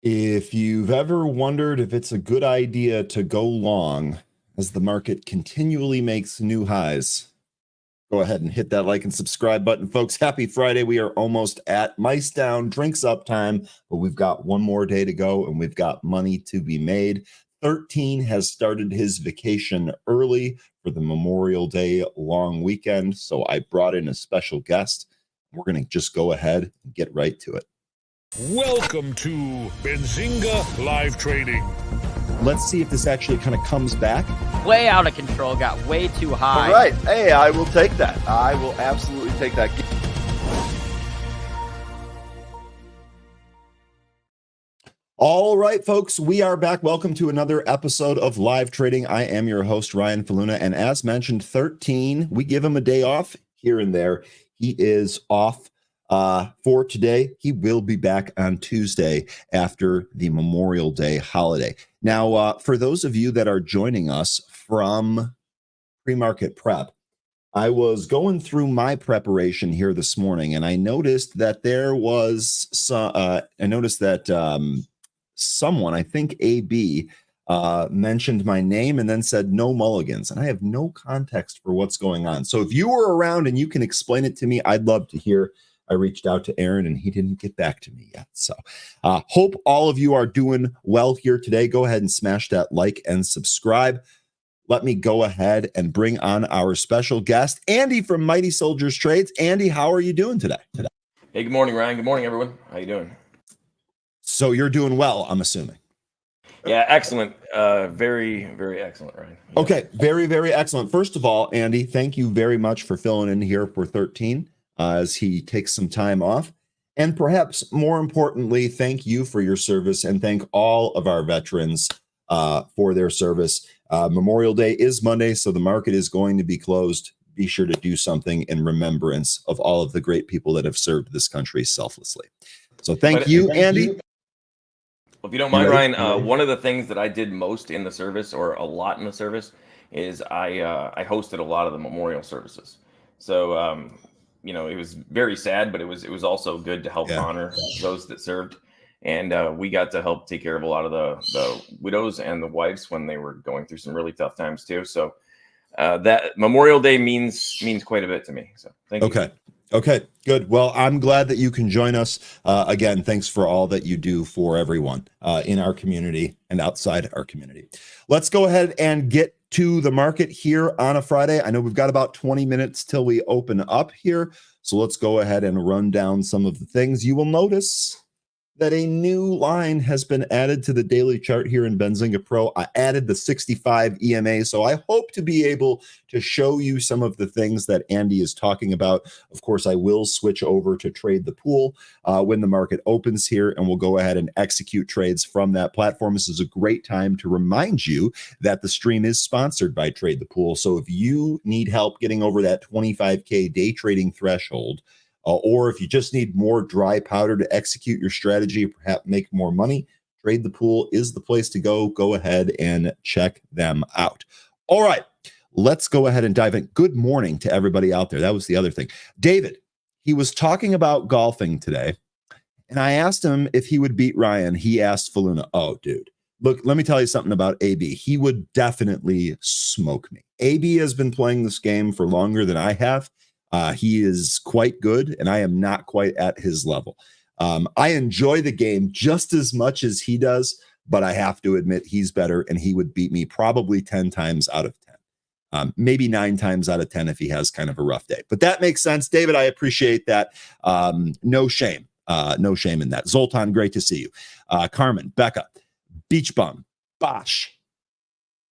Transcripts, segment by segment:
If you've ever wondered if it's a good idea to go long as the market continually makes new highs, go ahead and hit that like and subscribe button, folks. Happy Friday. We are almost at mice down, drinks up time, but we've got one more day to go and we've got money to be made. 13 has started his vacation early for the Memorial Day long weekend, so I brought in a special guest. We're going to just go ahead and get right to it. Welcome to Benzinga Live Trading. Let's see if this actually kind of comes back. Way out of control, got way too high. All right. Hey, I will take that. I will absolutely take that. All right, folks, we are back. Welcome to another episode of Live Trading. I am your host, Ryan Faloona, and as mentioned, 13, we give him a day off here and there. He is off for today. He will be back on Tuesday after the Memorial Day holiday. Now, for those of you that are joining us from pre-market prep, I was going through my preparation here this morning, and I noticed that there was someone, I think AB, mentioned my name and then said no mulligans, and I have no context for what's going on. So if you were around and you can explain it to me, I'd love to hear. I reached out to Aaron and he didn't get back to me yet. So hope all of you are doing well here today. Go ahead and smash that like and subscribe. Let me go ahead and bring on our special guest, Andy from Mighty Soldiers Trades. Andy, how are you doing today? Hey, good morning, Ryan. Good morning, everyone. How you doing? So you're doing well, I'm assuming. Yeah, excellent. Very, very excellent, Ryan. Yeah. Okay, very, very excellent. First of all, Andy, thank you very much for filling in here for 13 as he takes some time off. And perhaps more importantly, thank you for your service and thank all of our veterans for their service. Memorial Day is Monday, so the market is going to be closed. Be sure to do something in remembrance of all of the great people that have served this country selflessly. So thank you, Andy. Well, if you don't mind, Ryan, one of the things that I did most in the service, or a lot in the service, is I hosted a lot of the memorial services. So it was very sad, but it was also good to help honor those that served. And we got to help take care of a lot of the widows and the wives when they were going through some really tough times too. So that Memorial Day means quite a bit to me. So thank you. Okay, good. Well, I'm glad that you can join us. Again, thanks for all that you do for everyone in our community and outside our community. Let's go ahead and get to the market here on a Friday. I know we've got about 20 minutes till we open up here. So let's go ahead and run down some of the things. You will notice that a new line has been added to the daily chart here in Benzinga Pro. I added the 65 EMA, so I hope to be able to show you some of the things that Andy is talking about. Of course, I will switch over to Trade the Pool when the market opens here, and we'll go ahead and execute trades from that platform. This is a great time to remind you that the stream is sponsored by Trade the Pool. So if you need help getting over that 25K day trading threshold, or if you just need more dry powder to execute your strategy, perhaps make more money, Trade the Pool is the place to go. Go ahead and check them out. All right, let's go ahead and dive in. Good morning to everybody out there. That was the other thing. David, he was talking about golfing today, and I asked him if he would beat Ryan. He asked Faloona, oh, dude, look, let me tell you something about AB. He would definitely smoke me. AB has been playing this game for longer than I have. He is quite good, and I am not quite at his level. I enjoy the game just as much as he does, but I have to admit he's better, and he would beat me probably 10 times out of 10. Maybe 9 times out of 10 if he has kind of a rough day. But that makes sense. David, I appreciate that. No shame. No shame in that. Zoltan, great to see you. Carmen, Becca, Beach Bum, Bosch,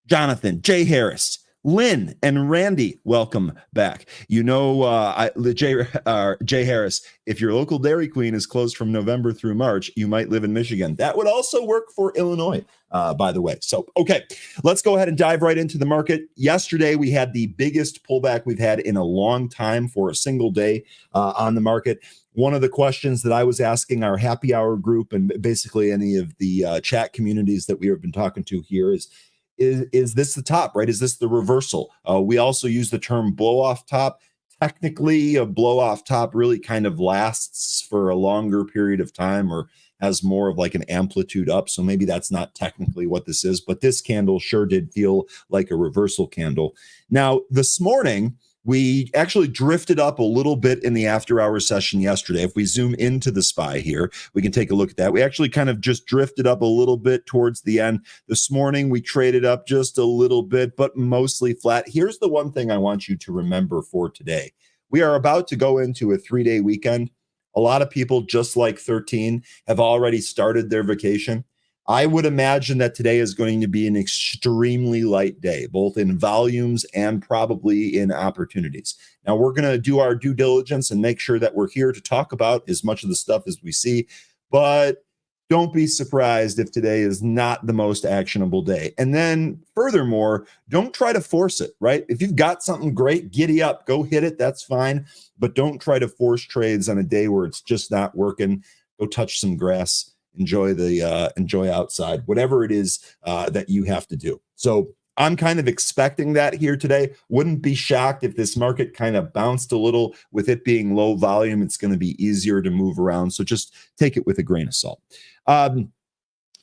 Jonathan, Jay Harris, Lynn and Randy, welcome back. You know, Jay Harris, if your local Dairy Queen is closed from November through March, you might live in Michigan. That would also work for Illinois, by the way. So, okay, let's go ahead and dive right into the market. Yesterday, we had the biggest pullback we've had in a long time for a single day on the market. One of the questions that I was asking our happy hour group and basically any of the chat communities that we have been talking to here is this the top, right? Is this the reversal? We also use the term blow off top. technically a blow off top really kind of lasts for a longer period of time or has more of like an amplitude up. So maybe that's not technically what this is, but this candle sure did feel like a reversal candle. Now, this morning, we actually drifted up a little bit in the after hours session yesterday. If we zoom into the SPY here, we can take a look at that. We actually kind of just drifted up a little bit towards the end. This morning, we traded up just a little bit, but mostly flat. Here's the one thing I want you to remember for today. We are about to go into a 3-day weekend. A lot of people, just like 13, have already started their vacation. I would imagine that today is going to be an extremely light day, both in volumes and probably in opportunities. Now, we're going to do our due diligence and make sure that we're here to talk about as much of the stuff as we see, but don't be surprised if today is not the most actionable day. And then furthermore, don't try to force it, right? If you've got something great, giddy up, go hit it. That's fine. But don't try to force trades on a day where it's just not working. Go touch some grass. Enjoy outside, whatever it is that you have to do. So I'm kind of expecting that here today. Wouldn't be shocked if this market kind of bounced a little. With it being low volume, it's going to be easier to move around. So just take it with a grain of salt.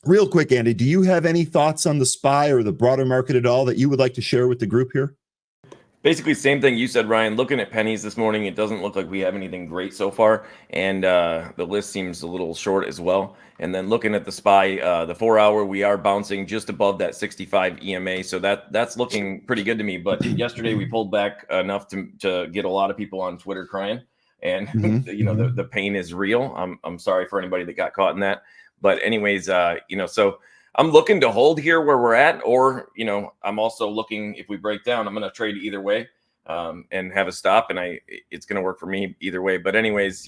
Real quick, Andy, do you have any thoughts on the SPY or the broader market at all that you would like to share with the group here? Basically, same thing you said, Ryan. Looking at pennies this morning, it doesn't look like we have anything great so far, and the list seems a little short as well. And then looking at the SPY, the 4-hour, we are bouncing just above that 65 EMA, so that's looking pretty good to me. But yesterday we pulled back enough to get a lot of people on Twitter crying, and the pain is real. I'm sorry for anybody that got caught in that, but anyways, so. I'm looking to hold here where we're at, or, I'm also looking, if we break down, I'm going to trade either way and have a stop, and it's going to work for me either way. But anyways,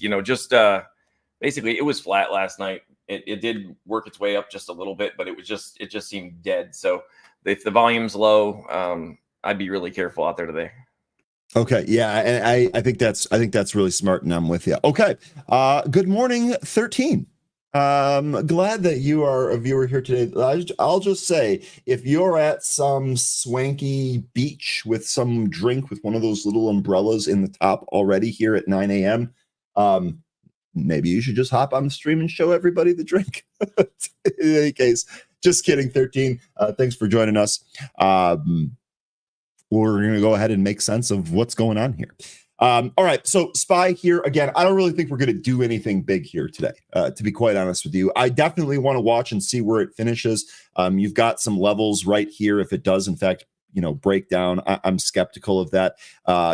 basically it was flat last night. It did work its way up just a little bit, but it just seemed dead. So if the volume's low, I'd be really careful out there today. Okay. Yeah. And I think that's really smart, and I'm with you. Okay. Good morning, 13. Glad that you are a viewer here today. I'll just say, if you're at some swanky beach with some drink with one of those little umbrellas in the top already here at 9 a.m., maybe you should just hop on the stream and show everybody the drink. In any case, just kidding, 13. Thanks for joining us. We're going to go ahead and make sense of what's going on here. All right, so SPY here again. I don't really think we're going to do anything big here today, to be quite honest with you. I definitely want to watch and see where it finishes. You've got some levels right here. If it does, in fact, break down, I'm skeptical of that.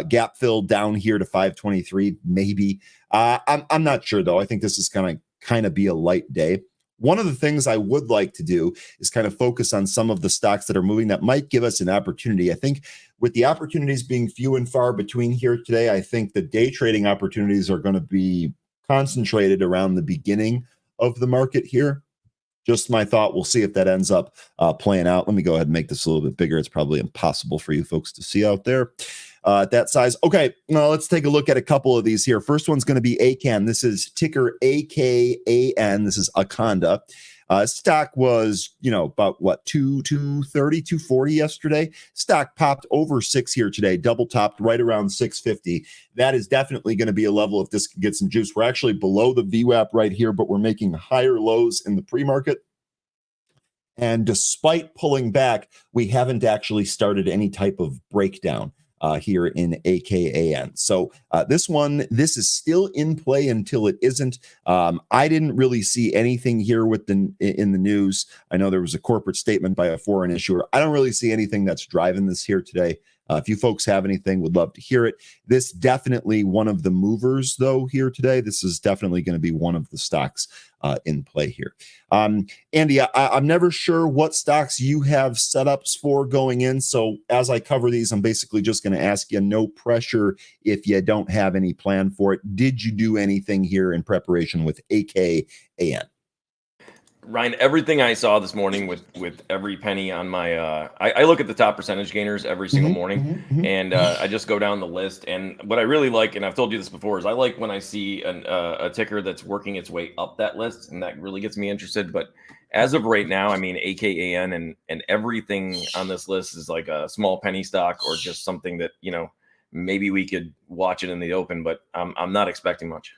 Gap fill down here to 523, maybe. I'm not sure though. I think this is going to kind of be a light day. One of the things I would like to do is kind of focus on some of the stocks that are moving that might give us an opportunity. I think with the opportunities being few and far between here today, I think the day trading opportunities are going to be concentrated around the beginning of the market here. Just my thought. We'll see if that ends up playing out. Let me go ahead and make this a little bit bigger. It's probably impossible for you folks to see out there at that size. Okay, now let's take a look at a couple of these here. First one's going to be ACAN. This is ticker AKAN. This is Aconda. Stock was, about what, 230, 240 yesterday. Stock popped over 6 here today, double topped right around 650. That is definitely going to be a level if this can get some juice. We're actually below the VWAP right here, but we're making higher lows in the pre-market. And despite pulling back, we haven't actually started any type of breakdown here in AKAN. So this is still in play until it isn't. I didn't really see anything here in the news. I know there was a corporate statement by a foreign issuer. I don't really see anything that's driving this here today. If you folks have anything, would love to hear it. This definitely one of the movers, though, here today. This is definitely going to be one of the stocks in play here. Andy, I'm never sure what stocks you have setups for going in. So as I cover these, I'm basically just going to ask you, no pressure if you don't have any plan for it. Did you do anything here in preparation with AKAN? Ryan, everything I saw this morning with every penny on my, I look at the top percentage gainers every single morning, and I just go down the list. And what I really like, and I've told you this before, is I like when I see a ticker that's working its way up that list, and that really gets me interested. But as of right now, I mean, AKAN and everything on this list is like a small penny stock or just something that, maybe we could watch it in the open, but I'm not expecting much.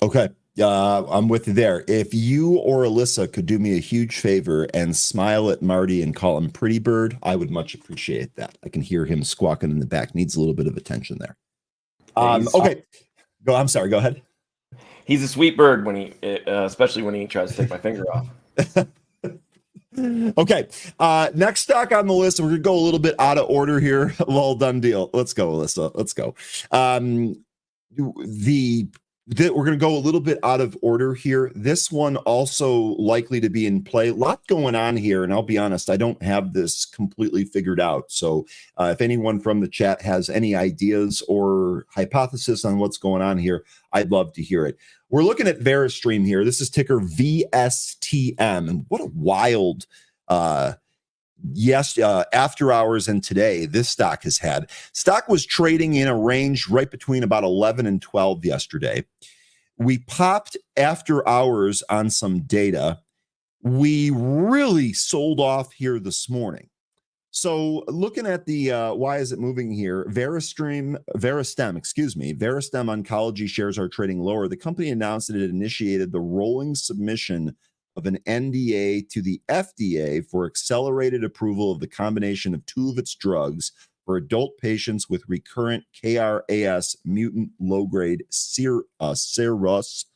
Okay. I'm with you there. If you or Alyssa could do me a huge favor and smile at Marty and call him Pretty Bird, I would much appreciate that. I can hear him squawking in the back. Needs a little bit of attention there. Okay. I'm sorry. Go ahead. He's a sweet bird when he, especially when he tries to take my finger off. Okay. Next stock on the list. We're gonna go a little bit out of order here. Well done deal. Let's go, Alyssa. Let's go. We're going to go a little bit out of order here. This one also likely to be in play. A lot going on here, and I'll be honest, I don't have this completely figured out. So if anyone from the chat has any ideas or hypothesis on what's going on here, I'd love to hear it. We're looking at Verastem here. This is ticker VSTM, and what a wild after hours and today this stock has had. Stock was trading in a range right between about 11 and 12 yesterday. We popped after hours on some data. We really sold off here this morning. So looking at the why is it moving here? Verastem oncology shares are trading lower. The company announced that it initiated the rolling submission of an NDA to the FDA for accelerated approval of the combination of two of its drugs for adult patients with recurrent KRAS mutant low-grade serous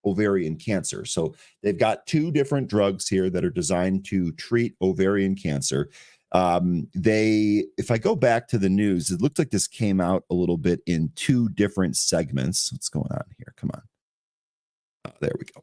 ovarian cancer. So they've got two different drugs here that are designed to treat ovarian cancer. If I go back to the news, it looked like this came out a little bit in two different segments. What's going on here? Come on. There we go.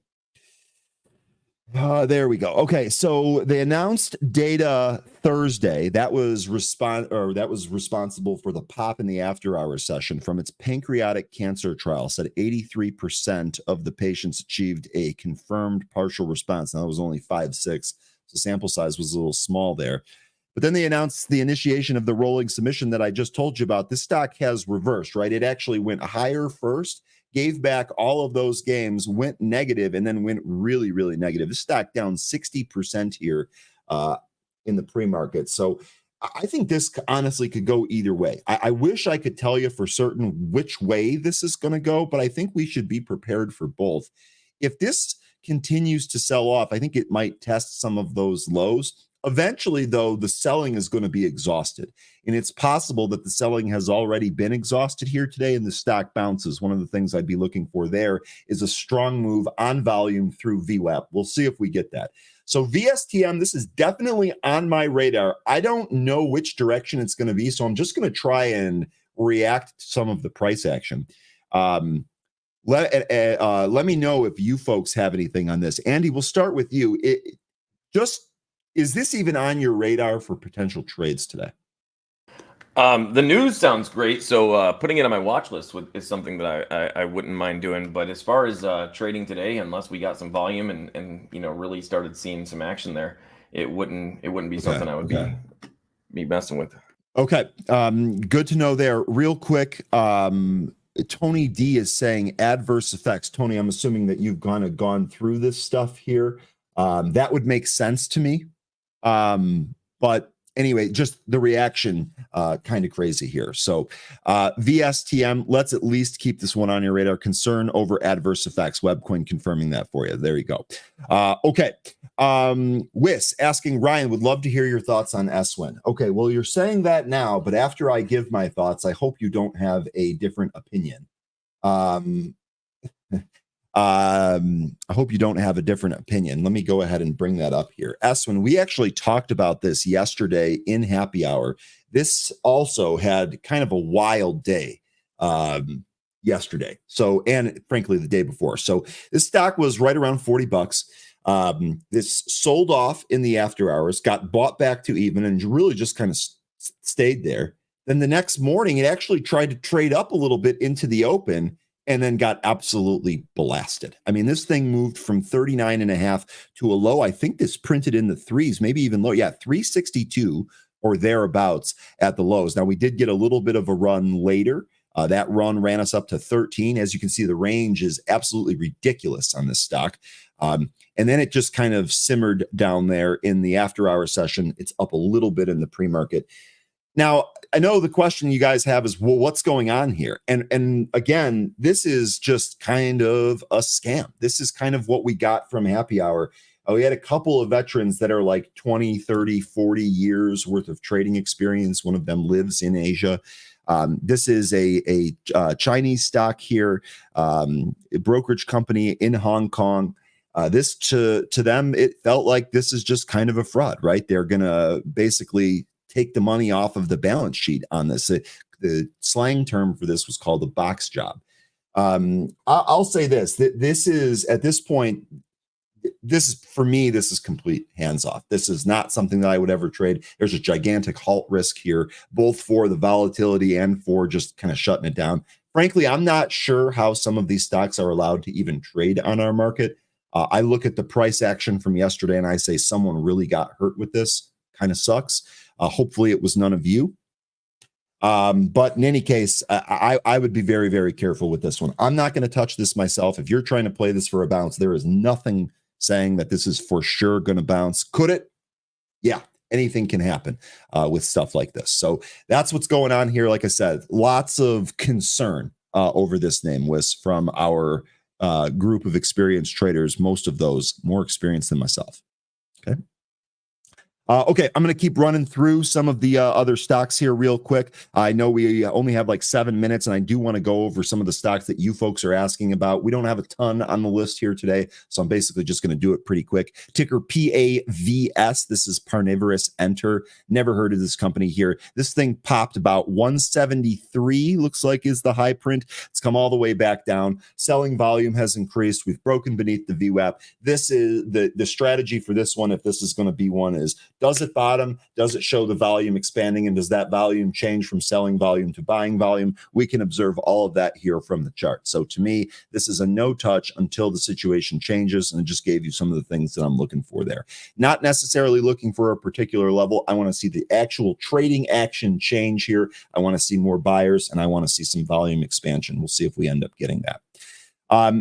There we go. Okay, so they announced data Thursday. That was responsible for the pop in the after-hours session from its pancreatic cancer trial. Said 83% of the patients achieved a confirmed partial response. Now it was only 5.6, so sample size was a little small there. But then they announced the initiation of the rolling submission that I just told you about. This stock has reversed, right? It actually went higher first, gave back all of those games, went negative, and then went really, really negative. This stock down 60% here in the pre-market. So I think this honestly could go either way. I wish I could tell you for certain which way this is going to go, but I think we should be prepared for both. If this continues to sell off, I think it might test some of those lows. Eventually, though, the selling is going to be exhausted. And it's possible that the selling has already been exhausted here today and the stock bounces. One of the things I'd be looking for there is a strong move on volume through VWAP. We'll see if we get that. So VSTM, this is definitely on my radar. I don't know which direction it's going to be, so I'm just going to try and react to some of the price action. Let me know if you folks have anything on this. Andy, we'll start with you. Is this even on your radar for potential trades today? The news sounds great, so putting it on my watch list is something that I wouldn't mind doing. But as far as trading today, unless we got some volume and really started seeing some action there, it wouldn't be something I would be messing with. Okay, good to know there. Real quick, Tony D is saying adverse effects. Tony, I'm assuming that you've gone through this stuff here. That would make sense to me. But anyway, just the reaction, kind of crazy here. So, VSTM, let's at least keep this one on your radar. Concern over adverse effects. Webcoin confirming that for you. There you go. Okay. Wiss asking Ryan, would love to hear your thoughts on SWIN. Okay. Well, you're saying that now, but after I give my thoughts, I hope you don't have a different opinion. I hope you don't have a different opinion. Let me go ahead and bring that up here. Eswin, we actually talked about this yesterday in Happy Hour. This also had kind of a wild day yesterday. So, and frankly, the day before. So this stock was right around $40. This sold off in the after hours, got bought back to even, and really just kind of stayed there. Then the next morning, it actually tried to trade up a little bit into the open and then got absolutely blasted. I mean, this thing moved from 39.5 to a low. I think this printed in the threes, maybe even low. Yeah, 362 or thereabouts at the lows. Now, we did get a little bit of a run later. That run ran us up to 13. As you can see, the range is absolutely ridiculous on this stock. And then it just kind of simmered down there in the after-hour session. It's up a little bit in the pre-market. Now, I know the question you guys have is, well, what's going on here? And again, this is just kind of a scam. This is kind of what we got from Happy Hour. We had a couple of veterans that are like 20, 30, 40 years worth of trading experience. One of them lives in Asia. This is a Chinese stock here, a brokerage company in Hong Kong. This to them, it felt like this is just kind of a fraud, right? They're going to basically take the money off of the balance sheet on this. The slang term for this was called a box job. I'll say this, that this is at this point, this is for me, this is complete hands off. This is not something that I would ever trade. There's a gigantic halt risk here, both for the volatility and for just kind of shutting it down. Frankly, I'm not sure how some of these stocks are allowed to even trade on our market. I look at the price action from yesterday and I say someone really got hurt with this. Kind of sucks. Hopefully it was none of you. But in any case, I would be very, very careful with this one. I'm not going to touch this myself. If you're trying to play this for a bounce, there is nothing saying that this is for sure going to bounce. Could it? Yeah, anything can happen with stuff like this. So that's what's going on here. Like I said, lots of concern over this name was from our group of experienced traders, most of those more experienced than myself. Okay. Okay, I'm going to keep running through some of the other stocks here real quick. I know we only have like 7 minutes, and I do want to go over some of the stocks that you folks are asking about. We don't have a ton on the list here today, so I'm basically just going to do it pretty quick. Ticker PAVS. This is Parnivorous Enter. Never heard of this company here. This thing popped about 173, looks like is the high print. It's come all the way back down. Selling volume has increased. We've broken beneath the VWAP. This is the strategy for this one, if this is going to be one, is does it bottom? Does it show the volume expanding? And does that volume change from selling volume to buying volume? We can observe all of that here from the chart. So to me, this is a no touch until the situation changes. And it just gave you some of the things that I'm looking for there. Not necessarily looking for a particular level. I want to see the actual trading action change here. I want to see more buyers and I want to see some volume expansion. We'll see if we end up getting that.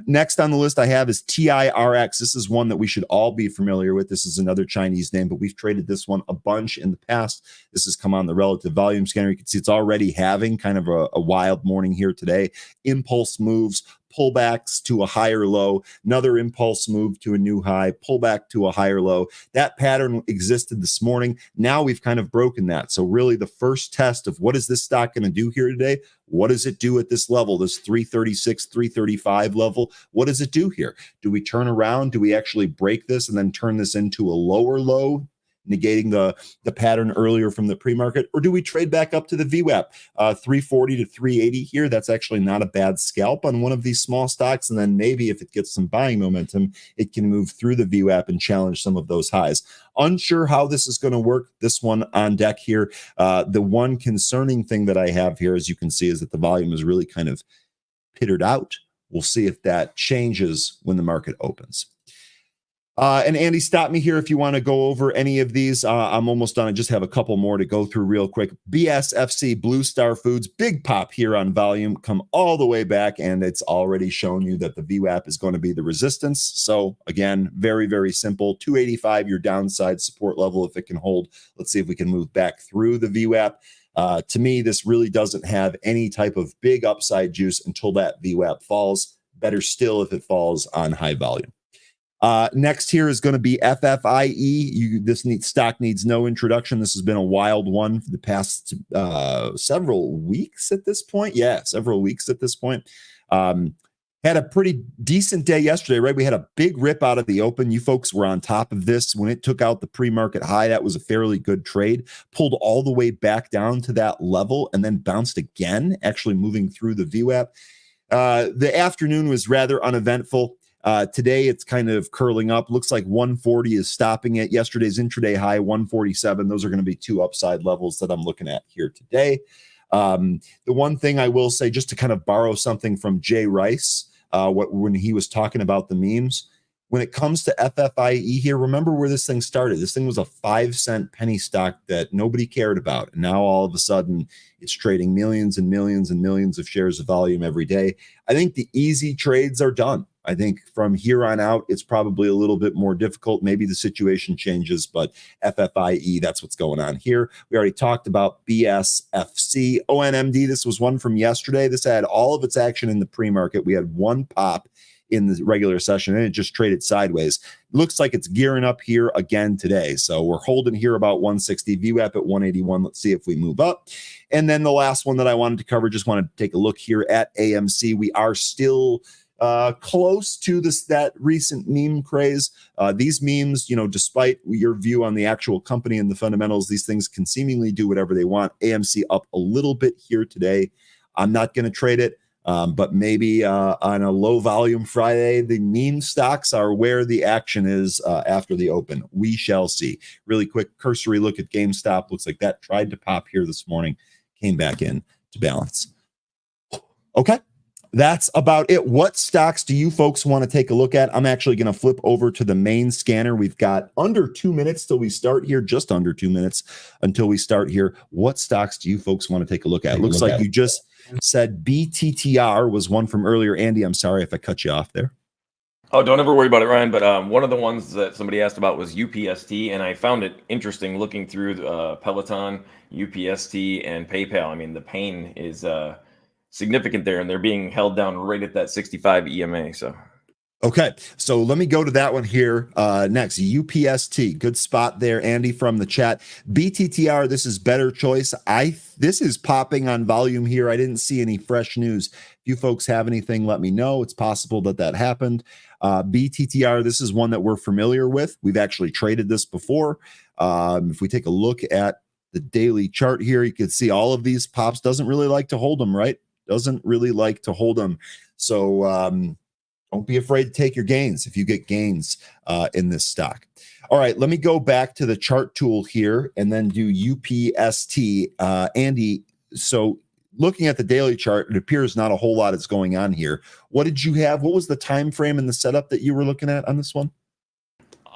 Next on the list I have is TIRX. This is one that we should all be familiar with. This is another Chinese name, but we've traded this one a bunch in the past. This has come on the relative volume scanner. You can see it's already having kind of a wild morning here today. Impulse moves, pullbacks to a higher low, another impulse move to a new high, pullback to a higher low. That pattern existed this morning. Now we've kind of broken that. So really the first test of what is this stock going to do here today? What does it do at this level, this 336, 335 level? What does it do here? Do we turn around? Do we actually break this and then turn this into a lower low, negating the pattern earlier from the pre-market? Or do we trade back up to the VWAP, 340 to 380 here? That's actually not a bad scalp on one of these small stocks. And then maybe if it gets some buying momentum, it can move through the VWAP and challenge some of those highs. Unsure how this is going to work. This one on deck here. The one concerning thing that I have here, as you can see, is that the volume is really kind of pittered out. We'll see if that changes when the market opens. And Andy, stop me here if you want to go over any of these. I'm almost done. I just have a couple more to go through real quick. BSFC, Blue Star Foods, big pop here on volume, come all the way back, and it's already shown you that the VWAP is going to be the resistance. So again, very, very simple. 285, your downside support level if it can hold. Let's see if we can move back through the VWAP. To me, this really doesn't have any type of big upside juice until that VWAP falls. Better still if it falls on high volume. Next here is going to be FFIE. This stock needs no introduction. This has been a wild one for the past several weeks at this point. Yeah, several weeks at this point. Had a pretty decent day yesterday, right? We had a big rip out of the open. You folks were on top of this when it took out the pre-market high. That was a fairly good trade. Pulled all the way back down to that level and then bounced again, actually moving through the VWAP. The afternoon was rather uneventful. Today, it's kind of curling up. Looks like 140 is stopping it. Yesterday's intraday high, 147. Those are going to be two upside levels that I'm looking at here today. The one thing I will say, just to kind of borrow something from Jay Rice, when he was talking about the memes, when it comes to FFIE here, remember where this thing started. This thing was a 5-cent penny stock that nobody cared about. And now all of a sudden it's trading millions and millions and millions of shares of volume every day. I think the easy trades are done. I think from here on out, it's probably a little bit more difficult. Maybe the situation changes, but FFIE, that's what's going on here. We already talked about BSFC. ONMD, this was one from yesterday. This had all of its action in the pre-market. We had one pop in the regular session, and it just traded sideways. Looks like it's gearing up here again today. So we're holding here about 160, VWAP at 181. Let's see if we move up. And then the last one that I wanted to cover, just wanted to take a look here at AMC. We are still close to that recent meme craze. These memes, despite your view on the actual company and the fundamentals, these things can seemingly do whatever they want. AMC up a little bit here today. I'm not going to trade it. But maybe on a low volume Friday, the meme stocks are where the action is after the open. We shall see. Really quick cursory look at GameStop. Looks like that tried to pop here this morning, came back in to balance. Okay, that's about it. What stocks do you folks want to take a look at? I'm actually going to flip over to the main scanner. We've got under 2 minutes till we start here, just under 2 minutes until we start here. What stocks do you folks want to take a look at? Looks like you just said BTTR was one from earlier. Andy, I'm sorry if I cut you off there. Oh, don't ever worry about it, Ryan. But one of the ones that somebody asked about was UPST, and I found it interesting looking through Peloton, UPST, and PayPal. I mean, the pain is significant there, and they're being held down right at that 65 EMA. So. Okay, so let me go to that one here next. UPST, good spot there, Andy from the chat. BTTR, this is better choice. This is popping on volume here. I didn't see any fresh news. If you folks have anything, let me know. It's possible that happened. BTTR, this is one that we're familiar with. We've actually traded this before. If we take a look at the daily chart here, you can see all of these pops. Doesn't really like to hold them, right? Doesn't really like to hold them. So, don't be afraid to take your gains if you get gains in this stock. All right, let me go back to the chart tool here and then do UPST. Andy, so looking at the daily chart, it appears not a whole lot is going on here. What did you have? What was the time frame and the setup that you were looking at on this one?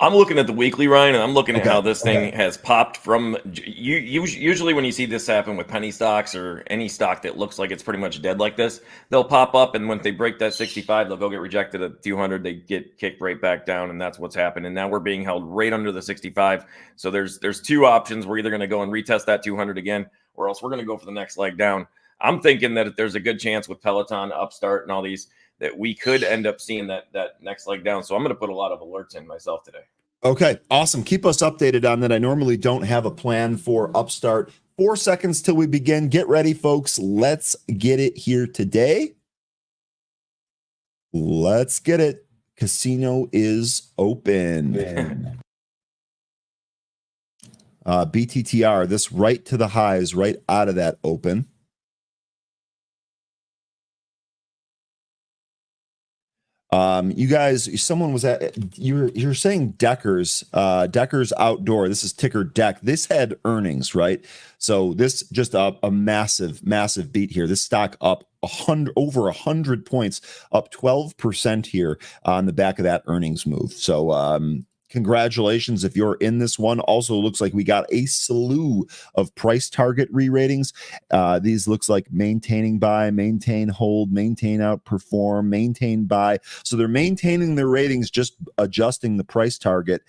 I'm looking at the weekly, Ryan, and I'm looking at how this thing has popped from usually when you see this happen with penny stocks or any stock that looks like it's pretty much dead like this, they'll pop up, and when they break that 65, they'll go get rejected at 200. They get kicked right back down, and that's what's happened. And now we're being held right under the 65. So there's two options. We're either going to go and retest that 200 again, or else we're going to go for the next leg down. I'm thinking that there's a good chance with Peloton, Upstart, and all these that we could end up seeing that next leg down. So I'm going to put a lot of alerts in myself today. Okay, awesome. Keep us updated on that. I normally don't have a plan for Upstart. 4 seconds till we begin. Get ready, folks. Let's get it here today. Let's get it. Casino is open. BTTR, this right to the highs, right out of that open. You guys, someone was you're saying Deckers Outdoor. This is ticker Deck. This had earnings, right? So this just a massive beat here. This stock up over 100 points, up 12% here on the back of that earnings move. So congratulations if you're in this one. Also looks like we got a slew of price target re-ratings. These looks like maintaining buy, maintain hold, maintain outperform, maintain buy. So they're maintaining their ratings, just adjusting the price target.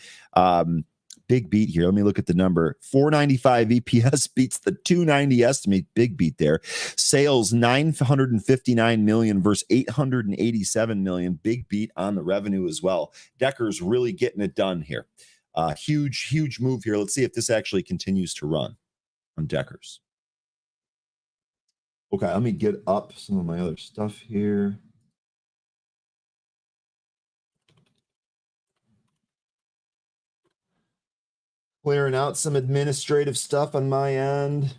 Big beat here. Let me look at the number. 495 EPS beats the 290 estimate. Big beat there. Sales 959 million versus 887 million. Big beat on the revenue as well. Decker's really getting it done here. Huge move here. Let's see if this actually continues to run on Decker's. Okay, let me get up some of my other stuff here. Clearing out some administrative stuff on my end.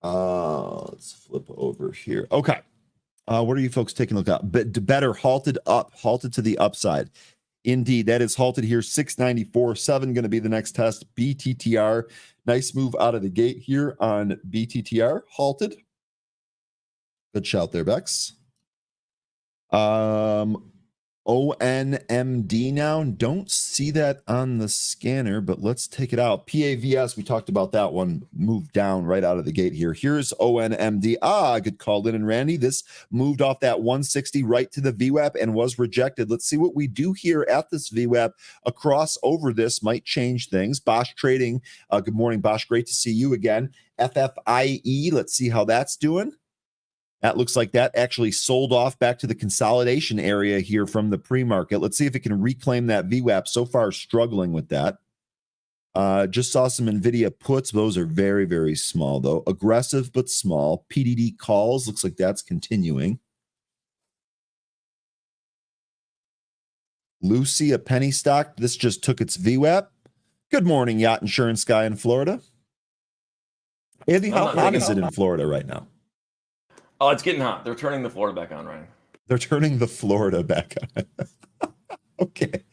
Let's flip over here. Okay. What are you folks taking a look at? Better halted to the upside. Indeed, that is halted here. 694.7 going to be the next test. Good shout there, Bex. ONMD now. Don't see that on the scanner, but let's take it out. PAVS, we talked about that one. Moved down right out of the gate here. Here's ONMD. Good call, Lynn and Randy. This moved off that 160 right to the VWAP and was rejected. Let's see what we do here at this VWAP. A cross over this might change things. Bosch Trading. Good morning, Bosch. Great to see you again. FFIE. Let's see how that's doing. That looks like that actually sold off back to the consolidation area here from the pre-market. Let's see if it can reclaim that VWAP. So far, struggling with that. Just saw some Nvidia puts. Those are very, very small, though. Aggressive, but small. PDD calls. Looks like that's continuing. Lucy, a penny stock. This just took its VWAP. Good morning, yacht insurance guy in Florida. Andy, how hot is it in Florida right now? Oh, it's getting hot. They're turning the Florida back on, Ryan. They're turning the Florida back on. Okay.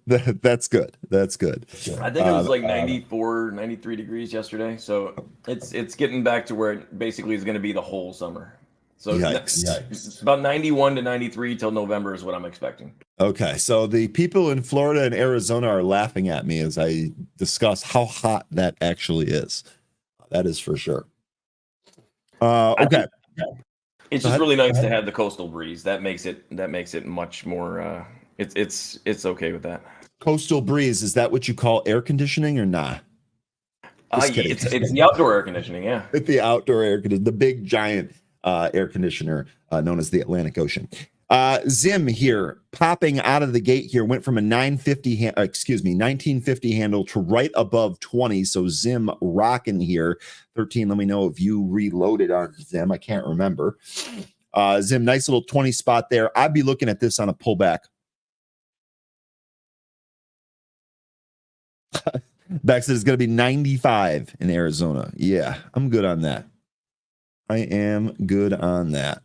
That's good. That's good. I think it was like 94, 93 degrees yesterday. So it's getting back to where it basically is going to be the whole summer. So Yikes. About 91 to 93 till November is what I'm expecting. Okay. So the people in Florida and Arizona are laughing at me as I discuss how hot that actually is. That is for sure. Okay. It's just really nice to have the coastal breeze. That makes it much more. It's okay with that. Coastal breeze, is that what you call air conditioning or not? It's the outdoor air conditioning. Yeah, it's the outdoor air conditioning, the big giant air conditioner known as the Atlantic Ocean. Zim here popping out of the gate here went from a 1950 handle to right above 20. So Zim rocking here. 13. Let me know if you reloaded on Zim. I can't remember. Zim, nice little 20 spot there. I'd be looking at this on a pullback. Beck said it's going to be 95 in Arizona. Yeah, I'm good on that. I am good on that.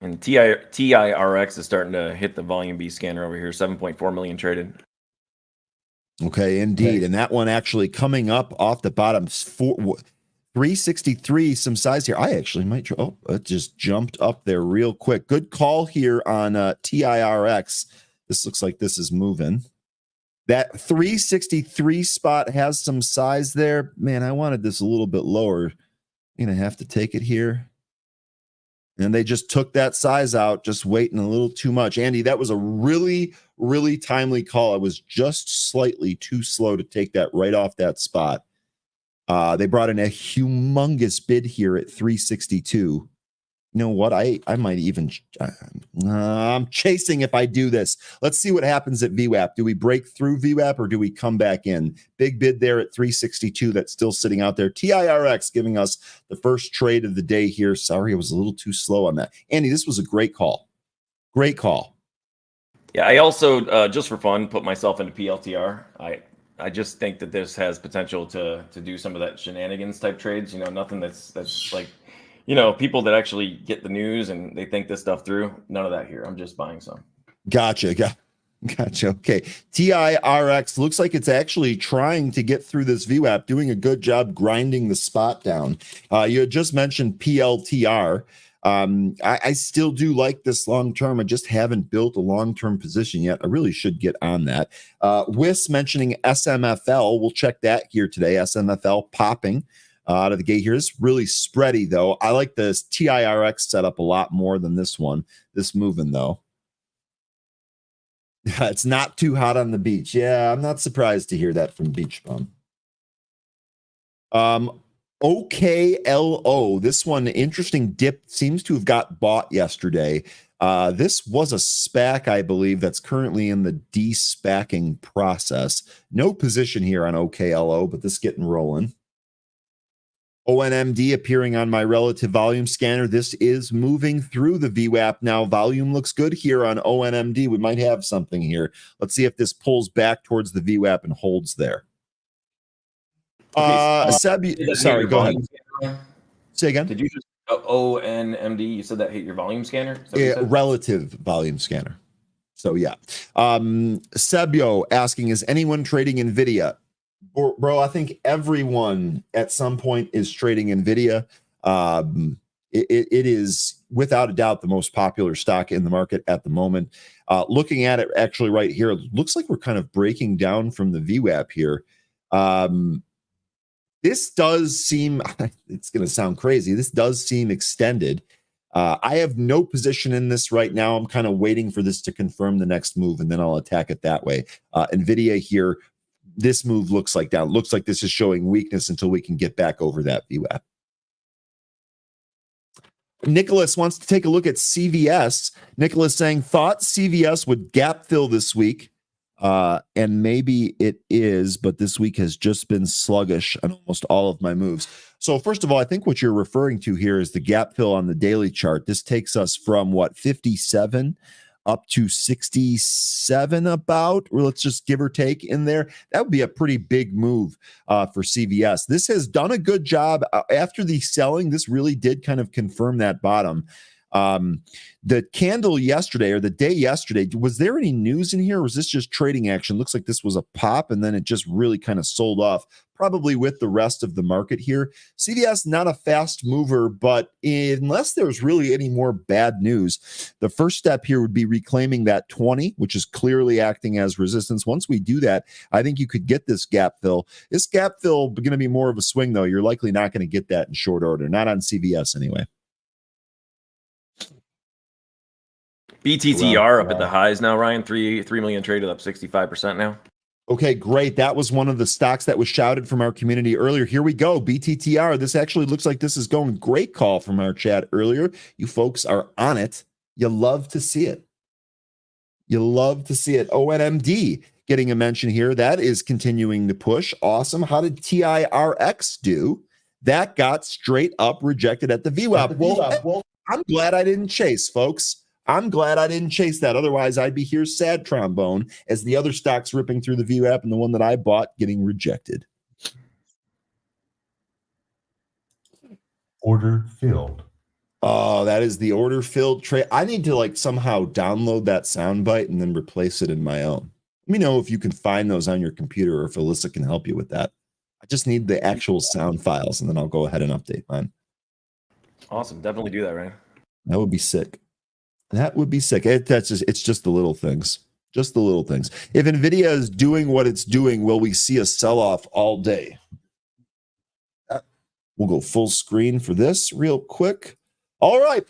And TIRX is starting to hit the volume B scanner over here. 7.4 million traded. Okay, indeed. Right. And that one actually coming up off the bottom. 363, some size here. I actually might. Oh, it just jumped up there real quick. Good call here on TIRX. This looks like this is moving. That 363 spot has some size there. Man, I wanted this a little bit lower. I'm going to have to take it here. And they just took that size out, just waiting a little too much. Andy, that was a really, really timely call. I was just slightly too slow to take that right off that spot. They brought in a humongous bid here at 362. You know what? I might even, I'm chasing if I do this. Let's see what happens at VWAP. Do we break through VWAP or do we come back in? Big bid there at 362. That's still sitting out there. TIRX giving us the first trade of the day here. Sorry, I was a little too slow on that. Andy, this was a great call. Great call. Yeah, I also, just for fun, put myself into PLTR. I just think that this has potential to do some of that shenanigans type trades. You know, nothing that's like, you know, people that actually get the news and they think this stuff through. None of that here. I'm just buying some. Gotcha. Okay. TIRX looks like it's actually trying to get through this VWAP, doing a good job grinding the spot down. You had just mentioned PLTR. I still do like this long term. I just haven't built a long term position yet. I really should get on that. WIS mentioning SMFL. We'll check that here today. SMFL popping out of the gate here. It's really spready, though. I like this TIRX setup a lot more than this one. This moving, though. It's not too hot on the beach. Yeah, I'm not surprised to hear that from Beach Bum. OKLO. This one, interesting dip, seems to have got bought yesterday. This was a SPAC, I believe, that's currently in the de-SPACing process. No position here on OKLO, but this getting rolling. ONMD appearing on my relative volume scanner. This is moving through the VWAP now. Volume looks good here on ONMD. We might have something here. Let's see if this pulls back towards the VWAP and holds there. Sorry, go ahead. Say again. Did you just ONMD? You said that hit your volume scanner? Relative volume scanner. So yeah. Sebio asking, is anyone trading Nvidia? Bro, I think everyone at some point is trading Nvidia. it is without a doubt the most popular stock in the market at the moment. Looking at it actually right here, it looks like we're kind of breaking down from the VWAP here. This does seem, it's going to sound crazy, this does seem extended. I have no position in this right now. I'm kind of waiting for this to confirm the next move, and then I'll attack it that way. Nvidia here, this move looks like down. Looks like this is showing weakness until we can get back over that VWAP. Nicholas wants to take a look at CVS. Nicholas saying, thought CVS would gap fill this week. And maybe it is, but this week has just been sluggish on almost all of my moves. So first of all, I think what you're referring to here is the gap fill on the daily chart. This takes us from what, 57 up to 67 about, or let's just give or take in there. That would be a pretty big move for CVS. This has done a good job after the selling. This really did kind of confirm that bottom. The candle yesterday, or the day yesterday, was there any news in here, or was this just trading action? Looks like this was a pop, and then it just really kind of sold off, probably with the rest of the market here. CVS, not a fast mover, but unless there's really any more bad news, the first step here would be reclaiming that 20, which is clearly acting as resistance. Once we do that, I think you could get this gap fill. This gap fill going to be more of a swing, though. You're likely not going to get that in short order, not on CVS anyway. BTTR up at the highs now, Ryan. 3 million traded, up 65% now. Okay, great. That was one of the stocks that was shouted from our community earlier. Here we go. BTTR. This actually looks like this is going. Great call from our chat earlier. You folks are on it. You love to see it. You love to see it. ONMD getting a mention here. That is continuing to push. Awesome. How did TIRX do? That got straight up rejected at the VWAP. Well, I'm glad I didn't chase, folks. I'm glad I didn't chase that. Otherwise, I'd be here sad trombone as the other stocks ripping through the VWAP and the one that I bought getting rejected. Order filled. Oh, that is the order filled trade. I need to like somehow download that soundbite and then replace it in my own. Let me know if you can find those on your computer or if Alyssa can help you with that. I just need the actual sound files and then I'll go ahead and update mine. Awesome. Definitely do that, Ryan. That would be sick. That would be sick. It's just the little things. Just the little things. If Nvidia is doing what it's doing, will we see a sell-off all day? We'll go full screen for this real quick. All right.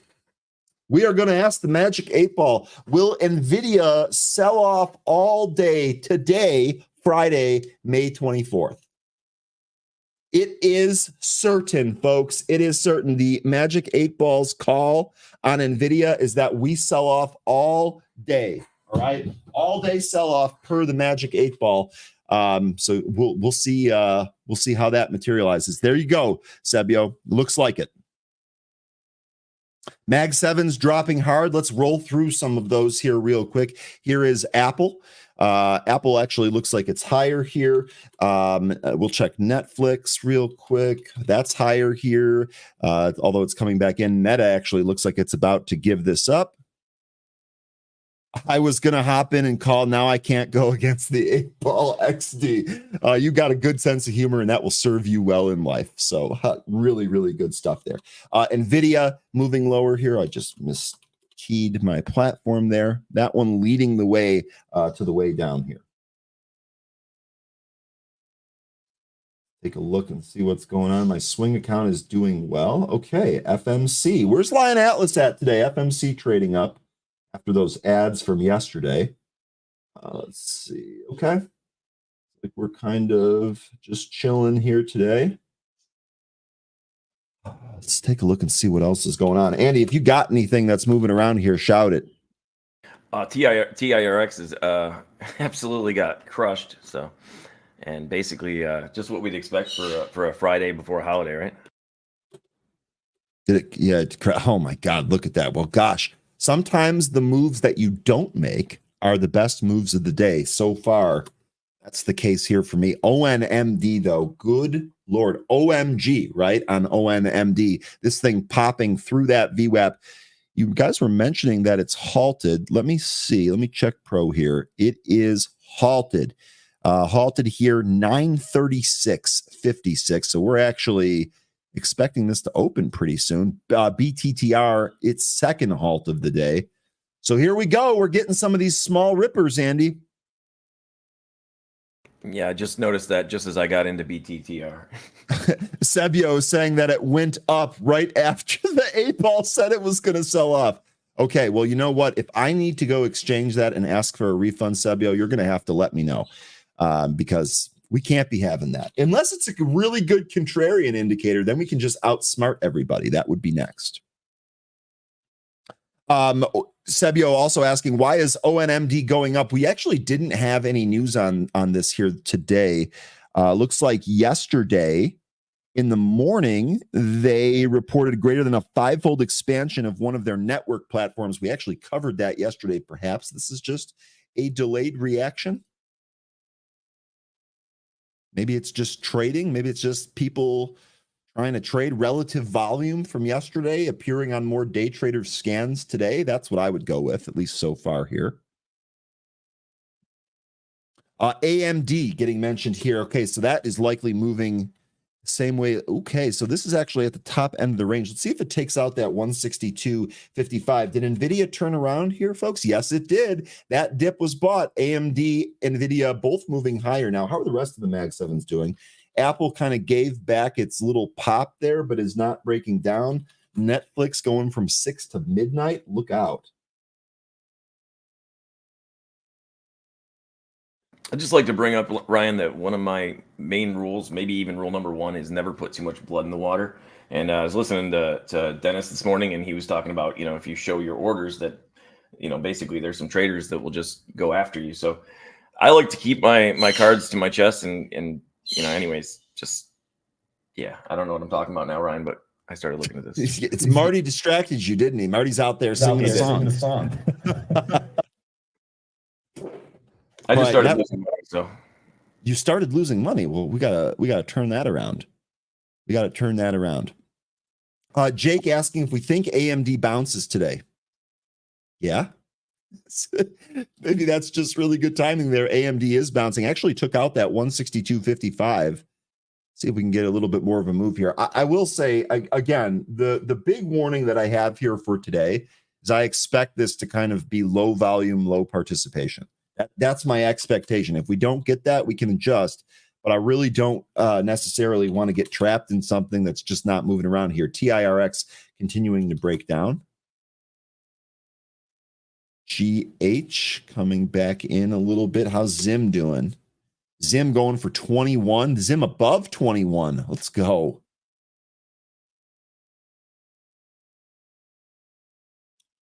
We are going to ask the Magic 8 Ball, will Nvidia sell off all day today, Friday, May 24th? It is certain, folks. It is certain. The Magic 8 Ball's call on Nvidia is that we sell off all day. All right, all day sell off per the Magic 8 Ball. So we'll see how that materializes. There you go, Sebio. Looks like it. Mag 7's dropping hard. Let's roll through some of those here real quick. Here is Apple. Apple actually looks like it's higher here. We'll check Netflix real quick. That's higher here, although it's coming back in. Meta actually looks like it's about to give this up. I was going to hop in and call. Now I can't go against the 8 Ball XD. You got a good sense of humor, and that will serve you well in life. So really, really good stuff there. Nvidia moving lower here. I just miskeyed my platform there. That one leading the way to the way down here. Take a look and see what's going on. My swing account is doing well. Okay, FMC. Where's Lion Atlas at today? FMC trading up after those ads from yesterday. Let's see. Okay. Like we're kind of just chilling here today. Let's take a look and see what else is going on. Andy, if you got anything that's moving around here, shout it. TIRX is absolutely got crushed. So, and basically just what we'd expect for a Friday before a holiday, right? Did it? Yeah. Oh my God! Look at that. Well, gosh. Sometimes the moves that you don't make are the best moves of the day. So far, that's the case here for me. ONMD, though, good Lord. OMG, right? On ONMD. This thing popping through that VWAP. You guys were mentioning that it's halted. Let me see. Let me check Pro here. It is halted. Halted here, 936.56. So we're actually expecting this to open pretty soon. BTTR, its second halt of the day. So here we go. We're getting some of these small rippers, Andy. Yeah, I just noticed that just as I got into BTTR. Sebio is saying that it went up right after the 8-ball said it was going to sell off. Okay, well, you know what? If I need to go exchange that and ask for a refund, Sebio, you're going to have to let me know because we can't be having that. Unless it's a really good contrarian indicator, then we can just outsmart everybody. That would be next. Sebio also asking, why is ONMD going up? We actually didn't have any news on this here today. Looks like yesterday in the morning, they reported greater than a 5-fold expansion of one of their network platforms. We actually covered that yesterday. Perhaps this is just a delayed reaction. Maybe it's just trading. Maybe it's just people trying to trade relative volume from yesterday appearing on more day trader scans today. That's what I would go with, at least so far here. AMD getting mentioned here. Okay, so that is likely moving the same way. Okay, so this is actually at the top end of the range. Let's see if it takes out that 162.55. Did Nvidia turn around here, folks? Yes, it did. That dip was bought. AMD, Nvidia, both moving higher. Now, how are the rest of the Mag 7s doing? Apple kind of gave back its little pop there, but is not breaking down. Netflix going from 6 to midnight. Look out. I'd just like to bring up, Ryan, that one of my main rules, maybe even rule number 1, is never put too much blood in the water. And I was listening to Dennis this morning, and he was talking about, if you show your orders that, basically there's some traders that will just go after you. So I like to keep my cards to my chest and anyways, just, yeah, I don't know what I'm talking about now, Ryan, but I started looking at this. It's Marty distracted you, didn't he? Marty's out there singing a song. I just started losing money, so. You started losing money. Well, we gotta turn that around. We gotta turn that around. Jake asking if we think AMD bounces today. Yeah. Maybe that's just really good timing there. AMD is bouncing. Actually took out that 162.55. See if we can get a little bit more of a move here. I will say, again, the big warning that I have here for today is I expect this to kind of be low volume, low participation. That's my expectation. If we don't get that, we can adjust. But I really don't necessarily want to get trapped in something that's just not moving around here. TIRX continuing to break down. GH coming back in a little bit. How's Zim doing? Zim going for 21. Zim above 21. Let's go.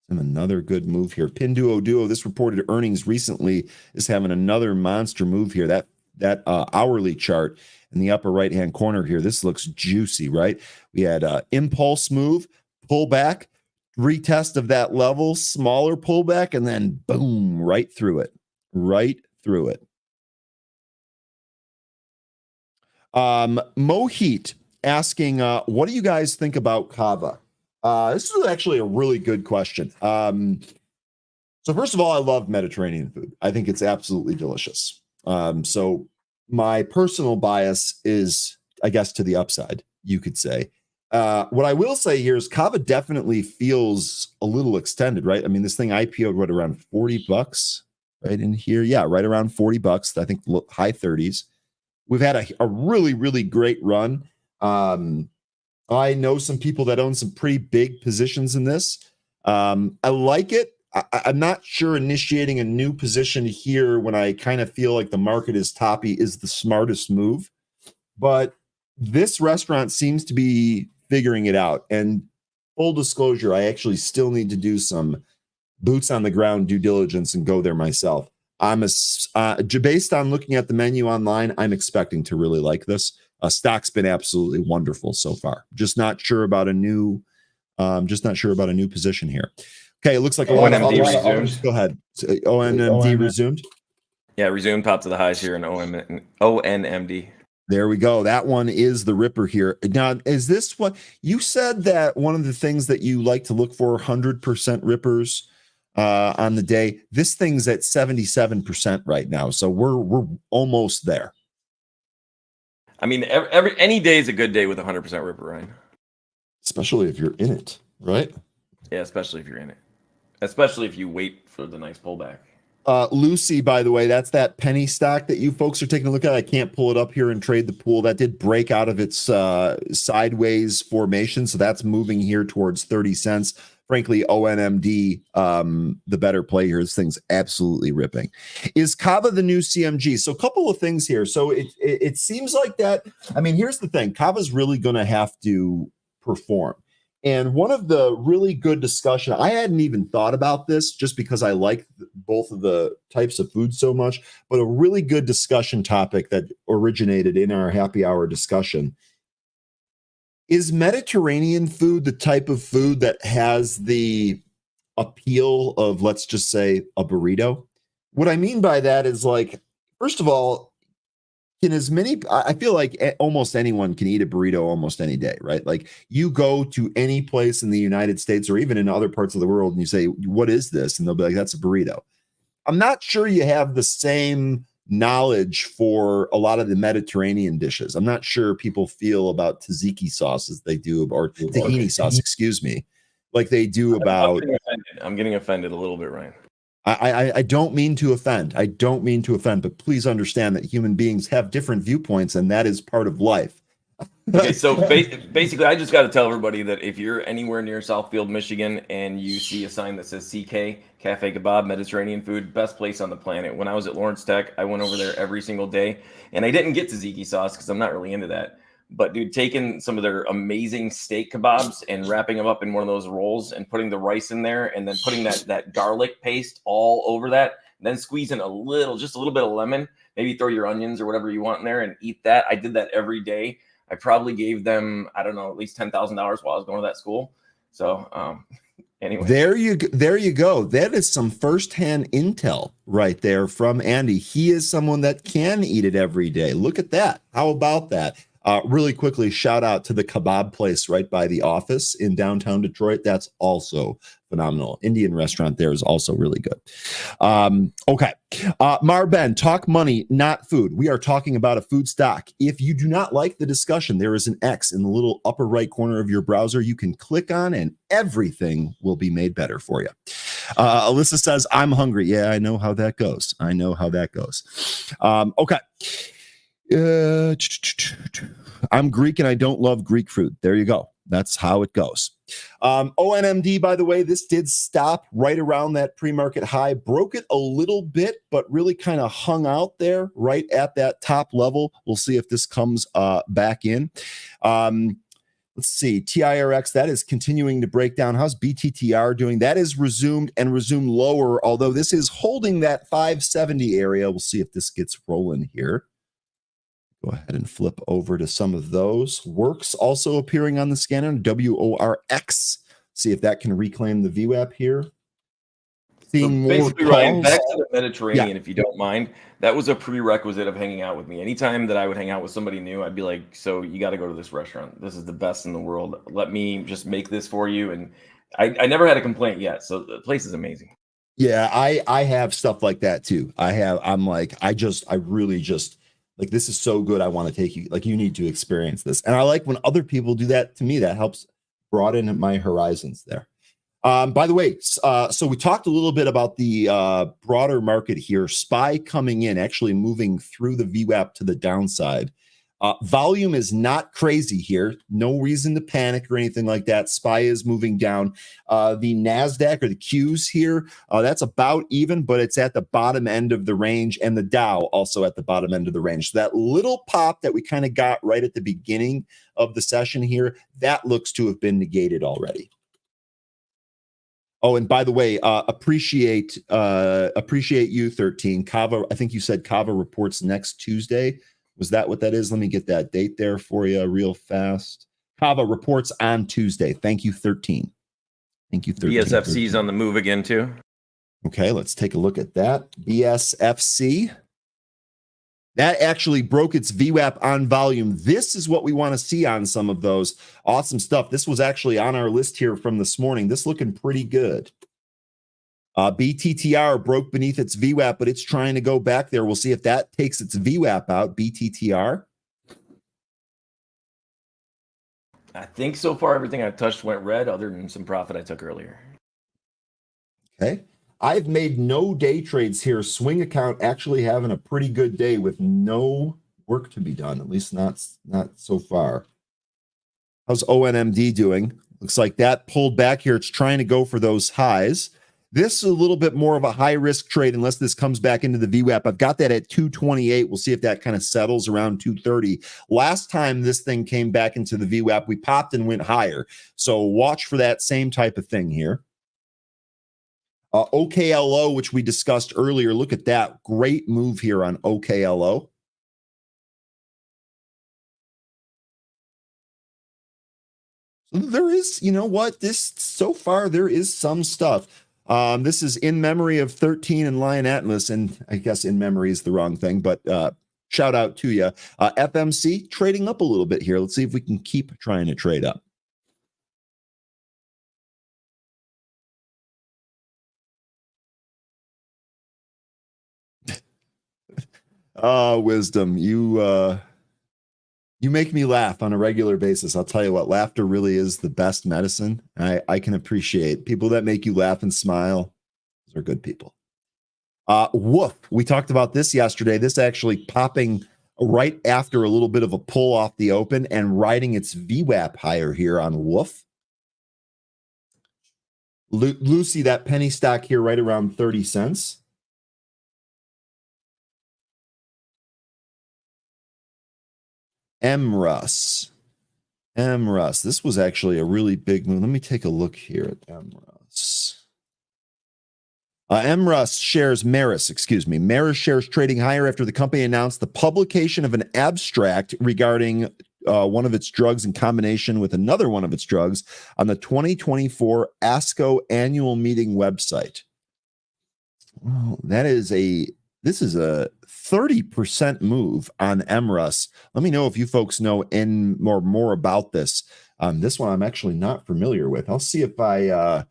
Zim another good move here. Pinduoduo, this reported earnings recently, is having another monster move here. That hourly chart in the upper right-hand corner here, this looks juicy, right? We had impulse move, pullback, retest of that level, smaller pullback, and then boom, right through it. Right through it. Mohit asking, what do you guys think about Kava? This is actually a really good question. So first of all, I love Mediterranean food. I think it's absolutely delicious. So my personal bias is, I guess, to the upside, you could say. What I will say here is Kava definitely feels a little extended, right? I mean, this thing IPO'd what, around $40 right in here? Yeah, right around $40. I think high 30s. We've had a really, really great run. I know some people that own some pretty big positions in this. I like it. I'm not sure initiating a new position here when I kind of feel like the market is toppy is the smartest move. But this restaurant seems to be figuring it out. And full disclosure, I actually still need to do some boots on the ground due diligence and go there myself. Based on looking at the menu online, I'm expecting to really like this. Stock's been absolutely wonderful so far. Just not sure about a new position here. Okay, it looks like ONMD resumed. Go ahead. ONMD resumed. Yeah, resumed, popped to the highs here in ONMD. There we go. That one is the ripper here. Now, is this what you said that one of the things that you like to look for, 100% rippers on the day? This thing's at 77% right now, so we're almost there. I mean, every any day is a good day with 100% Ripper, Ryan. Especially if you're in it, right? Yeah, especially if you're in it. Especially if you wait for the nice pullback. Lucy, by the way, that's that penny stock that you folks are taking a look at. I can't pull it up here and trade the pool. That did break out of its sideways formation, so that's moving here towards 30 cents. Frankly, ONMD, the better play here. This thing's absolutely ripping. Is Kava the new CMG? So a couple of things here. So it seems like that. I mean, here's the thing. Kava's really going to have to perform. And one of the really good discussion, I hadn't even thought about this just because I like both of the types of food so much, but a really good discussion topic that originated in our happy hour discussion. Is Mediterranean food the type of food that has the appeal of, let's just say, a burrito? What I mean by that is, like, first of all, I feel like almost anyone can eat a burrito almost any day, right? Like, you go to any place in the United States or even in other parts of the world and you say, what is this? And they'll be like, that's a burrito. I'm not sure you have the same knowledge for a lot of the Mediterranean dishes. I'm not sure people feel about tzatziki sauce as they do, or tahini sauce, excuse me, like they do about. I'm getting offended a little bit, Ryan. I don't mean to offend. I don't mean to offend, but please understand that human beings have different viewpoints, and that is part of life. Okay, so basically, I just got to tell everybody that if you're anywhere near Southfield, Michigan, and you see a sign that says CK, Cafe Kebab, Mediterranean food, best place on the planet. When I was at Lawrence Tech, I went over there every single day, and I didn't get tzatziki sauce because I'm not really into that. But dude, taking some of their amazing steak kebabs and wrapping them up in one of those rolls and putting the rice in there and then putting that garlic paste all over that, then squeezing just a little bit of lemon, maybe throw your onions or whatever you want in there and eat that. I did that every day. I probably gave them, I don't know, at least $10,000 while I was going to that school. So anyway. There you go. That is some firsthand intel right there from Andy. He is someone that can eat it every day. Look at that. How about that? Really quickly, shout out to the kebab place right by the office in downtown Detroit. That's also phenomenal. Indian restaurant there is also really good. Okay. Marben, talk money, not food. We are talking about a food stock. If you do not like the discussion, there is an X in the little upper right corner of your browser you can click on, and everything will be made better for you. Alyssa says, I'm hungry. Yeah, I know how that goes. Okay. I'm Greek and I don't love Greek food. There you go. That's how it goes. ONMD, by the way, this did stop right around that pre-market high, broke it a little bit, but really kind of hung out there right at that top level. We'll see if this comes back in. Let's see, TIRX, that is continuing to break down. How's BTTR doing? That is resumed lower, although this is holding that 570 area. We'll see if this gets rolling here. Go ahead and flip over to some of those. Works also appearing on the scanner, WORX. See if that can reclaim the VWAP here. Seeing so basically, more Ryan, calls. back to the Mediterranean, if you don't mind. That was a prerequisite of hanging out with me. Anytime that I would hang out with somebody new, I'd be like, so you got to go to this restaurant. This is the best in the world. Let me just make this for you. And I never had a complaint yet. So the place is amazing. Yeah, I have stuff like that too. I'm like, I really just, like, this is so good. I want to take you, like, you need to experience this. And I like when other people do that to me. That helps broaden my horizons there. By the way, so we talked a little bit about the broader market here. SPY coming in, actually moving through the VWAP to the downside. Volume is not crazy here. No reason to panic or anything like that. SPY is moving down. The NASDAQ or the Qs here, that's about even, but it's at the bottom end of the range, and the Dow also at the bottom end of the range. So that little pop that we kind of got right at the beginning of the session here, that looks to have been negated already. Oh, and by the way, appreciate you, 13. Kava, I think you said Kava reports next Tuesday. Was that what that is? Let me get that date there for you real fast. Kava reports on Tuesday. Thank you, 13. Thank you, 13. BSFC's on the move again, too. Okay, let's take a look at that. BSFC. That actually broke its VWAP on volume. This is what we want to see on some of those. Awesome stuff. This was actually on our list here from this morning. This looking pretty good. BTTR broke beneath its VWAP, but it's trying to go back there. We'll see if that takes its VWAP out. BTTR. I think so far everything I touched went red, other than some profit I took earlier. Okay. I've made no day trades here. Swing account actually having a pretty good day with no work to be done, at least not so far. How's ONMD doing? Looks like that pulled back here. It's trying to go for those highs. This is a little bit more of a high risk trade unless this comes back into the VWAP. I've got that at 228. We'll see if that kind of settles around 230. Last time this thing came back into the VWAP, we popped and went higher. So watch for that same type of thing here. OKLO, which we discussed earlier. Look at that. Great move here on OKLO. So there is, you know what? This so far, there is some stuff. This is in memory of 13 and Lion Atlas, and I guess in memory is the wrong thing, but shout out to you. FMC trading up a little bit here. Let's see if we can keep trying to trade up. Wisdom, you make me laugh on a regular basis. I'll tell you what, laughter really is the best medicine. I can appreciate people that make you laugh and smile. Those are good people. Woof. We talked about this yesterday. This actually popping right after a little bit of a pull off the open and riding its VWAP higher here on Woof. Lucy, that penny stock here right around 30 cents. MRUS. This was actually a really big move. Let me take a look here at MRUS. MRUS shares, Maris shares trading higher after the company announced the publication of an abstract regarding one of its drugs in combination with another one of its drugs on the 2024 ASCO annual meeting website. Well, this is a 30% move on MRUS. Let me know if you folks know more about this. This one I'm actually not familiar with. I'll see if I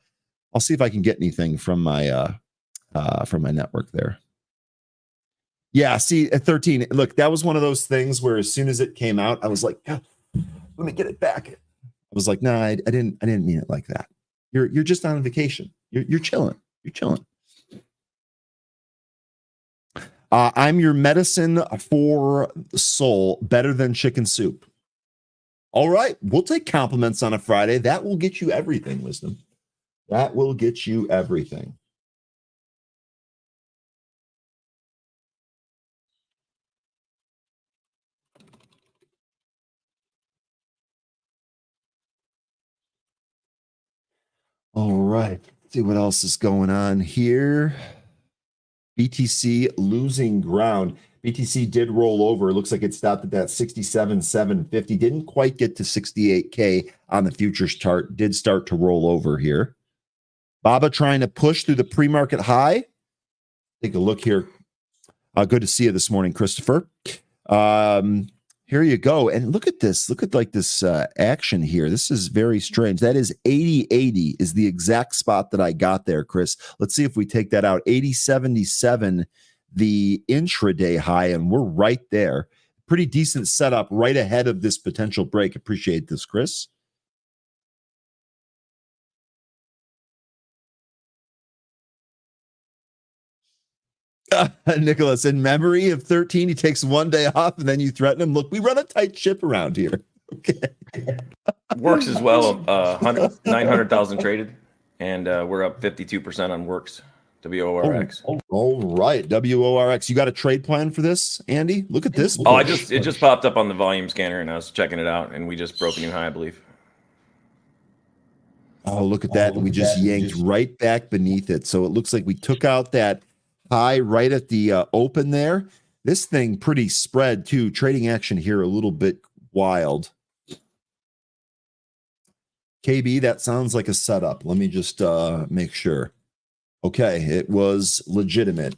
can get anything from my network there. Yeah, see at 13. Look, that was one of those things where as soon as it came out, I was like, oh, let me get it back. I was like, nah, I didn't mean it like that. You're just on vacation. You're chilling. You're chilling. I'm your medicine for the soul, better than chicken soup. All right, we'll take compliments on a Friday. That will get you everything, Wisdom. That will get you everything. All right, let's see what else is going on here. BTC losing ground. BTC did roll over. It looks like it stopped at that 67,750. Didn't quite get to 68K on the futures chart. Did start to roll over here. BABA trying to push through the pre-market high. Take a look here. Good to see you this morning, Christopher. Here you go. And look at this. Look at like this action here. This is very strange. That is 80.80 is the exact spot that I got there, Chris. Let's see if we take that out. 80.77, the intraday high, and we're right there. Pretty decent setup right ahead of this potential break. Appreciate this, Chris. Nicholas, in memory of 13, he takes one day off and then you threaten him. Look, we run a tight ship around here. Okay. Works as well. 900,000 traded, and we're up 52% on Works. WORX. All right, WORX. You got a trade plan for this, Andy? Look at this. Oh, it just popped up on the volume scanner, and I was checking it out, and we just broke a new high, I believe. Oh, look at that. We just yanked right back beneath it. So it looks like we took out that high right at the open there. This thing pretty spread too. Trading action here a little bit wild. KB, that sounds like a setup. Let me just make sure. Okay, it was legitimate.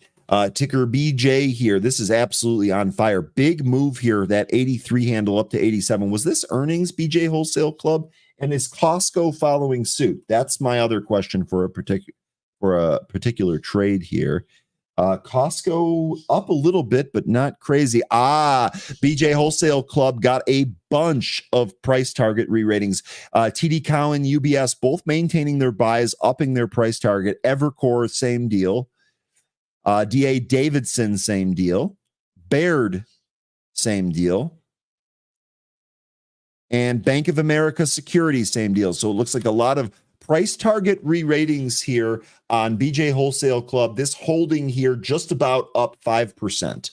Ticker BJ here. This is absolutely on fire. Big move here. That 83 handle up to 87. Was this earnings, BJ Wholesale Club? And is Costco following suit? That's my other question for a particular trade here. Costco up a little bit, but not crazy. BJ Wholesale Club got a bunch of price target re-ratings. TD Cowen, UBS, both maintaining their buys, upping their price target. Evercore, same deal. DA Davidson, same deal. Baird, same deal. And Bank of America Securities, same deal. So it looks like a lot of price target re-ratings here on BJ Wholesale Club. This holding here just about up 5%.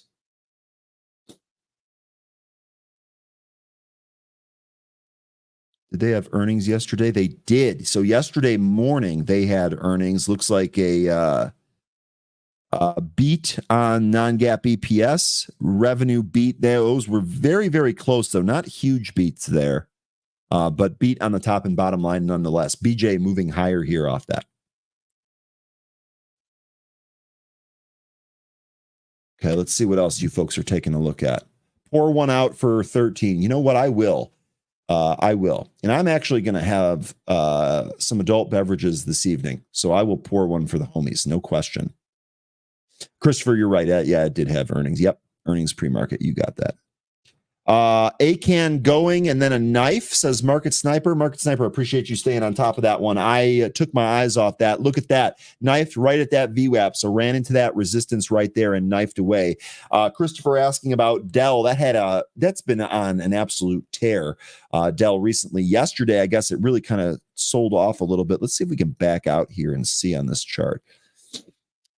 Did they have earnings yesterday? They did. So yesterday morning they had earnings. Looks like a beat on non-GAAP EPS. Revenue beat. Those were very, very close, though. Not huge beats there. But beat on the top and bottom line nonetheless. BJ moving higher here off that. Okay, let's see what else you folks are taking a look at. Pour one out for 13. You know what? I will. And I'm actually going to have some adult beverages this evening. So I will pour one for the homies. No question. Christopher, you're right. Yeah, it did have earnings. Yep. Earnings pre-market. You got that. ACAN going and then a knife, says Market Sniper. Market Sniper, appreciate you staying on top of that one. I took my eyes off that. Look at that. Knifed right at that VWAP. So ran into that resistance right there and knifed away. Christopher asking about Dell. That's been on an absolute tear. Dell recently. Yesterday, I guess it really kind of sold off a little bit. Let's see if we can back out here and see on this chart.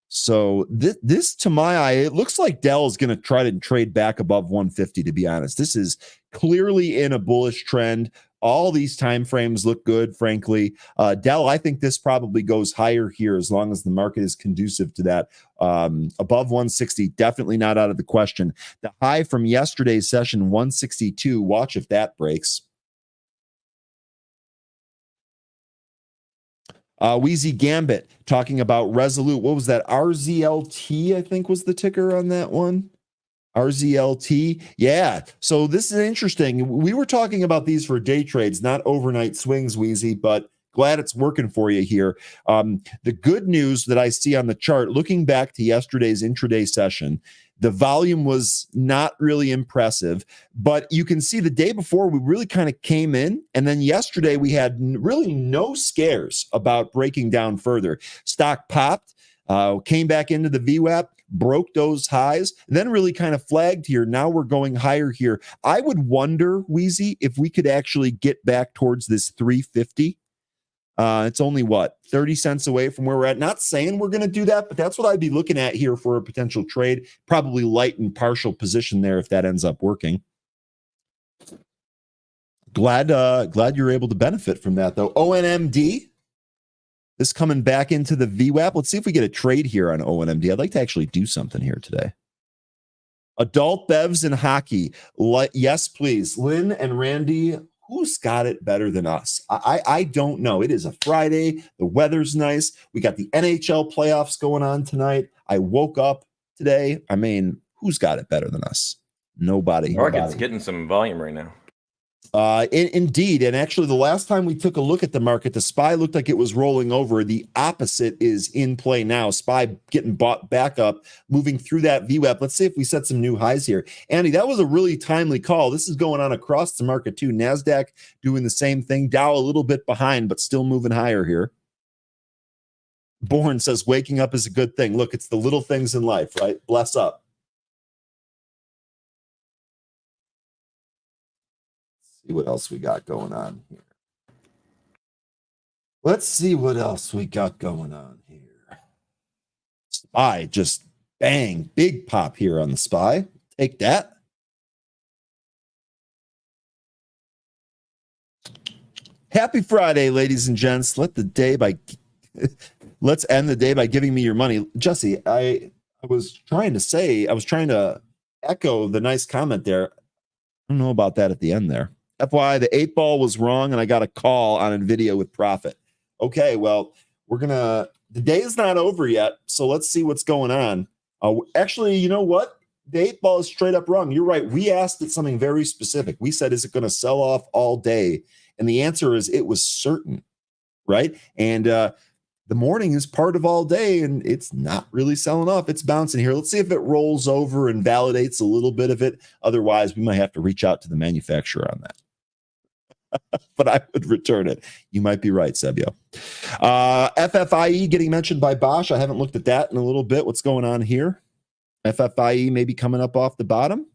So this, to my eye, it looks like Dell is going to try to trade back above 150, to be honest. This is clearly in a bullish trend. All these time frames look good, frankly. Dell, I think this probably goes higher here as long as the market is conducive to that. Above 160, definitely not out of the question. The high from yesterday's session, 162. Watch if that breaks. Wheezy Gambit talking about Resolute. What was that? RZLT, I think was the ticker on that one. RZLT. Yeah. So this is interesting. We were talking about these for day trades, not overnight swings, Wheezy, but glad it's working for you here. The good news that I see on the chart, looking back to yesterday's intraday session, the volume was not really impressive, but you can see the day before we really kind of came in. And then yesterday we had really no scares about breaking down further. Stock popped, came back into the VWAP, broke those highs, and then really kind of flagged here. Now we're going higher here. I would wonder, Wheezy, if we could actually get back towards this 350. It's only 30 cents away from where we're at. Not saying we're going to do that, but that's what I'd be looking at here for a potential trade. Probably light and partial position there if that ends up working. Glad you're able to benefit from that though. ONMD, this coming back into the VWAP. Let's see if we get a trade here on ONMD. I'd like to actually do something here today. Adult bevs and hockey. Yes, please. Lynn and Randy, who's got it better than us? I don't know. It is a Friday. The weather's nice. We got the NHL playoffs going on tonight. I woke up today. I mean, who's got it better than us? Nobody. Market's getting some volume right now. Indeed. And actually, the last time we took a look at the market, the SPY looked like it was rolling over. The opposite is in play now. SPY getting bought back up, moving through that VWAP. Let's see if we set some new highs here. Andy, that was a really timely call. This is going on across the market too. NASDAQ doing the same thing. Dow a little bit behind, but still moving higher here. Bourne says waking up is a good thing. Look, it's the little things in life, right? Bless up. See what else we got going on here. Let's see what else we got going on here. SPY just bang, big pop here on the SPY. Take that. Happy Friday, ladies and gents. Let's end the day by giving me your money. Jesse, I was trying to echo the nice comment there. I don't know about that at the end there. FYI, the 8 ball was wrong, and I got a call on Nvidia with profit. Okay, well, the day is not over yet, so let's see what's going on. Actually, you know what? The 8 ball is straight up wrong. You're right. We asked it something very specific. We said, is it going to sell off all day? And the answer is it was certain, right? And the morning is part of all day, and it's not really selling off. It's bouncing here. Let's see if it rolls over and validates a little bit of it. Otherwise, we might have to reach out to the manufacturer on that. But I would return it. You might be right, Sebio. FFIE getting mentioned by Bosch. I haven't looked at that in a little bit. What's going on here? FFIE maybe coming up off the bottom.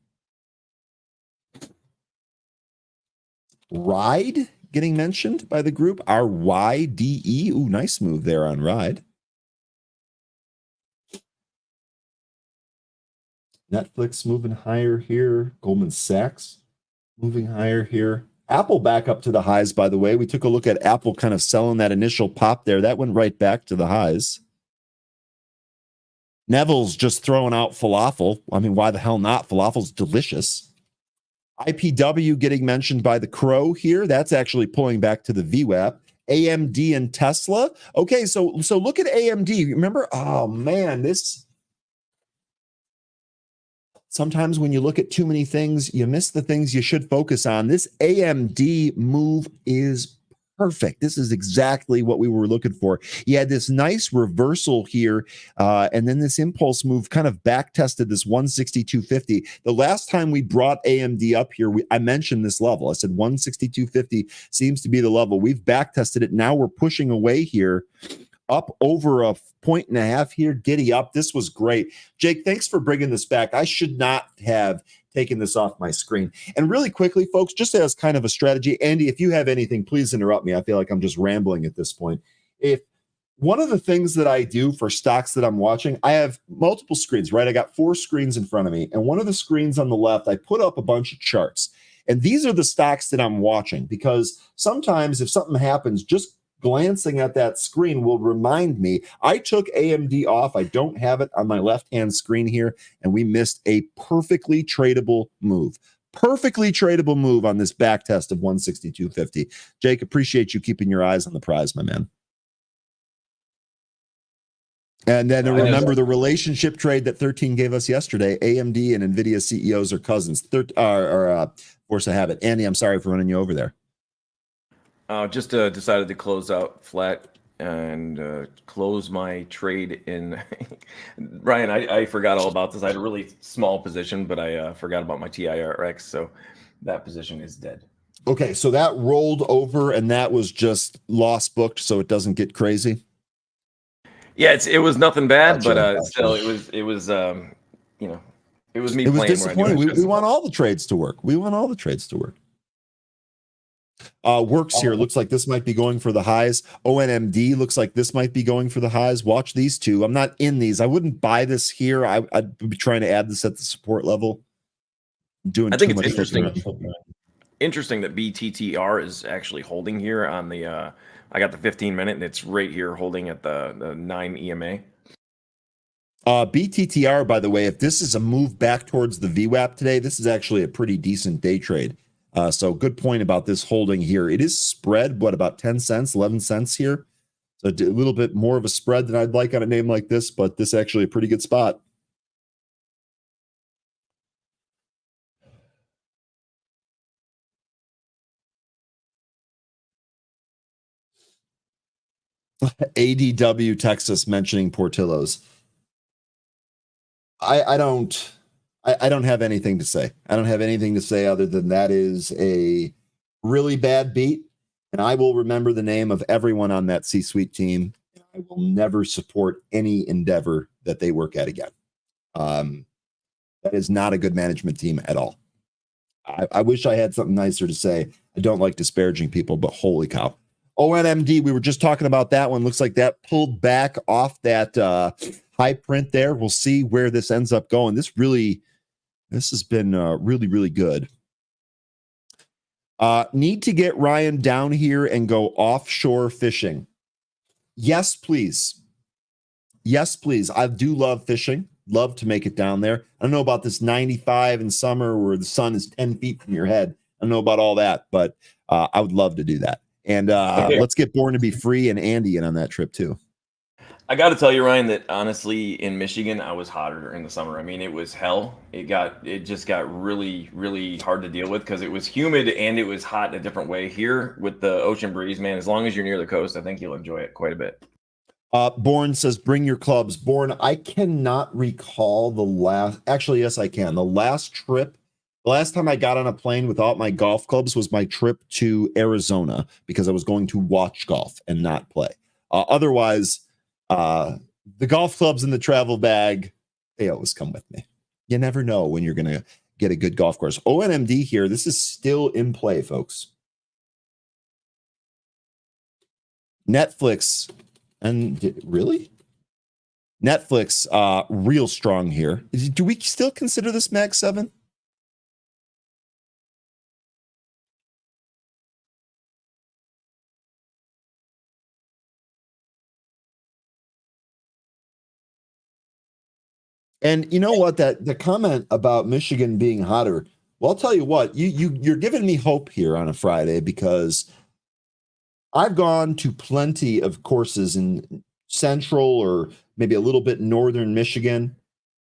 Ride getting mentioned by the group. RYDE. Ooh, nice move there on Ride. Netflix moving higher here. Goldman Sachs moving higher here. Apple back up to the highs, by the way. We took a look at Apple kind of selling that initial pop there. That went right back to the highs. Neville's just throwing out falafel. I mean, why the hell not? Falafel's delicious. IPW getting mentioned by the Crow here. That's actually pulling back to the VWAP. AMD and Tesla. Okay, so look at AMD. Remember? Oh, man, this... Sometimes when you look at too many things, you miss the things you should focus on. This AMD move is perfect. This is exactly what we were looking for. You had this nice reversal here, and then this impulse move kind of back tested this 162.50. The last time we brought AMD up here, I mentioned this level. I said 162.50 seems to be the level. We've back tested it. Now we're pushing away here. Up over a 1.5 here, giddy up. This was great. Jake, thanks for bringing this back. I should not have taken this off my screen. And really quickly, folks, just as kind of a strategy, Andy, if you have anything, please interrupt me. I feel like I'm just rambling at this point. If one of the things that I do for stocks that I'm watching, I have multiple screens, right? I got 4 screens in front of me. And one of the screens on the left, I put up a bunch of charts. And these are the stocks that I'm watching, because sometimes if something happens, just glancing at that screen will remind me. I took AMD off. I don't have it on my left-hand screen here, and we missed a perfectly tradable move. Perfectly tradable move on this back test of 162.50. Jake, appreciate you keeping your eyes on the prize, my man. And then remember the relationship trade that 13 gave us yesterday. AMD and Nvidia CEOs are cousins. Force of habit. Andy, I'm sorry for running you over there. Just decided to close out flat and close my trade in. Ryan, I forgot all about this. I had a really small position, but I forgot about my TIRX, so that position is dead. Okay, so that rolled over, and that was just loss booked, so it doesn't get crazy. Yeah, it was nothing bad, Gotcha, but gotcha. still, it was me. It was playing disappointing. Where I We want all the trades to work. Works here. Looks like this might be going for the highs. ONMD looks like this might be going for the highs. Watch these two. I'm not in these. I wouldn't buy this here. I'd be trying to add this at the support level. I think it's interesting that BTTR is actually holding here on the. I got the 15-minute, and it's right here holding at the 9 EMA. BTTR, by the way, if this is a move back towards the VWAP today, this is actually a pretty decent day trade. So good point about this holding here. It is spread, what, about 10 cents, 11 cents here. So a little bit more of a spread than I'd like on a name like this, but this is actually a pretty good spot. ADW Texas mentioning Portillo's. I don't have anything to say. I don't have anything to say other than that is a really bad beat. And I will remember the name of everyone on that C-suite team. I will never support any endeavor that they work at again. That is not a good management team at all. I wish I had something nicer to say. I don't like disparaging people, but holy cow. ONMD, we were just talking about that one. Looks like that pulled back off that high print there. We'll see where this ends up going. This has been really, really good. Need to get Ryan down here and go offshore fishing. Yes, please. Yes, please. I do love fishing. Love to make it down there. I don't know about this 95 in summer where the sun is 10 feet from your head. I don't know about all that, but I would love to do that. And let's get Born to Be Free and Andy in on that trip too. I got to tell you, Ryan, that honestly, in Michigan, I was hotter during the summer. I mean, it was hell. It just got really, really hard to deal with because it was humid and it was hot in a different way. Here with the ocean breeze, man, as long as you're near the coast, I think you'll enjoy it quite a bit. Born says, bring your clubs. Born, I cannot recall the last, actually, yes, I can. The last time I got on a plane without my golf clubs was my trip to Arizona because I was going to watch golf and not play. Otherwise, the golf clubs in the travel bag, they always come with me. You never know when you're going to get a good golf course. ONMD here, this is still in play, folks. Netflix, and really? Netflix, real strong here. Do we still consider this Mag 7? And you know what? That the comment about Michigan being hotter. Well, I'll tell you what, you're giving me hope here on a Friday because I've gone to plenty of courses in central or maybe a little bit northern Michigan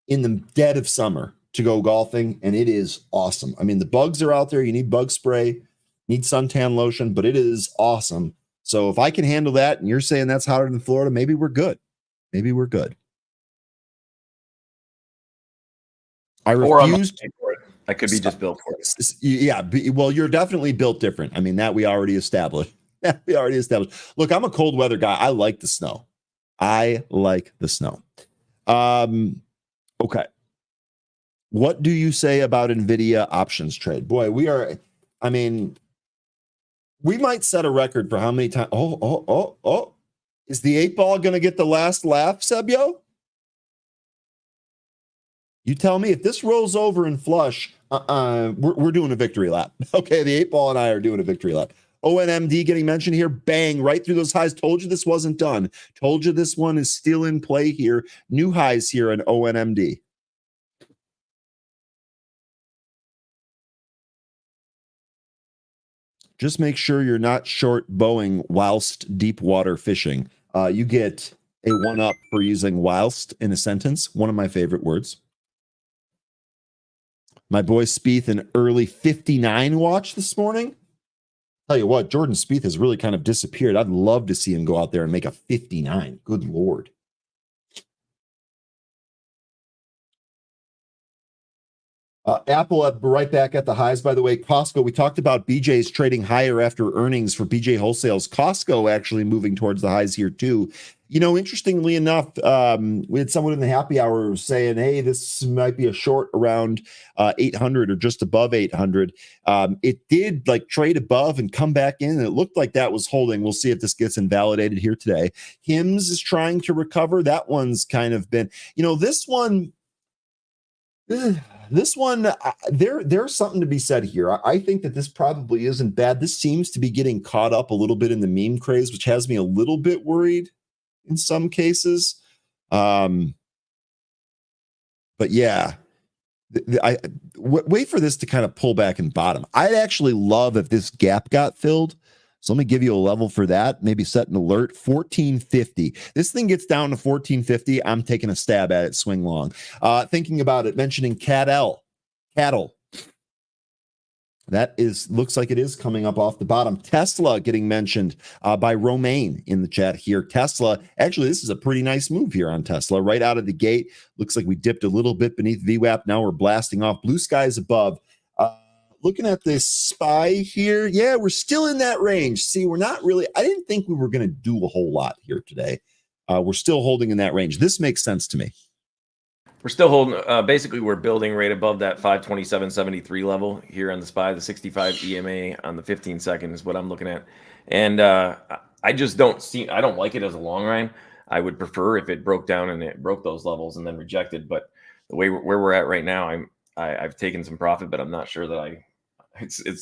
in the dead of summer to go golfing, and it is awesome. I mean, the bugs are out there. You need bug spray, need suntan lotion, but it is awesome. So if I can handle that, and you're saying that's hotter than Florida, maybe we're good. Maybe we're good. I refuse. I could be just built for it. Yeah, well, you're definitely built different. I mean, that we already established. Look, I'm a cold weather guy. I like the snow. Okay. What do you say about Nvidia options trade? Boy, we might set a record for how many times. Oh. Is the 8 ball going to get the last laugh, Sebio? You tell me if this rolls over and flush, we're doing a victory lap. Okay, the 8 ball and I are doing a victory lap. ONMD getting mentioned here. Bang, right through those highs. Told you this wasn't done. Told you this one is still in play here. New highs here in ONMD. Just make sure you're not short Boeing whilst deep water fishing. You get a 1-up for using whilst in a sentence. One of my favorite words. My boy Spieth, an early 59 watch this morning. Tell you what, Jordan Spieth has really kind of disappeared. I'd love to see him go out there and make a 59. Good Lord. Apple right back at the highs, by the way. Costco, we talked about BJ's trading higher after earnings for BJ Wholesale's. Costco actually moving towards the highs here too. You know, interestingly enough, we had someone in the happy hour saying, hey, this might be a short around 800 or just above 800. It did like trade above and come back in, and it looked like that was holding. We'll see if this gets invalidated here today. Hims is trying to recover. That one's kind of been, you know, this one, there's something to be said here. I think that this probably isn't bad. This seems to be getting caught up a little bit in the meme craze, which has me a little bit worried in some cases. But yeah, wait for this to kind of pull back and bottom. I'd actually love if this gap got filled. So let me give you a level for that. Maybe set an alert. 1450. This thing gets down to 1450. I'm taking a stab at it. Swing long. Thinking about it, mentioning cattle. That looks like it is coming up off the bottom. Tesla getting mentioned by Romaine in the chat here. Tesla, actually, this is a pretty nice move here on Tesla. Right out of the gate, looks like we dipped a little bit beneath VWAP. Now we're blasting off. Blue skies above. Looking at this SPY here, yeah, we're still in that range. See, we're not really, I didn't think we were going to do a whole lot here today. We're still holding in that range. This makes sense to me. We're still holding, basically we're building right above that 527.73 level here on the SPY, the 65 EMA on the 15 second is what I'm looking at. And I just I don't like it as a long run. I would prefer if it broke down and it broke those levels and then rejected. But the way where we're at right now, I've taken some profit, but I'm not sure that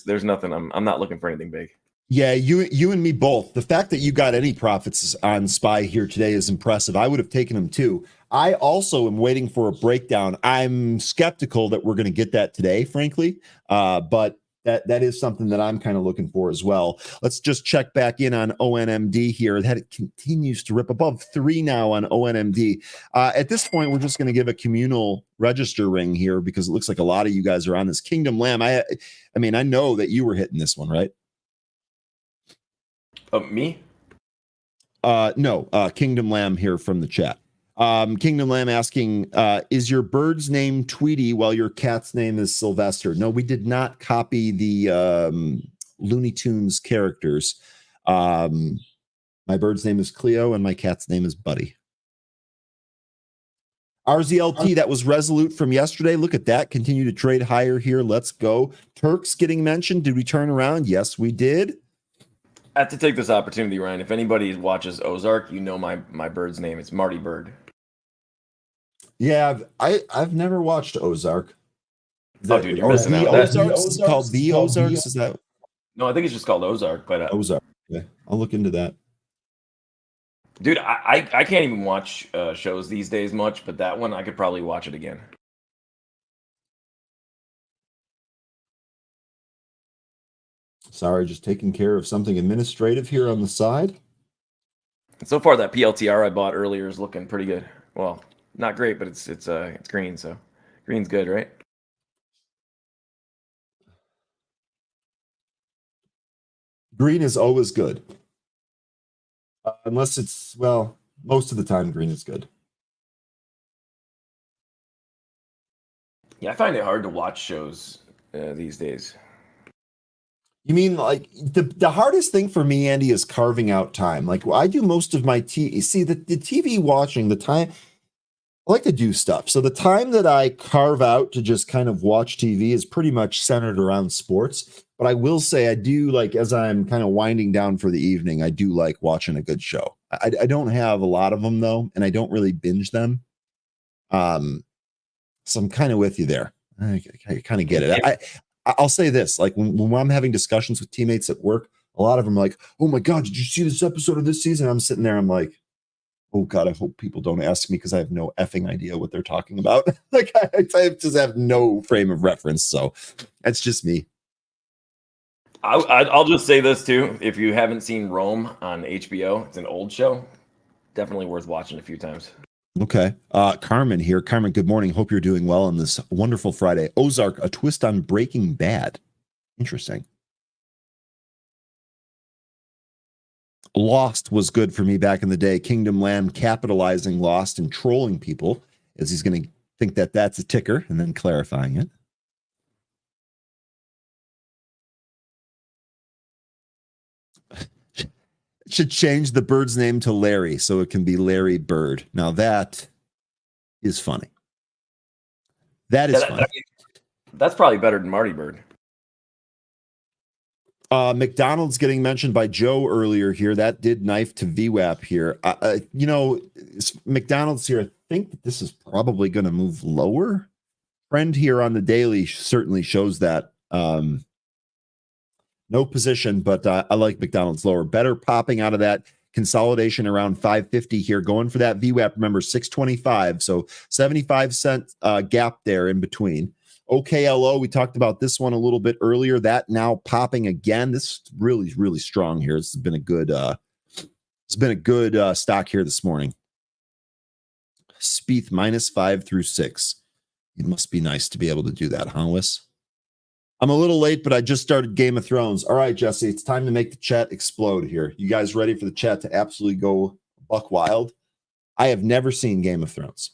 there's nothing. I'm not looking for anything big. Yeah, you and me both. The fact that you got any profits on SPY here today is impressive. I would have taken them too. I also am waiting for a breakdown. I'm skeptical that we're going to get that today, frankly, but that is something that I'm kind of looking for as well. Let's just check back in on ONMD here. That it continues to rip above 3 now on ONMD. At this point, we're just going to give a communal register ring here because it looks like a lot of you guys are on this. Kingdom Lamb, I mean, I know that you were hitting this one, right? Me? No, Kingdom Lamb here from the chat. Kingdom Lamb asking, is your bird's name Tweety while your cat's name is Sylvester? No, we did not copy the Looney Tunes characters. My bird's name is Cleo and my cat's name is Buddy. RZLT, that was Resolute from yesterday. Look at that. Continue to trade higher here. Let's go. Turks getting mentioned. Did we turn around? Yes, we did. I have to take this opportunity, Ryan. If anybody watches Ozark, you know my bird's name. It's Marty Bird. Yeah, I've never watched Ozark. Dude, you're missing out. Ozarks? Is it called The Ozarks? Is that? No, I think it's just called Ozark. But Ozark. Yeah, I'll look into that. Dude, I can't even watch shows these days much, but that one I could probably watch it again. Sorry, just taking care of something administrative here on the side. And so far, that PLTR I bought earlier is looking pretty good. Well, not great, but it's green, so green's good, right? Green is always good. Unless it's, well, most of the time green is good. Yeah, I find it hard to watch shows these days. You mean like the hardest thing for me, Andy, is carving out time. Like I do most of my the TV watching, the time I like to do stuff. So the time that I carve out to just kind of watch TV is pretty much centered around sports. But I will say I do like, as I'm kind of winding down for the evening, I do like watching a good show. I don't have a lot of them though, and I don't really binge them. So I'm kind of with you there. I kind of get it. I'll say this, like when I'm having discussions with teammates at work, a lot of them are like, oh my God, did you see this episode of this season? I'm sitting there, I'm like, oh God, I hope people don't ask me because I have no effing idea what they're talking about. Like I just have no frame of reference. So that's just me. I'll just say this too. If you haven't seen Rome on HBO, it's an old show. Definitely worth watching a few times. Okay. Carmen here. Carmen, good morning. Hope you're doing well on this wonderful Friday. Ozark, a twist on Breaking Bad. Interesting. Lost was good for me back in the day. Kingdom Lamb capitalizing Lost and trolling people as he's going to think that that's a ticker and then clarifying it. Should change the bird's name to Larry so it can be Larry Bird. Now that is funny. That is funny. That's probably better than Marty Bird. McDonald's getting mentioned by Joe earlier here. That did knife to VWAP here. McDonald's here. I think that this is probably going to move lower. Trend here on the daily certainly shows that. No position, but I like McDonald's lower. Better popping out of that consolidation around 550 here, going for that VWAP. Remember, 625, so 75-cent gap there in between. OKLO, we talked about this one a little bit earlier. That now popping again. This is really, really strong here. It's been a good stock here this morning. Spieth -5 through 6. It must be nice to be able to do that, huh, Wes? I'm a little late, but I just started Game of Thrones. All right, Jesse, it's time to make the chat explode here. You guys ready for the chat to absolutely go buck wild? I have never seen Game of Thrones.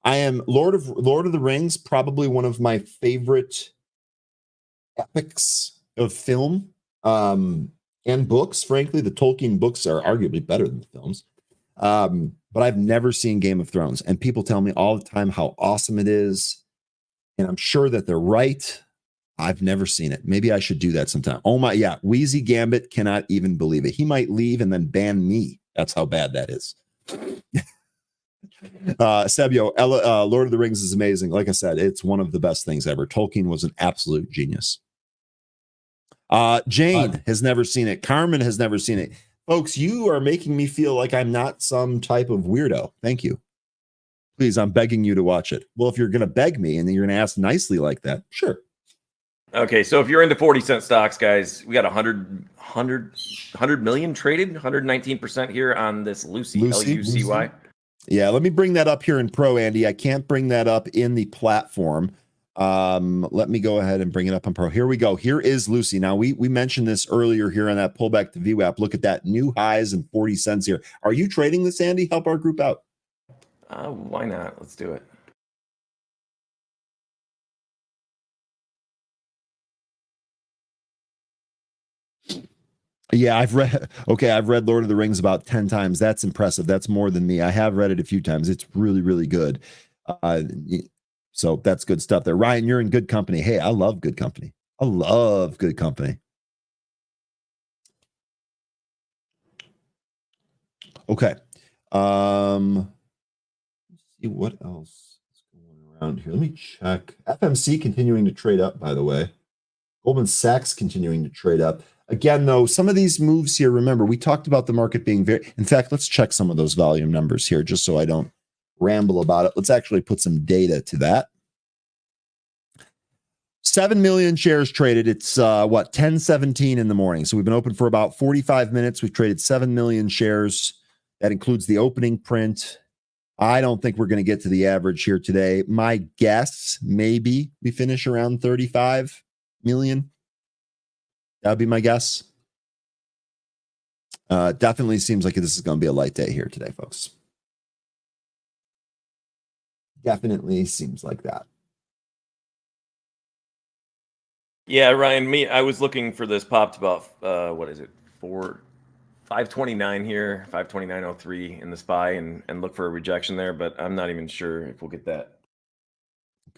I am Lord of the Rings, probably one of my favorite epics of film and books. Frankly, the Tolkien books are arguably better than the films. But I've never seen Game of Thrones, and people tell me all the time how awesome it is, and I'm sure that they're right. I've never seen it. Maybe I should do that sometime. Oh my, yeah. Wheezy Gambit cannot even believe it. He might leave and then ban me. That's how bad that is. Sebio, Lord of the Rings is amazing. Like I said, it's one of the best things ever. Tolkien was an absolute genius. Jane has never seen it. Carmen has never seen it. Folks, you are making me feel like I'm not some type of weirdo. Thank you. Please, I'm begging you to watch it. Well, if you're going to beg me and then you're going to ask nicely like that, sure. Okay, so if you're into 40-cent stocks, guys, we got 100 million traded, 119% here on this Lucy, L-U-C-Y. Yeah, let me bring that up here in Pro, Andy. I can't bring that up in the platform. Let me go ahead and bring it up on Pro. Here we go. Here is Lucy. Now we mentioned this earlier here on that pullback to VWAP. Look at that, new highs and 40 cents here. Are you trading this, Andy? Help our group out. Why not? Let's do it. Yeah, I've read Lord of the Rings about 10 times. That's impressive. That's more than me. I have read it a few times. It's really, really good. So that's good stuff there. Ryan, you're in good company. Hey, I love good company. I love good company. Okay. Let's see what else is going around here. Let me check. FMC continuing to trade up, by the way. Goldman Sachs continuing to trade up. Again, though, some of these moves here, remember, we talked about the market being very, in fact, let's check some of those volume numbers here just so I don't ramble about it. Let's actually put some data to that. 7 million shares traded. It's 10:17 in the morning. So we've been open for about 45 minutes. We've traded 7 million shares. That includes the opening print. I don't think we're going to get to the average here today. My guess, maybe we finish around 35 million. That would be my guess. Definitely seems like this is going to be a light day here today, folks. Definitely seems like that. Yeah, Ryan, I was looking for this popped about, what is it, 529 here, 529.03 in the SPY and look for a rejection there, but I'm not even sure if we'll get that.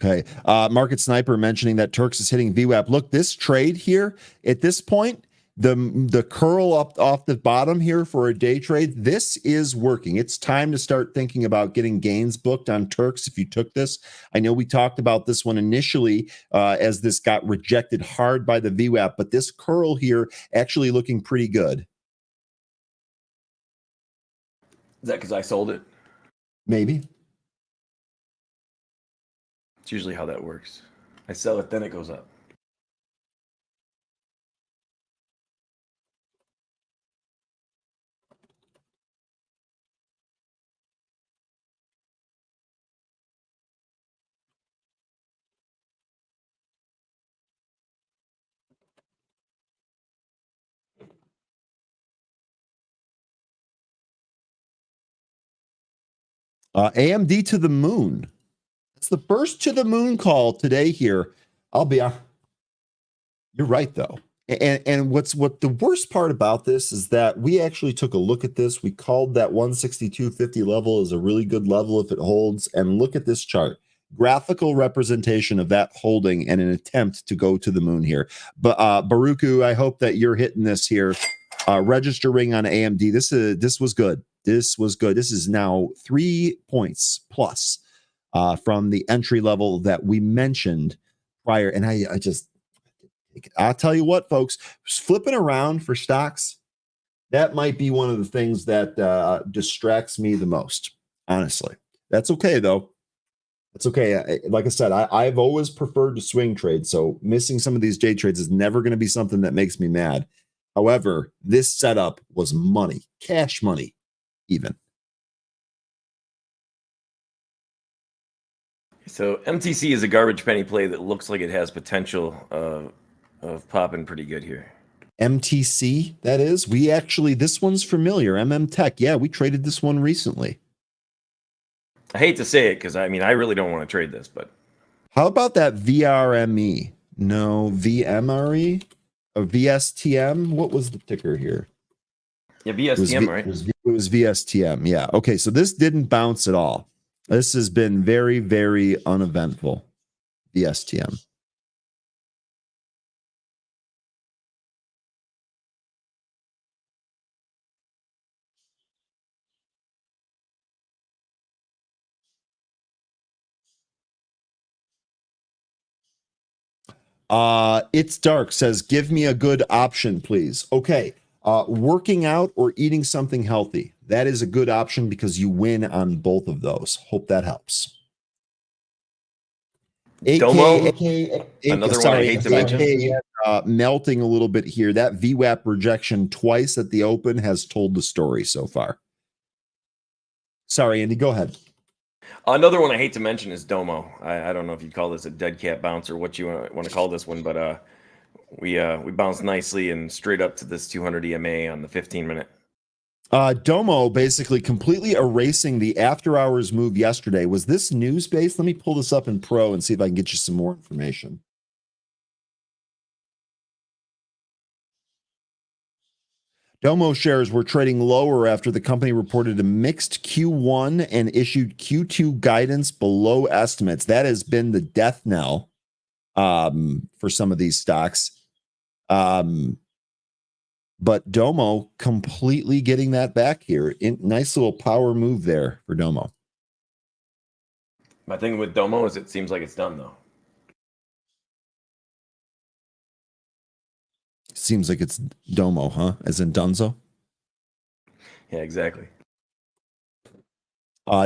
Okay. Market Sniper mentioning that Turks is hitting VWAP. Look, this trade here at this point, the curl up off the bottom here for a day trade, this is working. It's time to start thinking about getting gains booked on Turks if you took this. I know we talked about this one initially as this got rejected hard by the VWAP, but this curl here actually looking pretty good. Is that because I sold it? Maybe. It's usually how that works. I sell it, then it goes up. AMD to the moon. It's the first to the moon call today here. I'll be honest. You're right, though. And what the worst part about this is that we actually took a look at this. We called that 162.50 level as a really good level if it holds. And look at this chart. Graphical representation of that holding and an attempt to go to the moon here. But Baruku, I hope that you're hitting this here. Registering on AMD. This was good. This was good. This is now 3 points plus from the entry level that we mentioned prior. And I'll tell you what, folks, flipping around for stocks, that might be one of the things that distracts me the most, honestly. That's okay, though. That's okay. Like I said, I've always preferred to swing trade, so missing some of these day trades is never going to be something that makes me mad. However, this setup was money, cash money, even. So MTC is a garbage penny play that looks like it has potential of popping pretty good here. MTC, that is. This one's familiar. Tech. Yeah, we traded this one recently. I hate to say it because I really don't want to trade this, but how about that VRME? No, VMRE or VSTM? What was the ticker here? Yeah, VSTM, right? It was VSTM. Yeah. Okay, so this didn't bounce at all. This has been very, very uneventful. VSTM. It's dark says, give me a good option, please. Okay. Working out or eating something healthy. That is a good option because you win on both of those. Hope that helps. Domo, another one I hate to mention. Melting a little bit here. That VWAP rejection twice at the open has told the story so far. Sorry, Andy, go ahead. Another one I hate to mention is Domo. I don't know if you'd call this a dead cat bounce or what you want to call this one, but we bounced nicely and straight up to this 200 EMA on the 15-minute. Domo basically completely erasing the after hours move yesterday. Was this news based? Let me pull this up in Pro and see if I can get you some more information. Domo shares were trading lower after the company reported a mixed Q1 and issued Q2 guidance below estimates. That has been the death knell for some of these stocks. But Domo completely getting that back here. Nice little power move there for Domo. My thing with Domo is it seems like it's done, though. Seems like it's Domo, huh? As in Dunzo? Yeah, exactly.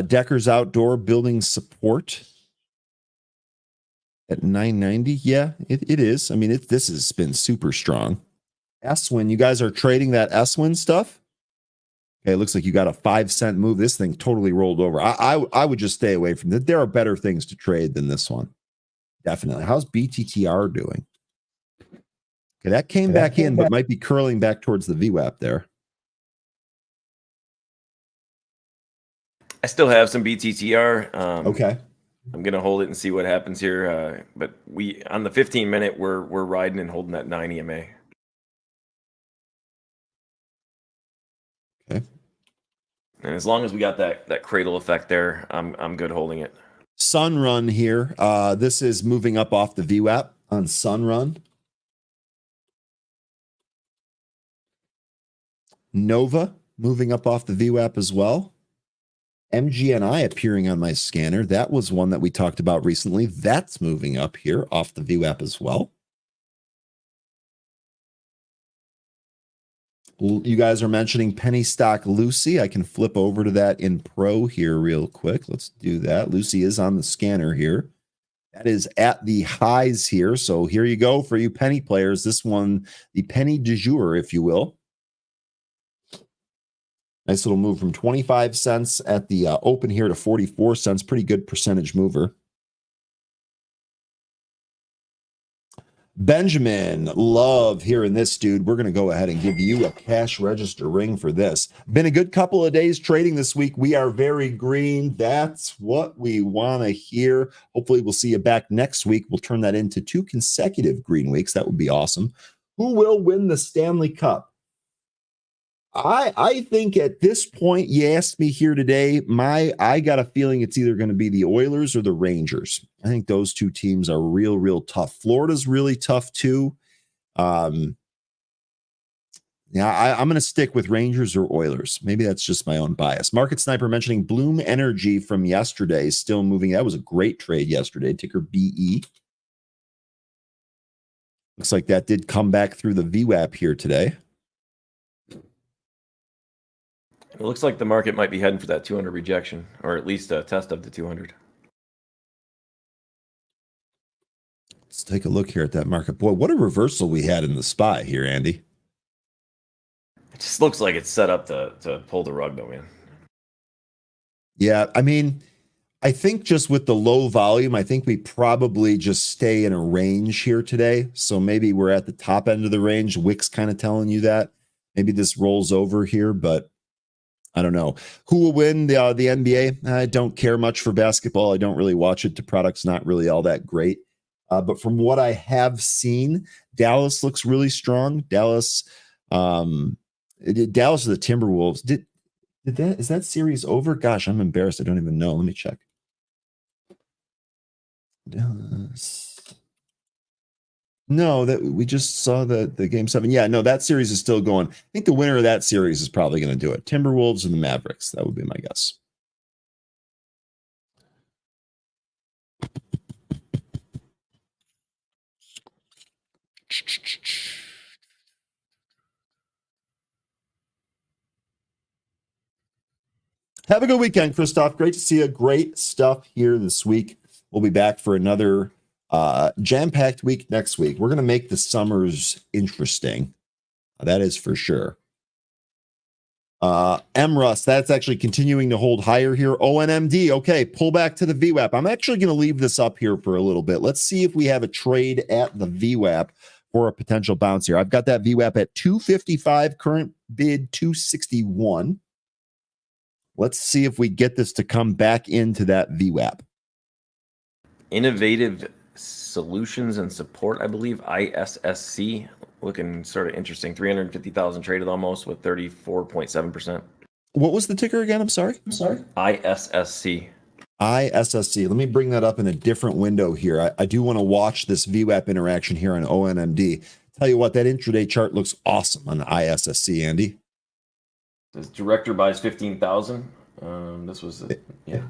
Decker's Outdoor building support at 990. Yeah, it is. I mean, this has been super strong. S-Win, you guys are trading that S-Win stuff? Okay, it looks like you got a 5-cent move. This thing totally rolled over. I would just stay away from it. There are better things to trade than this one. Definitely. How's BTTR doing? Okay, that came back in, but might be curling back towards the VWAP there. I still have some BTTR. Okay. I'm gonna hold it and see what happens here. But we on the 15-minute, we're riding and holding that 9 EMA. Okay. And as long as we got that cradle effect there, I'm good holding it. Sunrun here. This is moving up off the VWAP on Sunrun. Nova moving up off the VWAP as well. MGNI appearing on my scanner. That was one that we talked about recently. That's moving up here off the VWAP as well. You guys are mentioning penny stock Lucy. I can flip over to that in Pro here real quick. Let's do that. Lucy is on the scanner here. That is at the highs here. So here you go for you penny players. This one, the penny du jour, if you will. Nice little move from 25 cents at the open here to 44 cents. Pretty good percentage mover. Benjamin, love hearing this, dude. We're going to go ahead and give you a cash register ring for this. Been a good couple of days trading this week. We are very green. That's what we want to hear. Hopefully we'll see you back next week. We'll turn that into 2 consecutive green weeks. That would be awesome. Who will win the Stanley Cup? I think at this point, you asked me here today, I got a feeling it's either going to be the Oilers or the Rangers. I think those two teams are real tough. Florida's really tough too. Yeah, I'm going to stick with Rangers or Oilers. Maybe that's just my own bias. Market Sniper mentioning Bloom Energy from yesterday, still moving. That was a great trade yesterday. Ticker BE. Looks like that did come back through the VWAP here today. It looks like the market might be heading for that 200 rejection, or at least a test of the 200. Let's take a look here at that market. Boy, what a reversal we had in the SPY here, Andy. It just looks like it's set up to pull the rug, though, man. Yeah, I mean, I think just with the low volume, I think we probably just stay in a range here today. So maybe we're at the top end of the range. Wick's kind of telling you that. Maybe this rolls over here, but I don't know. Who will win the NBA? I don't care much for basketball. I don't really watch it. The product's not really all that great. But from what I have seen, Dallas looks really strong. Dallas or the Timberwolves. Is that series over? Gosh, I'm embarrassed. I don't even know. Let me check. Dallas. No, that we just saw the game 7. Yeah, no, that series is still going. I think the winner of that series is probably going to do it. Timberwolves and the Mavericks. That would be my guess. Have a good weekend, Christoph. Great to see you. Great stuff here this week. We'll be back for another jam-packed week next week. We're going to make the summers interesting. That is for sure. MRUS, that's actually continuing to hold higher here. ONMD, okay, pull back to the VWAP. I'm actually going to leave this up here for a little bit. Let's see if we have a trade at the VWAP for a potential bounce here. I've got that VWAP at 255, current bid 261. Let's see if we get this to come back into that VWAP. Innovative Solutions and Support, I believe, ISSC, looking sort of interesting. 350,000 traded almost with 34.7%. What was the ticker again? I'm sorry. ISSC. ISSC. Let me bring that up in a different window here. I do want to watch this VWAP interaction here on ONMD. Tell you what, that intraday chart looks awesome on the ISSC, Andy. This director buys 15,000. This was, yeah.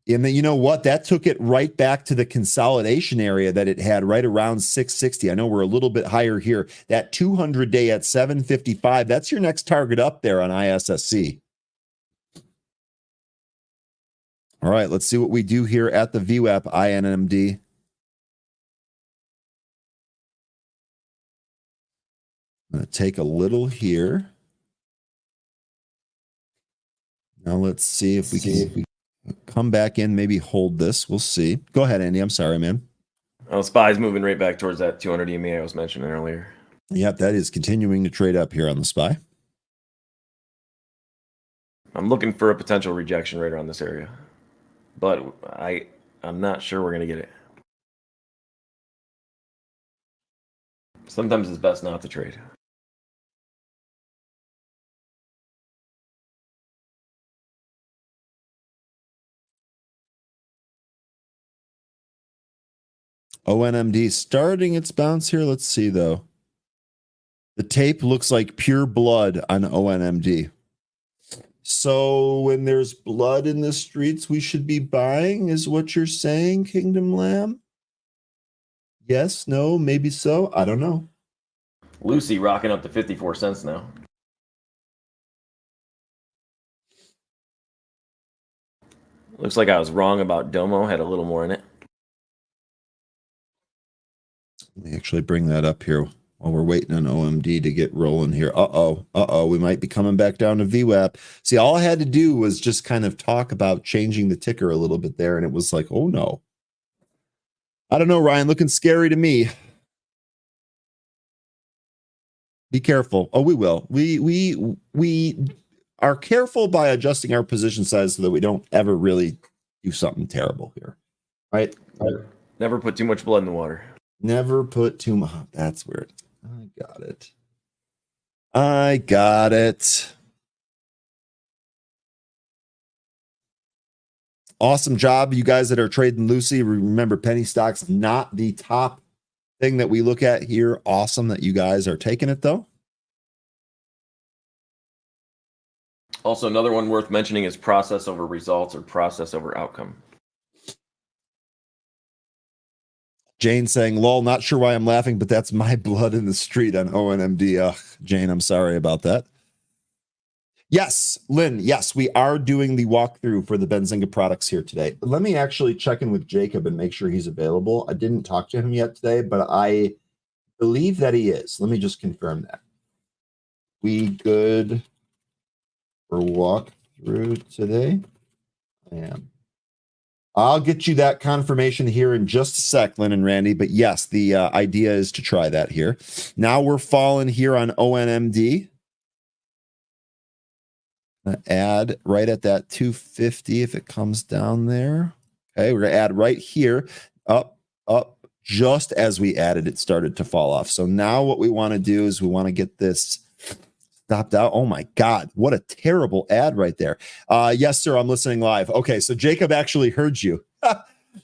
And then, you know what? That took it right back to the consolidation area that it had right around 660. I know we're a little bit higher here. That 200-day at 755, that's your next target up there on ISSC. All right, let's see what we do here at the VWAP INMD. I'm going to take a little here. Now let's see if we can come back in, maybe hold this. We'll see. Go ahead, Andy. I'm sorry, man. Oh, SPY's moving right back towards that 200 EMA I was mentioning earlier. Yep, that is continuing to trade up here on the SPY. I'm looking for a potential rejection right around this area, but I'm not sure we're going to get it. Sometimes it's best not to trade. ONMD starting its bounce here. Let's see, though. The tape looks like pure blood on ONMD. So when there's blood in the streets, we should be buying, is what you're saying, Kingdom Lamb? Yes, no, maybe so. I don't know. Lucy rocking up to 54 cents now. Looks like I was wrong about Domo. Had a little more in it. Let me actually bring that up here while we're waiting on OMD to get rolling here. We might be coming back down to VWAP. See, all I had to do was just kind of talk about changing the ticker a little bit there, and it was like, oh no. I don't know, Ryan, looking scary to me. Be careful. Oh, we will. We are careful by adjusting our position size so that we don't ever really do something terrible here. Right? Never put too much blood in the water. Never put too much. That's weird. I got it. Awesome job, you guys that are trading Lucy. Remember, penny stocks not the top thing that we look at here. Awesome that you guys are taking it, though. Also, another one worth mentioning is process over results or process over outcome. Jane saying, lol, not sure why I'm laughing, but that's my blood in the street on ONMD. Ugh, Jane, I'm sorry about that. Yes, Lynn, yes, we are doing the walkthrough for the Benzinga products here today. Let me actually check in with Jacob and make sure he's available. I didn't talk to him yet today, but I believe that he is. Let me just confirm that. We good for walkthrough today? I am. I'll get you that confirmation here in just a sec, Lynn and Randy. But yes, the idea is to try that here. Now we're falling here on ONMD. Add right at that 250 if it comes down there. Okay, we're going to add right here. Up. Just as we added, it started to fall off. So now what we want to do is we want to get this stopped out. Oh my God, what a terrible ad right there. Yes, sir, I'm listening live. Okay, so Jacob actually heard you.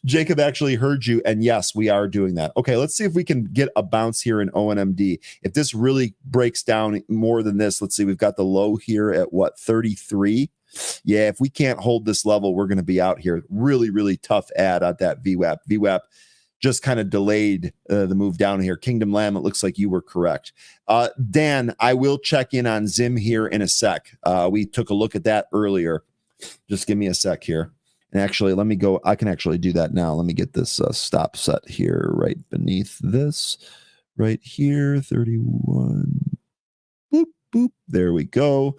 Jacob actually heard you, and yes, we are doing that. Okay, let's see if we can get a bounce here in ONMD. If this really breaks down more than this, let's see, we've got the low here at what, 33? Yeah, if we can't hold this level, we're going to be out here. Really, really tough ad at that VWAP. VWAP just kind of delayed the move down here. Kingdom Lamb, it looks like you were correct. Dan, I will check in on Zim here in a sec. We took a look at that earlier. Just give me a sec here. And actually, let me go. I can actually do that now. Let me get this stop set here right beneath this. Right here, 31. Boop, boop. There we go.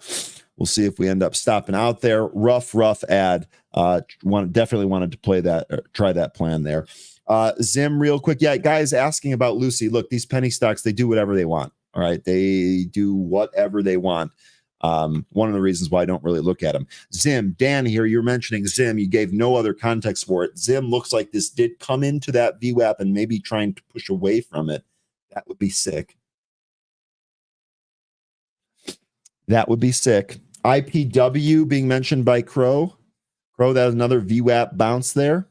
We'll see if we end up stopping out there. Rough ad. Definitely wanted to play that, or try that plan there. Zim, real quick. Yeah, guys asking about Lucy. Look, these penny stocks, they do whatever they want. All right. They do whatever they want. One of the reasons why I don't really look at them. Zim, Dan here, you're mentioning Zim. You gave no other context for it. Zim looks like this did come into that VWAP and maybe trying to push away from it. That would be sick. That would be sick. IPW being mentioned by Crow. Crow, that is another VWAP bounce there.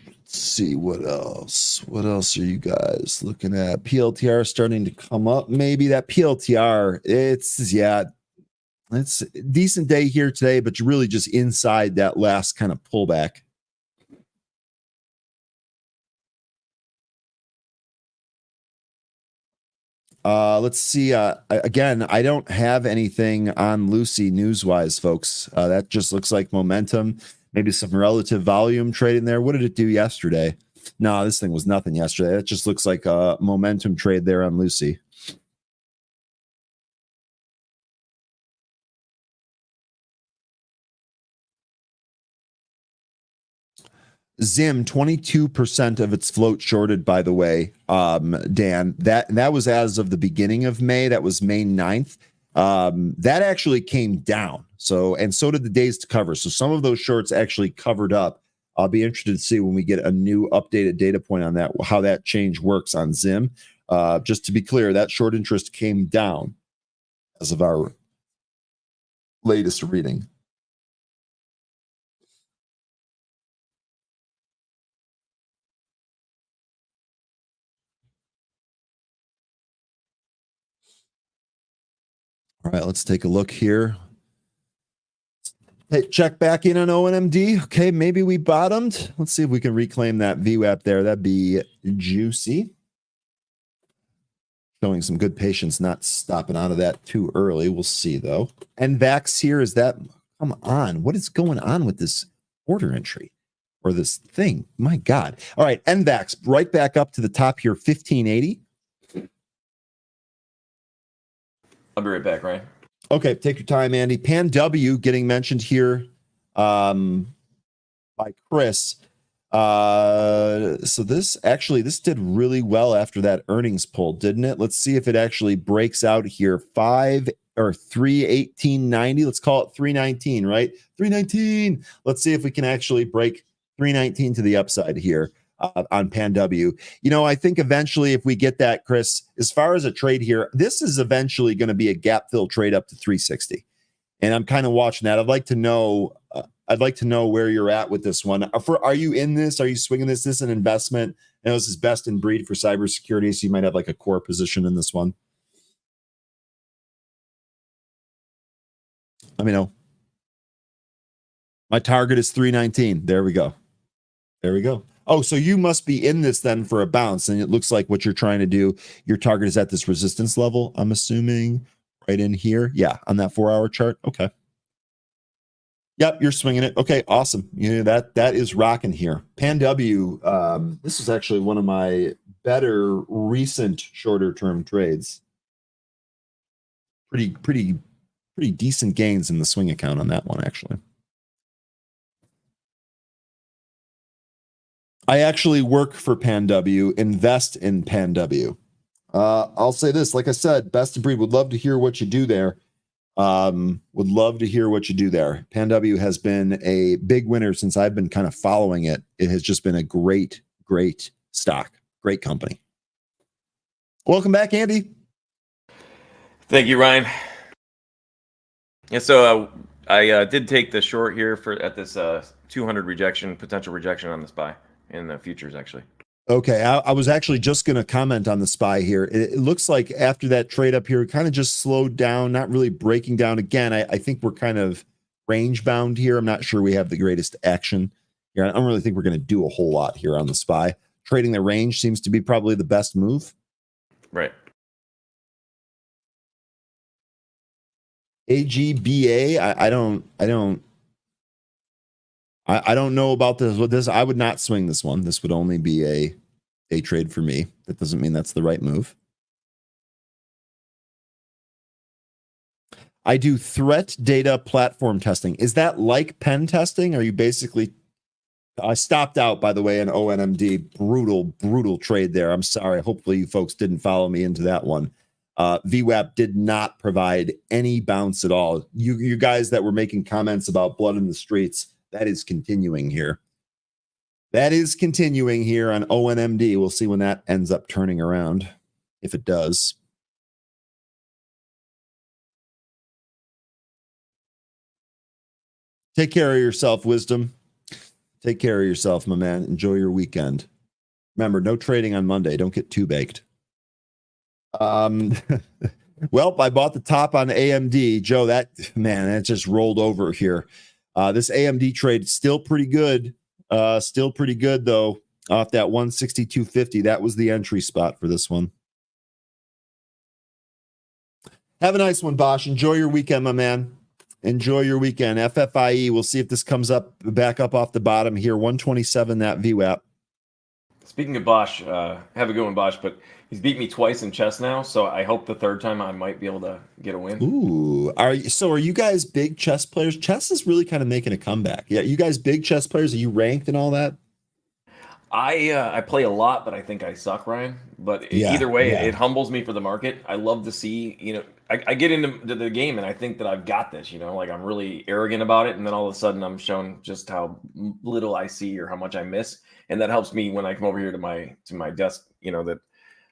Let's see what else. What else are you guys looking at? PLTR starting to come up. Maybe that PLTR. It's a decent day here today, but you're really just inside that last kind of pullback. Let's see. Again, I don't have anything on Lucy news-wise, folks. That just looks like momentum. Maybe some relative volume trading there. What did it do yesterday? No, this thing was nothing yesterday. That just looks like a momentum trade there on Lucy. Zim, 22% of its float shorted, by the way, Dan. That was as of the beginning of May. That was May 9th. That actually came down. So did the days to cover. So some of those shorts actually covered up. I'll be interested to see when we get a new updated data point on that, how that change works on Zim. Just to be clear, that short interest came down as of our latest reading. All right, let's take a look here. Hey, check back in on ONMD. Okay, maybe we bottomed. Let's see if we can reclaim that VWAP there. That'd be juicy. Showing some good patience, not stopping out of that too early. We'll see, though. NVAX here, is that... Come on. What is going on with this order entry? Or this thing? My God. All right, NVAX, right back up to the top here, 1580. I'll be right back, Ryan. Okay, take your time, Andy. Pan W getting mentioned here by Chris. So this did really well after that earnings pull, didn't it? Let's see if it actually breaks out here. 318.90. Let's call it 319, right? 319. Let's see if we can actually break 319 to the upside here. On Pan W. I think eventually if we get that, Chris, as far as a trade here, this is eventually going to be a gap fill trade up to 360. And I'm kind of watching that. I'd like to know where you're at with this one. Are you in this? Are you swinging this? This is an investment. I know this is best in breed for cybersecurity, so you might have like a core position in this one. Let me know. My target is 319. There we go. Oh, so you must be in this then for a bounce. And it looks like what you're trying to do, your target is at this resistance level, I'm assuming, right in here. Yeah, on that 4-hour chart. Okay. Yep, you're swinging it. Okay, awesome. That is rocking here. Pan W, this is actually one of my better recent shorter term trades. Pretty decent gains in the swing account on that one, actually. I actually work for Pan W, invest in Pan W. I'll say this, like I said, best of breed. Would love to hear what you do there. Pan W has been a big winner since I've been kind of following it. It has just been a great stock, great company. Welcome back, Andy. Thank you, Ryan. Yeah, so I did take the short here at this 200 potential rejection on the SPY. In the futures, actually. Okay, I was actually just going to comment on the SPY here. It looks like after that trade up here, it kind of just slowed down, not really breaking down. Again, I think we're kind of range bound here. I'm not sure we have the greatest action here. I don't really think we're going to do a whole lot here on the SPY. Trading the range seems to be probably the best move. Right. AGBA, I don't I don't know about this. With this, I would not swing this one. This would only be a trade for me. That doesn't mean that's the right move. I do threat data platform testing. Is that like pen testing? Are you basically... I stopped out, by the way, in ONMD. Brutal trade there. I'm sorry. Hopefully you folks didn't follow me into that one. VWAP did not provide any bounce at all. You guys that were making comments about blood in the streets, that is continuing here. That is continuing here on ONMD. We'll see when that ends up turning around, if it does. Take care of yourself, Wisdom. Take care of yourself, my man. Enjoy your weekend. Remember, no trading on Monday. Don't get too baked. Well, I bought the top on AMD. Joe, that just rolled over here. This AMD trade still pretty good. Still pretty good, though, off that 162.50. That was the entry spot for this one. Have a nice one, Bosch. Enjoy your weekend, my man. Enjoy your weekend. FFIE, we'll see if this comes back up off the bottom here. 127, that VWAP. Speaking of Bosch, have a good one, Bosch, but he's beat me twice in chess now, so I hope the third time I might be able to get a win. Ooh. Are you guys big chess players? Chess is really kind of making a comeback. Yeah, you guys big chess players? Are you ranked and all that? I play a lot, but I think I suck, Ryan. But either way, it humbles me for the market. I love to see, I get into the game and I think that I've got this, like I'm really arrogant about it. And then all of a sudden I'm shown just how little I see or how much I miss. And that helps me when I come over here to my desk, that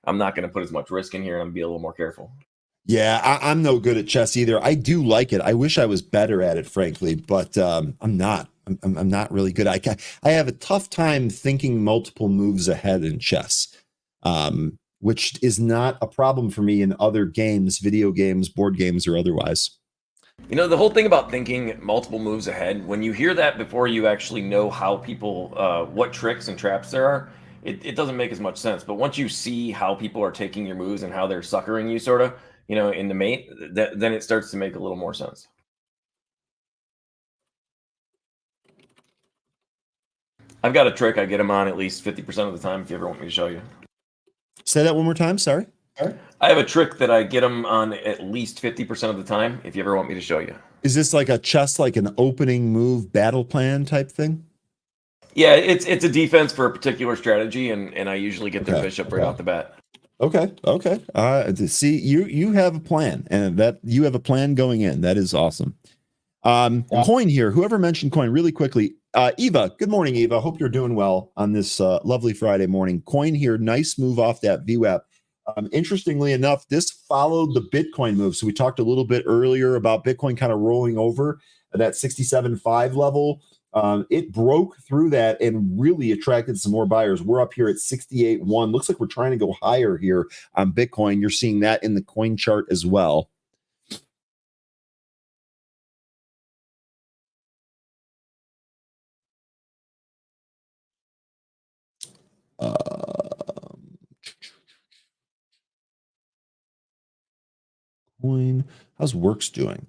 I'm not going to put as much risk in here and I'm be a little more careful. Yeah, I'm no good at chess either. I do like it. I wish I was better at it, frankly, but I'm not. I'm not really good. I have a tough time thinking multiple moves ahead in chess, which is not a problem for me in other games, video games, board games, or otherwise. The whole thing about thinking multiple moves ahead, when you hear that before you actually know how people, what tricks and traps there are, it doesn't make as much sense. But once you see how people are taking your moves and how they're suckering you sort of, in the mate, then it starts to make a little more sense. I've got a trick. I get them on at least 50% of the time if you ever want me to show you. Say that one more time. Sorry. I have a trick that I get them on at least 50% of the time if you ever want me to show you. Is this like a chess, like an opening move battle plan type thing? Yeah, it's a defense for a particular strategy, and I usually get their bishop right off the bat. Okay. See, you have a plan, and that you have a plan going in. That is awesome. Coin here. Whoever mentioned coin really quickly. Eva, good morning, Eva. Hope you're doing well on this lovely Friday morning. Coin here, nice move off that VWAP. Interestingly enough, this followed the Bitcoin move. So we talked a little bit earlier about Bitcoin kind of rolling over at that 67.5 level. It broke through that and really attracted some more buyers. We're up here at 68.1. Looks like we're trying to go higher here on Bitcoin. You're seeing that in the coin chart as well. Coin. How's Works doing?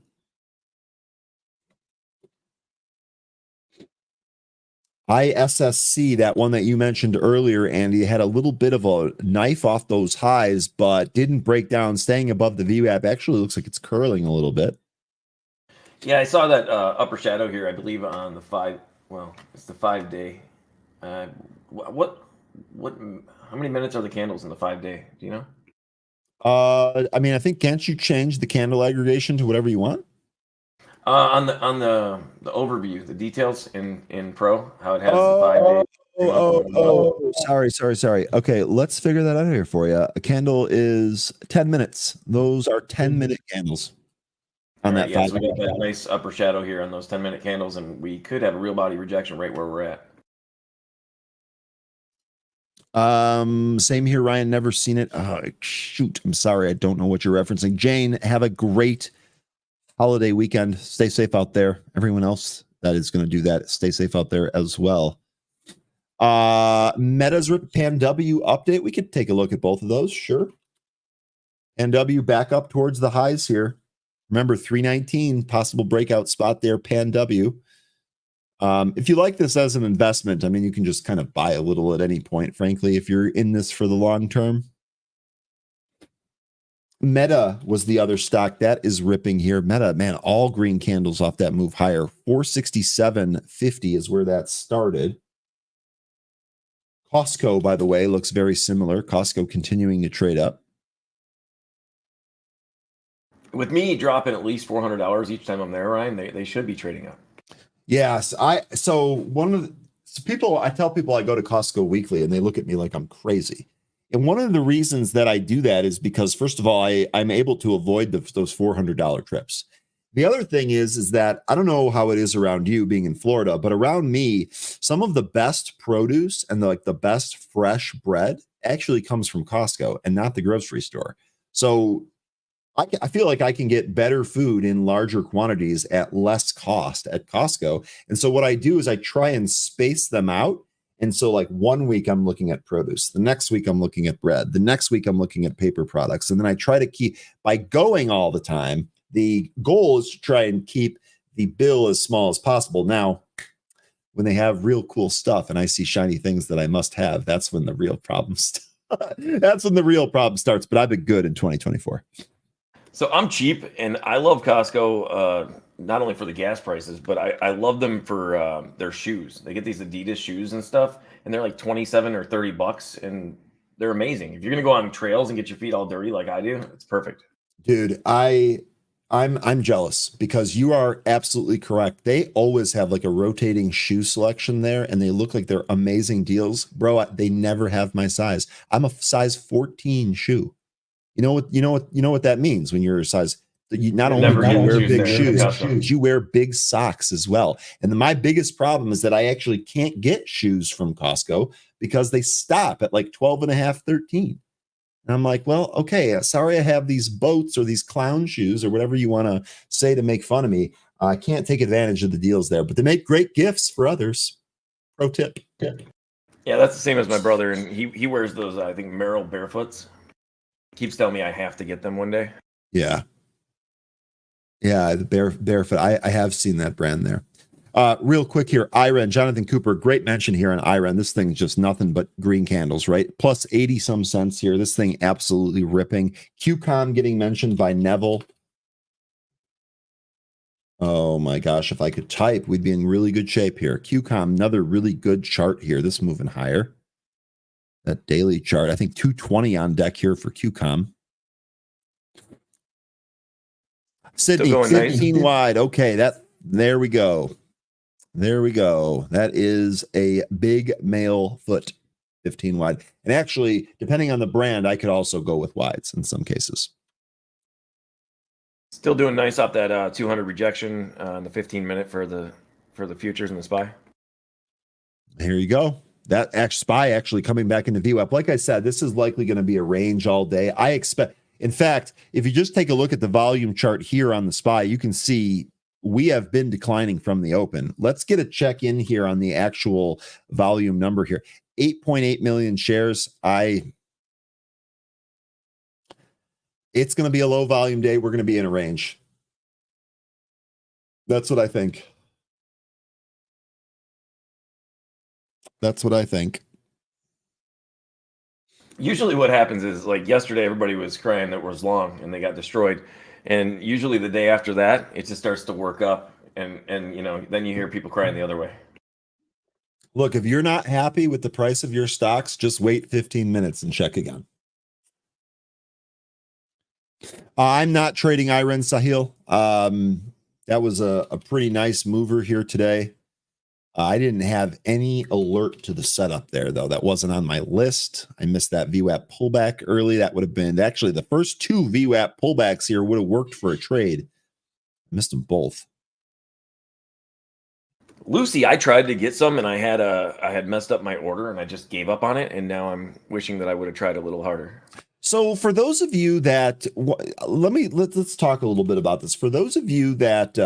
ISSC, that one that you mentioned earlier, Andy, had a little bit of a knife off those highs, but didn't break down, staying above the VWAP. Actually looks like it's curling a little bit. Yeah, I saw that upper shadow here, I believe, on the it's the 5-day. How many minutes are the candles in the 5-day? Do you know? I think, can't you change the candle aggregation to whatever you want? On the overview, the details in Pro, how it has the 5-day. Sorry. Okay, let's figure that out here for you. A candle is 10 minutes. Those are 10-minute candles on that. Yeah, so we got that nice upper shadow here on those 10-minute candles, and we could have a real body rejection right where we're at. Same here, Ryan. Never seen it. Shoot, I'm sorry. I don't know what you're referencing. Jane, have a great holiday weekend. Stay safe out there. Everyone else that is going to do that, stay safe out there as well. Meta's Pan W update. We could take a look at both of those. Sure. Pan W back up towards the highs here. Remember, 319 possible breakout spot there. Pan W. If you like this as an investment, I mean, you can just kind of buy a little at any point, frankly, if you're in this for the long term. Meta was the other stock that is ripping here. Meta, man, all green candles off that move higher. 467.50 is where that started. Costco, by the way, looks very similar. Costco continuing to trade up. With me dropping at least $400 each time I'm there, Ryan, they should be trading up. Yes, I tell people I go to Costco weekly and they look at me like I'm crazy. And one of the reasons that I do that is because, first of all, I'm able to avoid those $400 trips. The other thing is that I don't know how it is around you being in Florida, but around me, some of the best produce and the best fresh bread actually comes from Costco and not the grocery store. So I feel like I can get better food in larger quantities at less cost at Costco. And so what I do is I try and space them out. And so like 1 week I'm looking at produce, the next week I'm looking at bread, the next week I'm looking at paper products. And then I try to keep, by going all the time, the goal is to try and keep the bill as small as possible. Now, when they have real cool stuff and I see shiny things that I must have, that's when the real problem starts. But I've been good in 2024. So I'm cheap, and I love Costco, not only for the gas prices, but I love them for their shoes. They get these Adidas shoes and stuff, and they're like 27 or 30 bucks, and they're amazing. If you're gonna go on trails and get your feet all dirty like I do, it's perfect. Dude, I'm jealous because you are absolutely correct. They always have like a rotating shoe selection there, and they look like they're amazing deals, bro. They never have my size. I'm a size 14 shoe. You know what that means when you're a size. You not only wear big shoes, you wear big socks as well. And my biggest problem is that I actually can't get shoes from Costco because they stop at like 12 and a half, 13. And I'm like, well, okay, sorry I have these boats or these clown shoes or whatever you want to say to make fun of me. I can't take advantage of the deals there, but they make great gifts for others. Pro tip. Yeah, that's the same as my brother, and he wears those, I think, Merrell Barefoots. Keeps telling me I have to get them one day. Yeah, the barefoot. I have seen that brand there. Real quick here, IREN, Jonathan Cooper, great mention here on IREN. This thing's just nothing but green candles, right? Plus 80 some cents here. This thing absolutely ripping. QCOM getting mentioned by Neville. Oh my gosh, if I could type, we'd be in really good shape here. QCOM, another really good chart here. This moving higher. That daily chart, I think 220 on deck here for QCOM. Sydney, 15 wide. Okay, there we go. That is a big male foot, 15 wide. And actually, depending on the brand, I could also go with wides in some cases. Still doing nice off that 200 rejection in the 15-minute for the futures and the SPY. Here you go. That SPY actually coming back into VWAP. Like I said, this is likely going to be a range all day. I expect, in fact, if you just take a look at the volume chart here on the SPY, you can see we have been declining from the open. Let's get a check in here on the actual volume number here. 8.8 million shares. It's going to be a low volume day. We're going to be in a range. That's what I think. Usually what happens is, like yesterday, everybody was crying that it was long and they got destroyed. And usually the day after that, it just starts to work up. And then you hear people crying the other way. Look, if you're not happy with the price of your stocks, just wait 15 minutes and check again. I'm not trading IREN, Sahil. That was a pretty nice mover here today. I didn't have any alert to the setup there, though. That wasn't on my list. I missed that VWAP pullback early. That would have been actually the first two VWAP pullbacks here would have worked for a trade. I missed them both. Lucy, I tried to get some, and I had messed up my order, and I just gave up on it. And now I'm wishing that I would have tried a little harder. So for those of you that let's talk a little bit about this. For those of you that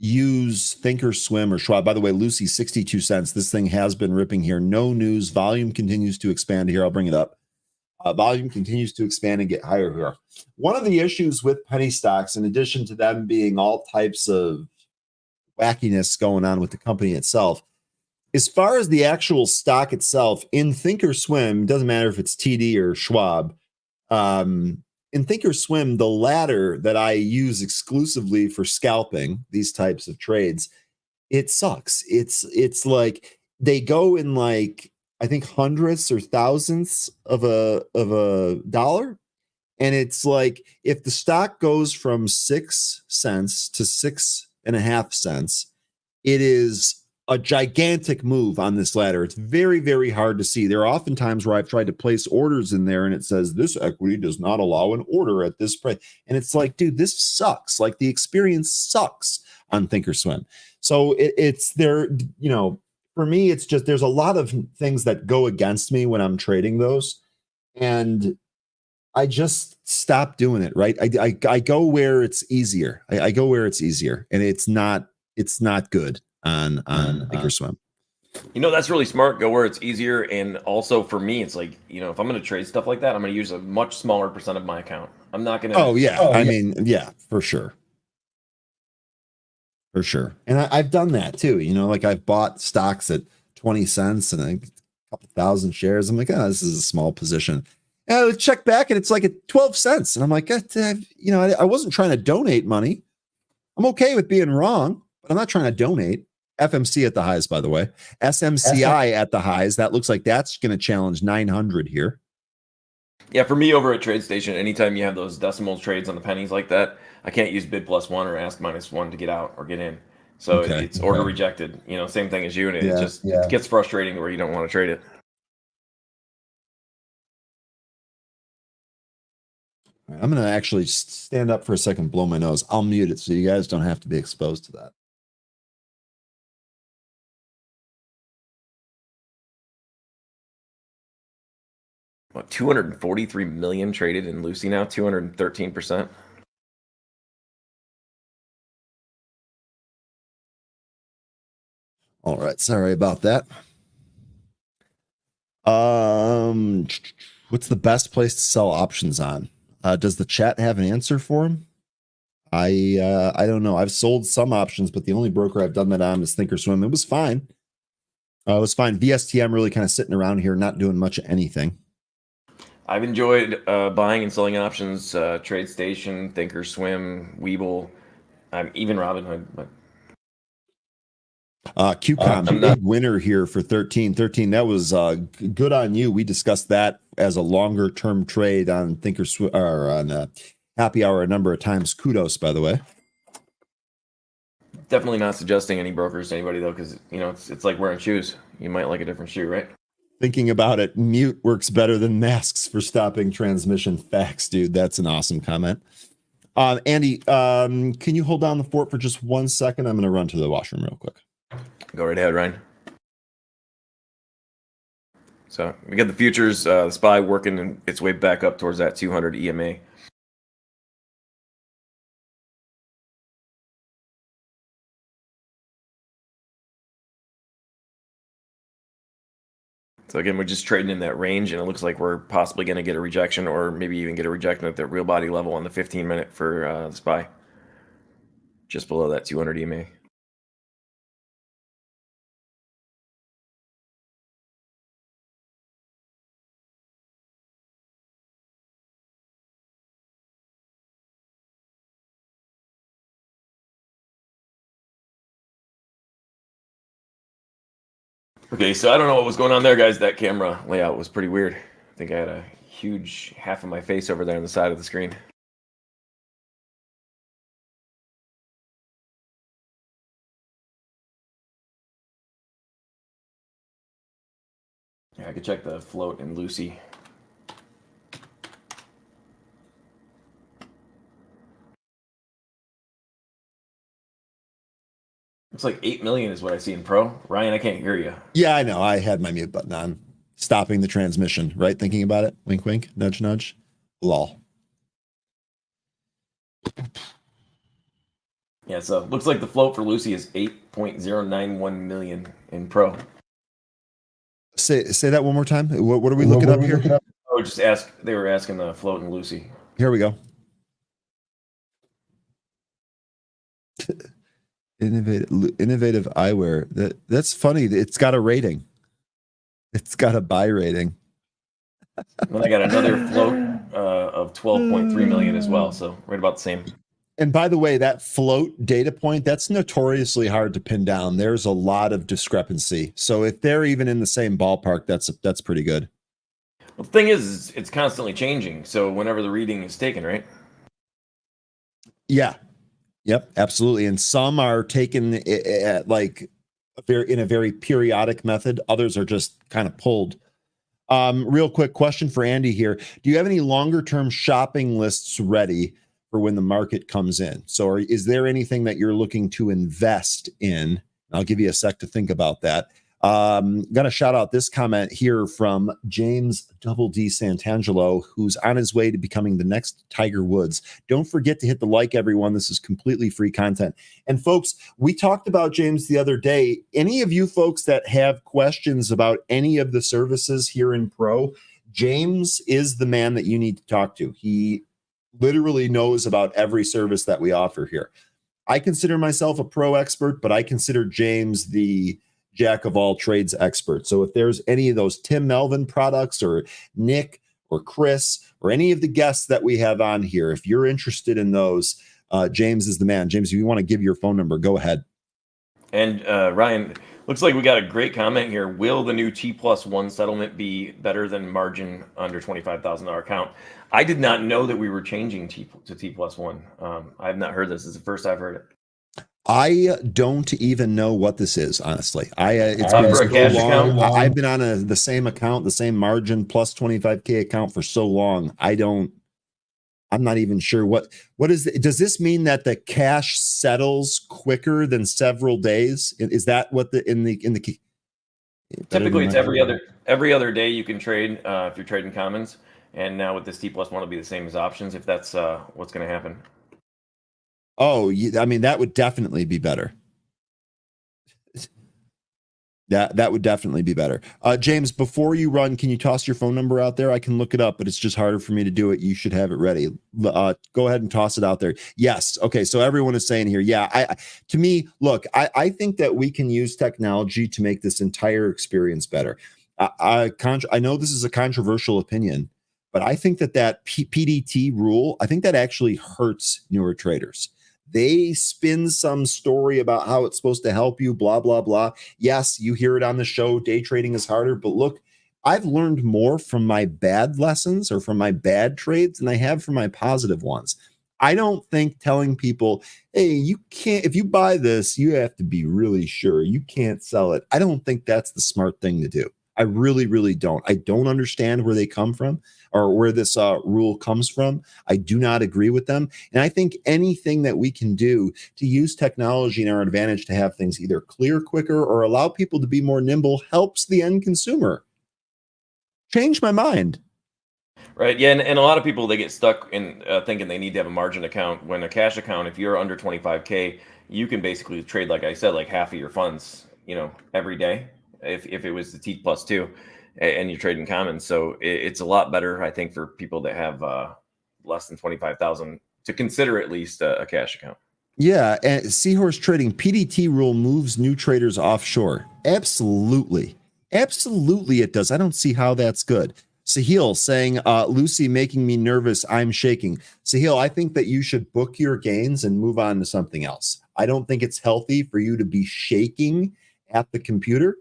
use Thinkorswim or Schwab, by the way, Lucy, 62 cents. This thing has been ripping here. No news. Volume continues to expand here. I'll bring it up. Volume continues to expand and get higher here. One of the issues with penny stocks, in addition to them being all types of wackiness going on with the company itself. As far as the actual stock itself, in Thinkorswim, doesn't matter if it's TD or Schwab. In Thinkorswim, the ladder that I use exclusively for scalping these types of trades, it sucks. It's like they go in like, I think, hundredths or thousandths of a dollar. And it's like if the stock goes from 6 cents to 6.5 cents, it is a gigantic move on this ladder. It's very, very hard to see. There are often times where I've tried to place orders in there and it says this equity does not allow an order at this price. And it's like, dude, this sucks. Like the experience sucks on Thinkorswim. So it's there, you know, for me, it's just, there's a lot of things that go against me when I'm trading those. And I just stop doing it, right? I go where it's easier. I go where it's easier, and it's not good on Thinkorswim. You know, that's really smart. Go where it's easier. And also for me, it's like, you know, if I'm going to trade stuff like that, I'm going to use a much smaller percent of my account. I'm not going to. Oh, yeah. I mean, yeah, for sure. For sure. And I've done that too. You know, like I've bought stocks at 20 cents and a couple thousand shares. I'm like, oh, this is a small position. And I would check back and it's like at 12 cents. And I'm like, you know, I wasn't trying to donate money. I'm okay with being wrong, but I'm not trying to donate. FMC at the highs, by the way. SMCI at the highs. That looks like that's going to challenge 900 here. Yeah, for me over at TradeStation, anytime you have those decimal trades on the pennies like that, I can't use bid plus one or ask minus one to get out or get in. So it's order rejected. You know, same thing as you, and it gets frustrating where you don't want to trade it. I'm going to actually stand up for a second, blow my nose. I'll mute it so you guys don't have to be exposed to that. What, 243 million traded in Lucy now, 213%. All right, sorry about that. What's the best place to sell options on? Does the chat have an answer for him? I don't know. I've sold some options, but the only broker I've done that on is Thinkorswim. It was fine. It was fine. VSTM really kind of sitting around here, not doing much of anything. I've enjoyed buying and selling options, TradeStation, Thinkorswim, Webull, even Robinhood. But QCOM, big winner here for 13. That was good on you. We discussed that as a longer term trade on Thinkorswim or on Happy Hour a number of times. Kudos, by the way. Definitely not suggesting any brokers to anybody though, because you know it's like wearing shoes. You might like a different shoe, right? Thinking about it, mute works better than masks for stopping transmission. Facts, dude. That's an awesome comment. Andy, can you hold down the fort for just 1 second? I'm going to run to the washroom real quick. Go right ahead, Ryan. So we got the futures, the SPY working its way back up towards that 200 EMA. So again, we're just trading in that range, and it looks like we're possibly going to get a rejection, or maybe even get a rejection at the real body level on the 15-minute for the SPY, just below that 200 EMA. Okay, so I don't know what was going on there, guys. That camera layout was pretty weird. I think I had a huge half of my face over there on the side of the screen. Yeah, I could check the float in Lucy. It's like 8 million is what I see in Pro. Ryan, I can't hear you. Yeah, I know. I had my mute button on. Stopping the transmission, right? Thinking about it. Wink, wink. Nudge, nudge. Lol. Yeah, so looks like the float for Lucy is 8.091 million in Pro. Say that one more time. What are we looking up here? Oh, they were asking the float in Lucy. Here we go. Innovative eyewear. That's funny. It's got a rating. It's got a buy rating. And I got another float of 12.3 million as well. So right about the same. And by the way, that float data point, that's notoriously hard to pin down. There's a lot of discrepancy. So if they're even in the same ballpark, that's pretty good. Well, the thing is, it's constantly changing. So whenever the reading is taken, right? Yeah. Yep, absolutely. And some are taken like in a very periodic method. Others are just kind of pulled. Real quick question for Andy here. Do you have any longer term shopping lists ready for when the market comes in? So is there anything that you're looking to invest in? I'll give you a sec to think about that. Gonna shout out this comment here from James Double D Santangelo, who's on his way to becoming the next Tiger Woods. Don't forget to hit the like, everyone. This is completely free content. And folks, we talked about James the other day. Any of you folks that have questions about any of the services here in Pro, James is the man that you need to talk to. He literally knows about every service that we offer here. I consider myself a Pro expert, but I consider James the jack of all trades expert. So if there's any of those Tim Melvin products or Nick or Chris or any of the guests that we have on here, if you're interested in those, James is the man. James, if you want to give your phone number, go ahead. And Ryan, looks like we got a great comment here. Will the new T+1 settlement be better than margin under $25,000 account? I did not know that we were changing to T+1. I have not heard this. This is the first I've heard it. I don't even know what this is, honestly. It's been for a cash account? I've been on the same account, the same margin plus 25K account for so long. I'm not even sure what is does this mean that the cash settles quicker than several days? Is that what typically it's every other day you can trade if you're trading commons, and now with this T+1 it'll be the same as options if that's what's going to happen. Oh, I mean, that would definitely be better. That would definitely be better. James, before you run, can you toss your phone number out there? I can look it up, but it's just harder for me to do it. You should have it ready. Go ahead and toss it out there. Yes. Okay. So everyone is saying here, yeah, to me, look, I think that we can use technology to make this entire experience better. I know this is a controversial opinion, but I think that PDT rule, I think that actually hurts newer traders. They spin some story about how it's supposed to help you, blah, blah, blah. Yes, you hear it on the show. Day trading is harder. But look, I've learned more from my bad lessons or from my bad trades than I have from my positive ones. I don't think telling people, hey, you can't, if you buy this, you have to be really sure you can't sell it. I don't think that's the smart thing to do. I really, really don't. I don't understand where they come from or where this rule comes from. I do not agree with them. And I think anything that we can do to use technology in our advantage to have things either clear quicker or allow people to be more nimble helps the end consumer. Change my mind. Right. Yeah. And a lot of people, they get stuck in thinking they need to have a margin account when a cash account, if you're under 25K, you can basically trade, like I said, like half of your funds, every day. If it was the T+2 and you're trading commons. So it's a lot better, I think, for people that have less than 25,000 to consider at least a cash account. Yeah. And Seahorse Trading, PDT rule moves new traders offshore. Absolutely. Absolutely it does. I don't see how that's good. Sahil saying, Lucy making me nervous. I'm shaking. Sahil, I think that you should book your gains and move on to something else. I don't think it's healthy for you to be shaking at the computer.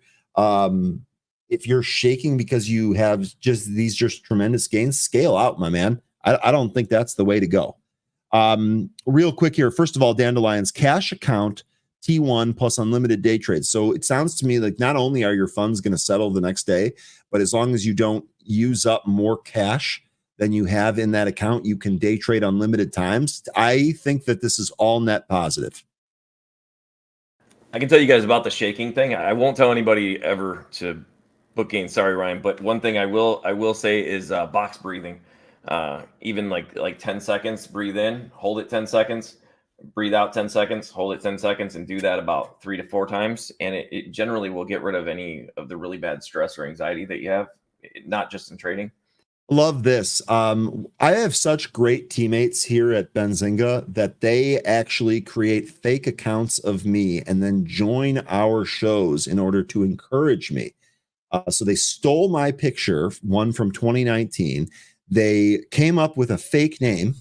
If you're shaking because you have just tremendous gains, scale out, my man. I don't think that's the way to go. Real quick here. First of all, Dandelion's cash account T1 plus unlimited day trades. So it sounds to me like not only are your funds going to settle the next day, but as long as you don't use up more cash than you have in that account, you can day trade unlimited times. I think that this is all net positive. I can tell you guys about the shaking thing. I won't tell anybody ever to book gains. Sorry, Ryan. But one thing I will say is box breathing. Even like 10 seconds, breathe in, hold it 10 seconds, breathe out 10 seconds, hold it 10 seconds, and do that about 3 to 4 times. And it generally will get rid of any of the really bad stress or anxiety that you have, not just in trading. Love this. I have such great teammates here at Benzinga that they actually create fake accounts of me and then join our shows in order to encourage me. So they stole my picture, one from 2019. They came up with a fake name,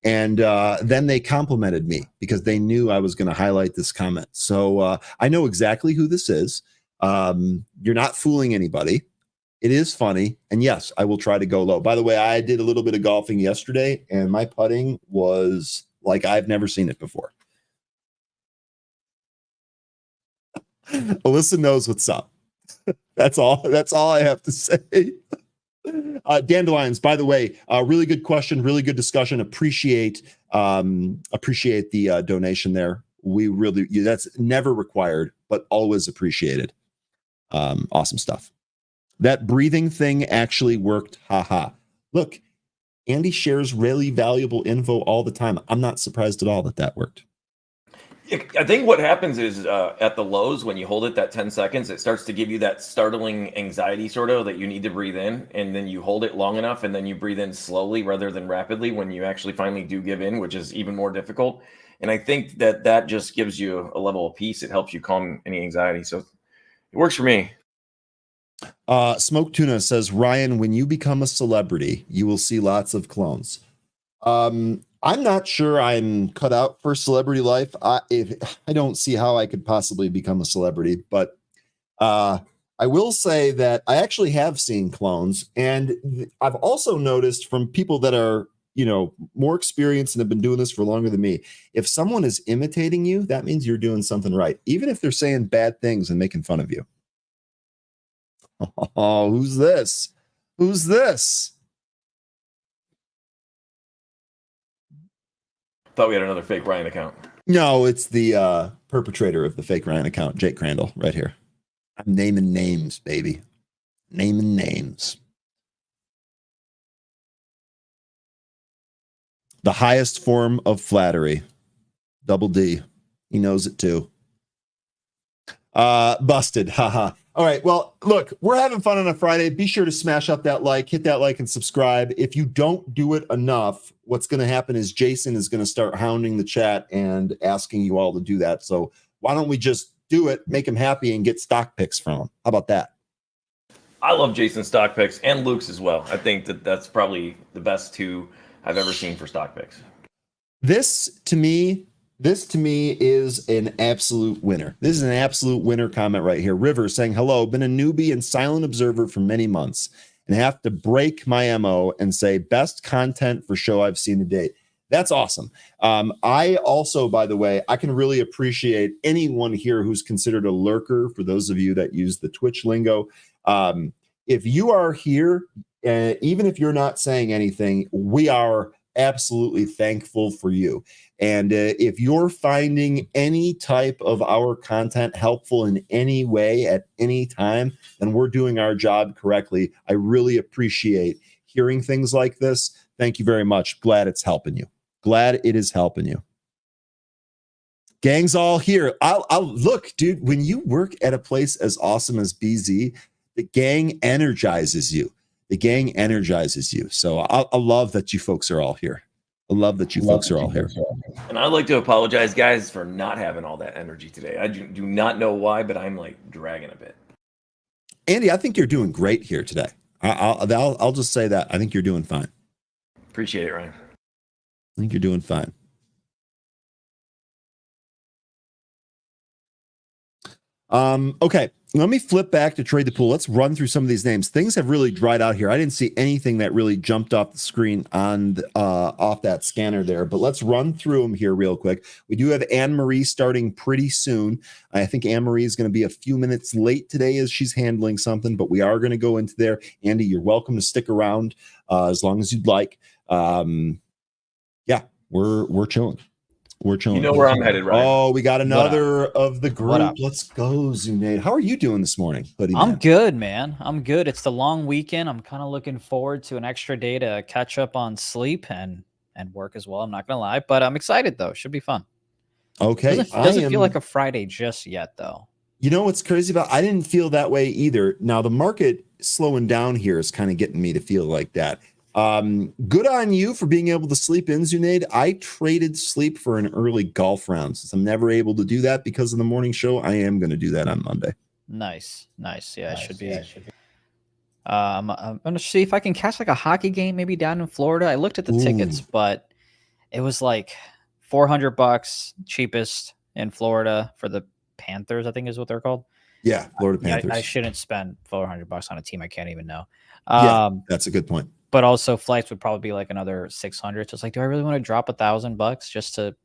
and then they complimented me because they knew I was going to highlight this comment. So I know exactly who this is. You're not fooling anybody. It is funny. And yes, I will try to go low. By the way, I did a little bit of golfing yesterday, and my putting was like I've never seen it before. Alyssa knows what's up. That's all I have to say. Dandelions, by the way, really good question, really good discussion. Appreciate the donation there. We really, that's never required, but always appreciated. Awesome stuff. That breathing thing actually worked. Haha. Look, Andy shares really valuable info all the time. I'm not surprised at all that worked. I think what happens is at the lows, when you hold it that 10 seconds, it starts to give you that startling anxiety sort of that you need to breathe in, and then you hold it long enough and then you breathe in slowly rather than rapidly when you actually finally do give in, which is even more difficult. And I think that just gives you a level of peace. It helps you calm any anxiety. So it works for me. Smoke Tuna says, Ryan, when you become a celebrity, you will see lots of clones. I'm not sure I'm cut out for celebrity life. I don't see how I could possibly become a celebrity, but I will say that I actually have seen clones, and I've also noticed from people that are, more experienced and have been doing this for longer than me, if someone is imitating you, that means you're doing something right, even if they're saying bad things and making fun of you. Oh, who's this? Who's this? Thought we had another fake Ryan account. No, it's the perpetrator of the fake Ryan account, Jake Crandall, right here. I'm naming names, baby. Naming names. The highest form of flattery. Double D. He knows it too. Busted. Haha. All right. Well, look, we're having fun on a Friday. Be sure to smash up that like, hit that like and subscribe. If you don't do it enough, what's going to happen is Jason is going to start hounding the chat and asking you all to do that. So why don't we just do it, make him happy, and get stock picks from him? How about that? I love Jason's stock picks and Luke's as well. I think that's probably the best two I've ever seen for stock picks. This to me is an absolute winner. This is an absolute winner comment right here. River saying, hello, been a newbie and silent observer for many months and have to break my MO and say best content for show I've seen to date. That's awesome. I also, by the way, I can really appreciate anyone here who's considered a lurker, for those of you that use the Twitch lingo. If you are here, even if you're not saying anything, we are absolutely thankful for you. And if you're finding any type of our content helpful in any way at any time, then we're doing our job correctly. I really appreciate hearing things like this. Thank you very much. Glad it's helping you. Glad it is helping you. Gang's all here. I'll look, dude, when you work at a place as awesome as BZ, the gang energizes you. The gang energizes you. So I love that you folks are all here. I love that you folks are all here. And I'd like to apologize, guys, for not having all that energy today. I do not know why, but I'm like dragging a bit. Andy, I think you're doing great here today. I'll just say that. I think you're doing fine. Appreciate it, Ryan. I think you're doing fine. Okay, let me flip back to trade the pool. Let's run through some of these names. Things have really dried out here. I didn't see anything that really jumped off the screen on off that scanner there, but let's run through them here real quick. We do have Anne-Marie starting pretty soon. I think Anne-Marie is going to be a few minutes late today as she's handling something, but we are going to go into there. Andy, you're welcome to stick around as long as you'd like. Yeah, we're chilling. We're chilling. You know where I'm headed, right? Oh, we got another of the group. Let's go, Zunaid. How are you doing this morning, buddy? I'm good, man. I'm good. It's the long weekend. I'm kind of looking forward to an extra day to catch up on sleep and work as well. I'm not gonna lie, but I'm excited though. Should be fun. Okay. Doesn't feel like a Friday just yet though. You know what's crazy about? I didn't feel that way either. Now the market slowing down here is kind of getting me to feel like that. Good on you for being able to sleep in, Zunaid. I traded sleep for an early golf round. Since I'm never able to do that because of the morning show, I am going to do that on Monday. Nice. Yeah, it should be. I'm gonna see if I can catch like a hockey game maybe down in Florida. I looked at the tickets, but it was like $400 cheapest in Florida for the Panthers, I think is what they're called. Yeah, Florida Panthers. I shouldn't spend $400 on a team I can't even know. That's a good point. But also flights would probably be like another 600. So it's like, do I really want to drop $1,000 just to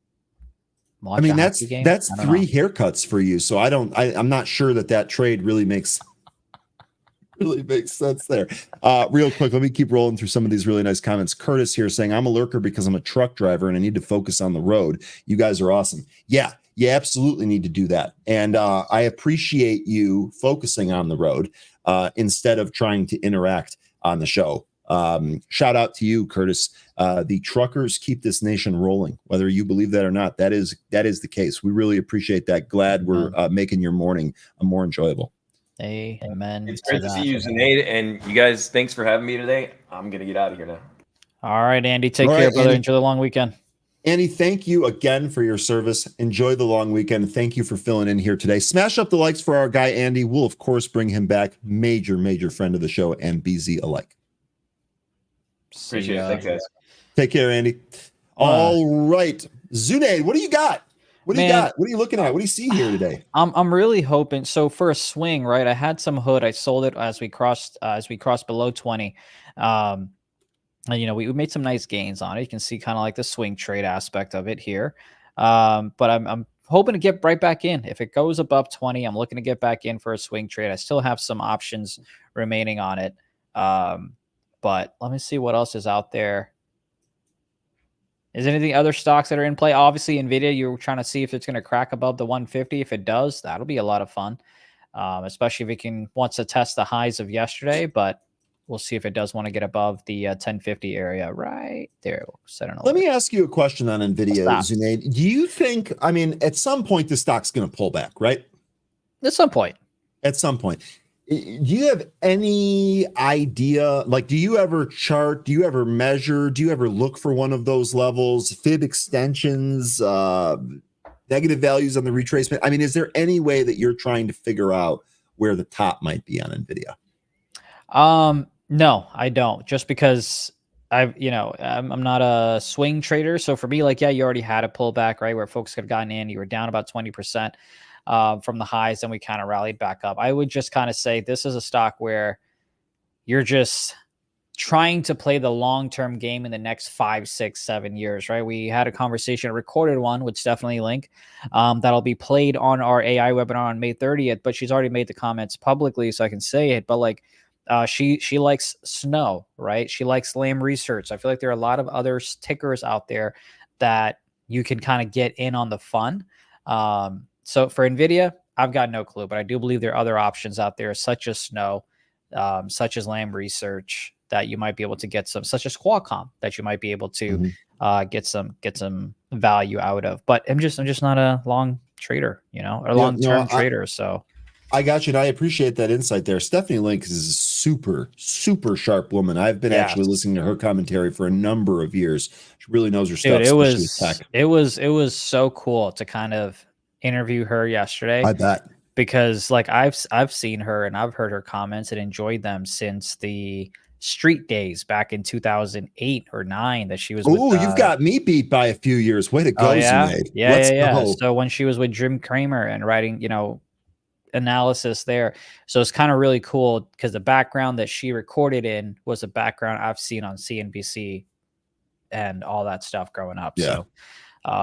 watch? I mean, a that's hockey game? three haircuts for you. So I'm not sure that trade really makes sense there. Real quick, let me keep rolling through some of these really nice comments. Curtis here saying, I'm a lurker because I'm a truck driver and I need to focus on the road. You guys are awesome. Yeah, you absolutely need to do that. And I appreciate you focusing on the road instead of trying to interact on the show. Shout out to you, Curtis. The truckers keep this nation rolling, whether you believe that or not. That is the case. We really appreciate that. Glad we're making your morning more enjoyable. Amen. It's great to see you, Zunaid, and you guys. Thanks for having me today. I'm gonna get out of here now. All right, Andy. Take care, brother. Enjoy the long weekend. Andy, thank you again for your service. Enjoy the long weekend. Thank you for filling in here today. Smash up the likes for our guy, Andy. We'll, of course, bring him back. Major friend of the show and BZ alike. Appreciate it. Thanks, guys. Take care, Andy. All right. Zunaid, what do you got? What do you got? What are you looking at? What do you see here today? I'm really hoping. So for a swing, right? I had some hood. I sold it as we crossed below 20. And we made some nice gains on it. You can see kind of like the swing trade aspect of it here. But I'm hoping to get right back in. If it goes above 20, I'm looking to get back in for a swing trade. I still have some options remaining on it. But let me see what else is out there. Is there anything other stocks that are in play? Obviously, Nvidia, you're trying to see if it's going to crack above the 150. If it does, that'll be a lot of fun, especially if it wants to test the highs of yesterday. But we'll see if it does want to get above the 1050 area right there. We'll set an alert. Let me ask you a question on Nvidia, Zunaid. Do you think, at some point the stock's going to pull back, right? At some point. At some point. Do you have any idea? Like, do you ever chart? Do you ever measure? Do you ever look for one of those levels, fib extensions, negative values on the retracement? Is there any way that you're trying to figure out where the top might be on Nvidia? No, I don't. Just because I'm not a swing trader. So for me, you already had a pullback, right? Where folks could have gotten in, you were down about 20%. From the highs, and we kind of rallied back up. I would just kind of say this is a stock where you're just trying to play the long-term game in the next 5, 6, 7 years, right? We had a conversation, a recorded one, which definitely link, that'll be played on our AI webinar on May 30th, but she's already made the comments publicly, so I can say it. But she likes Snow, right? She likes Lam Research. I feel like there are a lot of other tickers out there that you can kind of get in on the fun. So for Nvidia, I've got no clue, but I do believe there are other options out there, such as Snow, such as Lam Research, that you might be able to get some, such as Qualcomm, that you might be able to get some value out of. But I'm just not a long trader, or long-term trader. So I got you, and I appreciate that insight there. Stephanie Link is a super sharp woman. I've been actually listening to her commentary for a number of years. She really knows her stuff. It was so cool to kind of interview her yesterday. I bet, because I've seen her and I've heard her comments and enjoyed them since the street days back in 2008 or 9 that she was. Oh, you've got me beat by a few years. Way to go, Zunaid. Yeah. So when she was with Jim Cramer and writing, analysis there. So it's kind of really cool because the background that she recorded in was a background I've seen on CNBC and all that stuff growing up. Yeah. So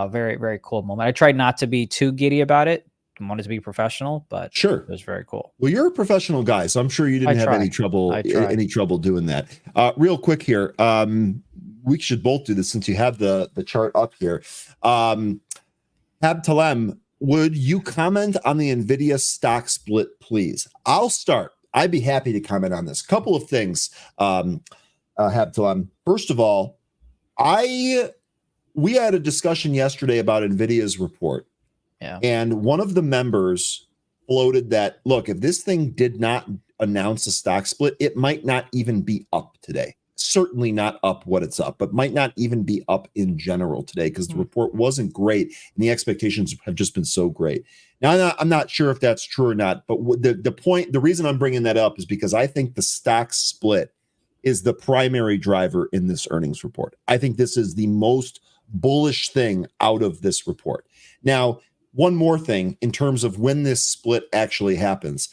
very, very cool moment. I tried not to be too giddy about it. I wanted to be professional, but sure, it was very cool. Well, you're a professional guy, so I'm sure you didn't have any trouble doing that. Real quick here, we should both do this since you have the chart up here. Abtalem, would you comment on the Nvidia stock split, please? I'll start. I'd be happy to comment on this. Couple of things, Abtalem. First of all, we had a discussion yesterday about Nvidia's report. Yeah. And one of the members floated that, look, if this thing did not announce a stock split, it might not even be up today. certainly not up what it's up, but might not even be up in general today because the report wasn't great and the expectations have just been so great. Now, I'm not sure if that's true or not, but the reason I'm bringing that up is because I think the stock split is the primary driver in this earnings report. I think this is the most bullish thing out of this report. Now, one more thing in terms of when this split actually happens.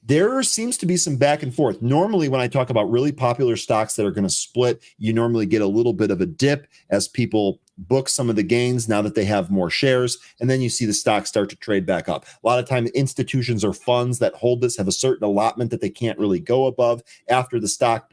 There seems to be some back and forth. Normally, when I talk about really popular stocks that are going to split, you normally get a little bit of a dip as people book some of the gains now that they have more shares, and then you see the stock start to trade back up. A lot of times, institutions or funds that hold this have a certain allotment that they can't really go above after the stock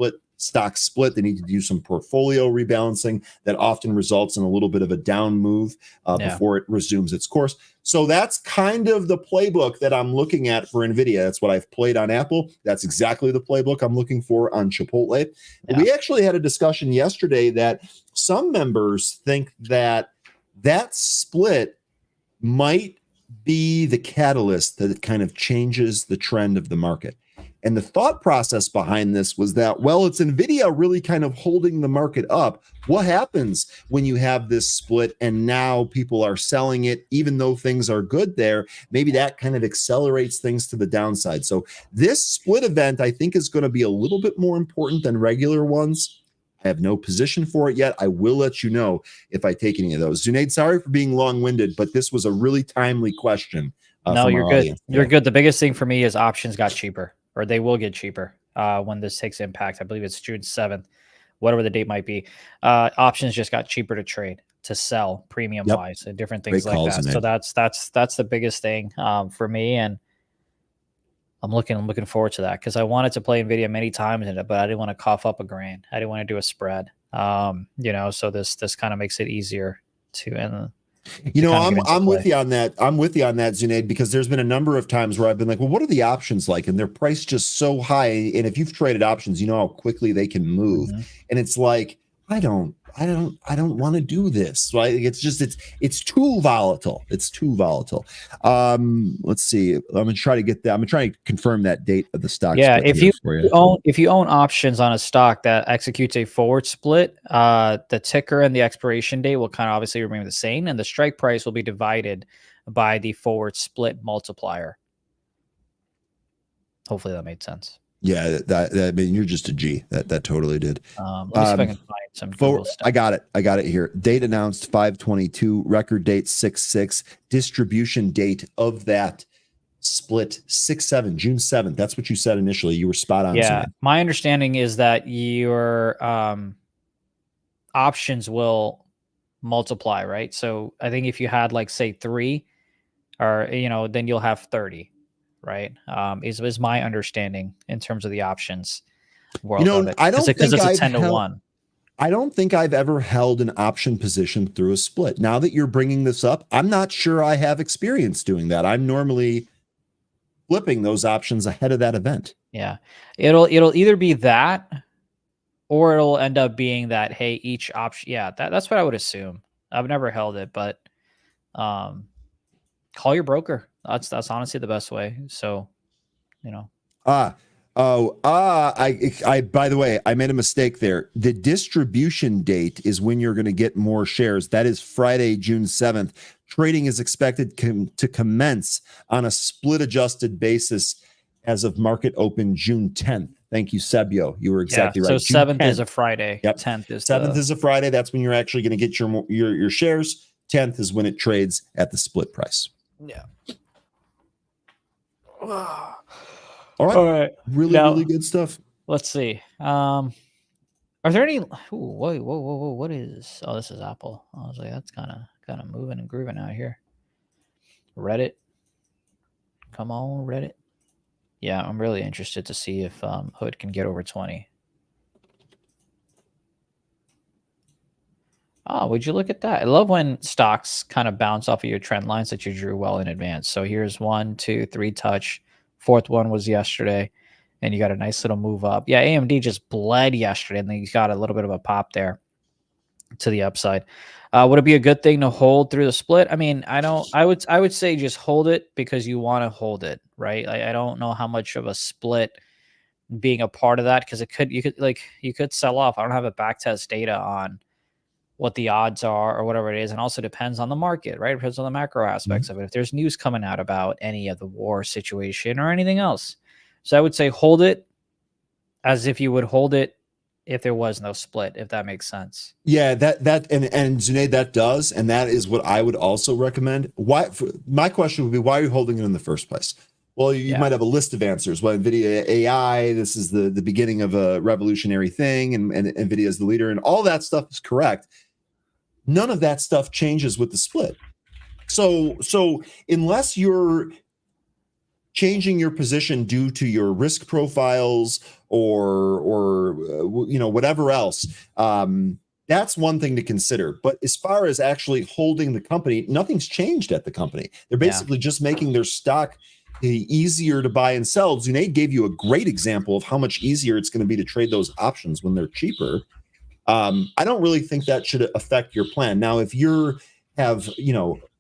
split. They need to do some portfolio rebalancing that often results in a little bit of a down move before it resumes its course. So that's kind of the playbook that I'm looking at for Nvidia. That's what I've played on Apple. That's exactly the playbook I'm looking for on Chipotle. Yeah. We actually had a discussion yesterday that some members think that split might be the catalyst that kind of changes the trend of the market. And the thought process behind this was that, well, it's Nvidia really kind of holding the market up. What happens when you have this split and now people are selling it, even though things are good there? Maybe that kind of accelerates things to the downside. So this split event, I think, is going to be a little bit more important than regular ones. I have no position for it yet. I will let you know if I take any of those. Zunaid, sorry for being long-winded, but this was a really timely question. No, you're good. You're good. The biggest thing for me is options got cheaper. Or they will get cheaper when this takes impact. I believe it's June 7th, whatever the date might be. Options just got cheaper to trade, to sell premium-wise, and different things like that. So that's the biggest thing for me, and I'm looking forward to that because I wanted to play Nvidia many times in it, but I didn't want to cough up a grand. I didn't want to do a spread. So this kind of makes it easier to. I'm with you on that. I'm with you on that, Zunaid, because there's been a number of times where I've been like, well, what are the options like? And they're priced just so high. And if you've traded options, you know how quickly they can move. Mm-hmm. And it's like, I don't want to do this. Right? It's just too volatile. It's too volatile. Let's see. I'm gonna try to get that. I'm gonna try to confirm that date of the stock. Yeah, if you own options on a stock that executes a forward split, the ticker and the expiration date will kind of obviously remain the same, and the strike price will be divided by the forward split multiplier. Hopefully that made sense. Yeah, I mean, you're just a G. That totally did. Let me see if I can find some Google stuff. I got it here. Date announced 5/22. Record date 6/6. Distribution date of that split 6/7, June 7th. That's what you said initially. You were spot on. Yeah, my understanding is that your options will multiply, right? So I think if you had like say 3, or then you'll have 30. Right, is my understanding in terms of the options world. I don't think it's a 10-to-1. I don't think I've ever held an option position through a split. Now that you're bringing this up, I'm not sure I have experience doing that. I'm normally flipping those options ahead of that event. Yeah, it'll either be that, or it'll end up being that. Hey, each option. Yeah, that's what I would assume. I've never held it, but call your broker. That's honestly the best way. So, I by the way, I made a mistake there. The distribution date is when you're going to get more shares. That is Friday, June 7th. Trading is expected to commence on a split adjusted basis as of market open June 10th. Thank you, Sebio. You were exactly right. So 7th is a Friday. Yep. 10th is 7th is a Friday. That's when you're actually going to get your shares. 10th is when it trades at the split price. Yeah. All right. Really good stuff. Let's see. Are there any? Whoa! What is? Oh, this is Apple. I was like, that's kind of moving and grooving out here. Reddit. Come on, Reddit. Yeah, I'm really interested to see if Hood can get over 20. Oh, would you look at that? I love when stocks kind of bounce off of your trend lines that you drew well in advance. So here's 1, 2, 3 touch. 4th one was yesterday, and you got a nice little move up. Yeah, AMD just bled yesterday, and then you got a little bit of a pop there to the upside. Would it be a good thing to hold through the split? I mean, I would say just hold it because you want to hold it, right? I don't know how much of a split being a part of that, because you could sell off. I don't have a back test data on what the odds are or whatever it is, and also depends on the market, right? It depends on the macro aspects of it. If there's news coming out about any of the war situation or anything else, so I would say hold it as if you would hold it if there was no split, if that makes sense. Yeah, and Zunaid, that does, and that is what I would also recommend. My question would be, why are you holding it in the first place? Well, you might have a list of answers. Well, Nvidia AI, this is the beginning of a revolutionary thing, and Nvidia is the leader, and all that stuff is correct. None of that stuff changes with the split. So unless you're changing your position due to your risk profiles or whatever else, that's one thing to consider. But as far as actually holding the company, nothing's changed at the company. They're basically just making their stock easier to buy and sell. Zunaid gave you a great example of how much easier it's going to be to trade those options when they're cheaper. I don't really think that should affect your plan. Now, if you have,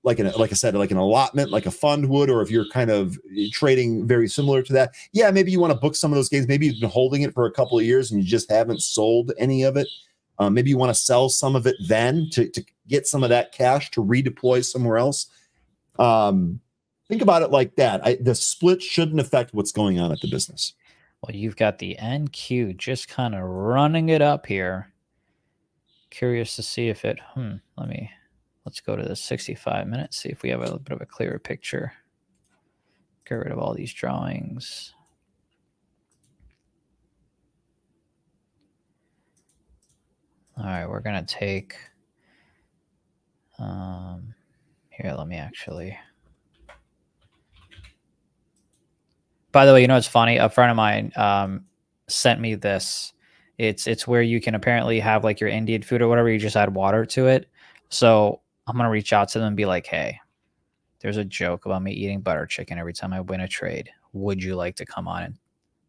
like I said, like an allotment, like a fund would, or if you're kind of trading very similar to that, yeah, maybe you want to book some of those gains. Maybe you've been holding it for a couple of years and you just haven't sold any of it. Maybe you want to sell some of it then to get some of that cash to redeploy somewhere else. Think about it like that. The split shouldn't affect what's going on at the business. Well, you've got the NQ just kind of running it up here. Curious to see if it, let's go to the 65 minutes, see if we have a little bit of a clearer picture. Get rid of all these drawings. All right, we're going to take, here, let me actually. By the way, it's funny. A friend of mine sent me this. It's where you can apparently have like your Indian food or whatever. You just add water to it. So I'm going to reach out to them and be like, hey, there's a joke about me eating butter chicken every time I win a trade. Would you like to come on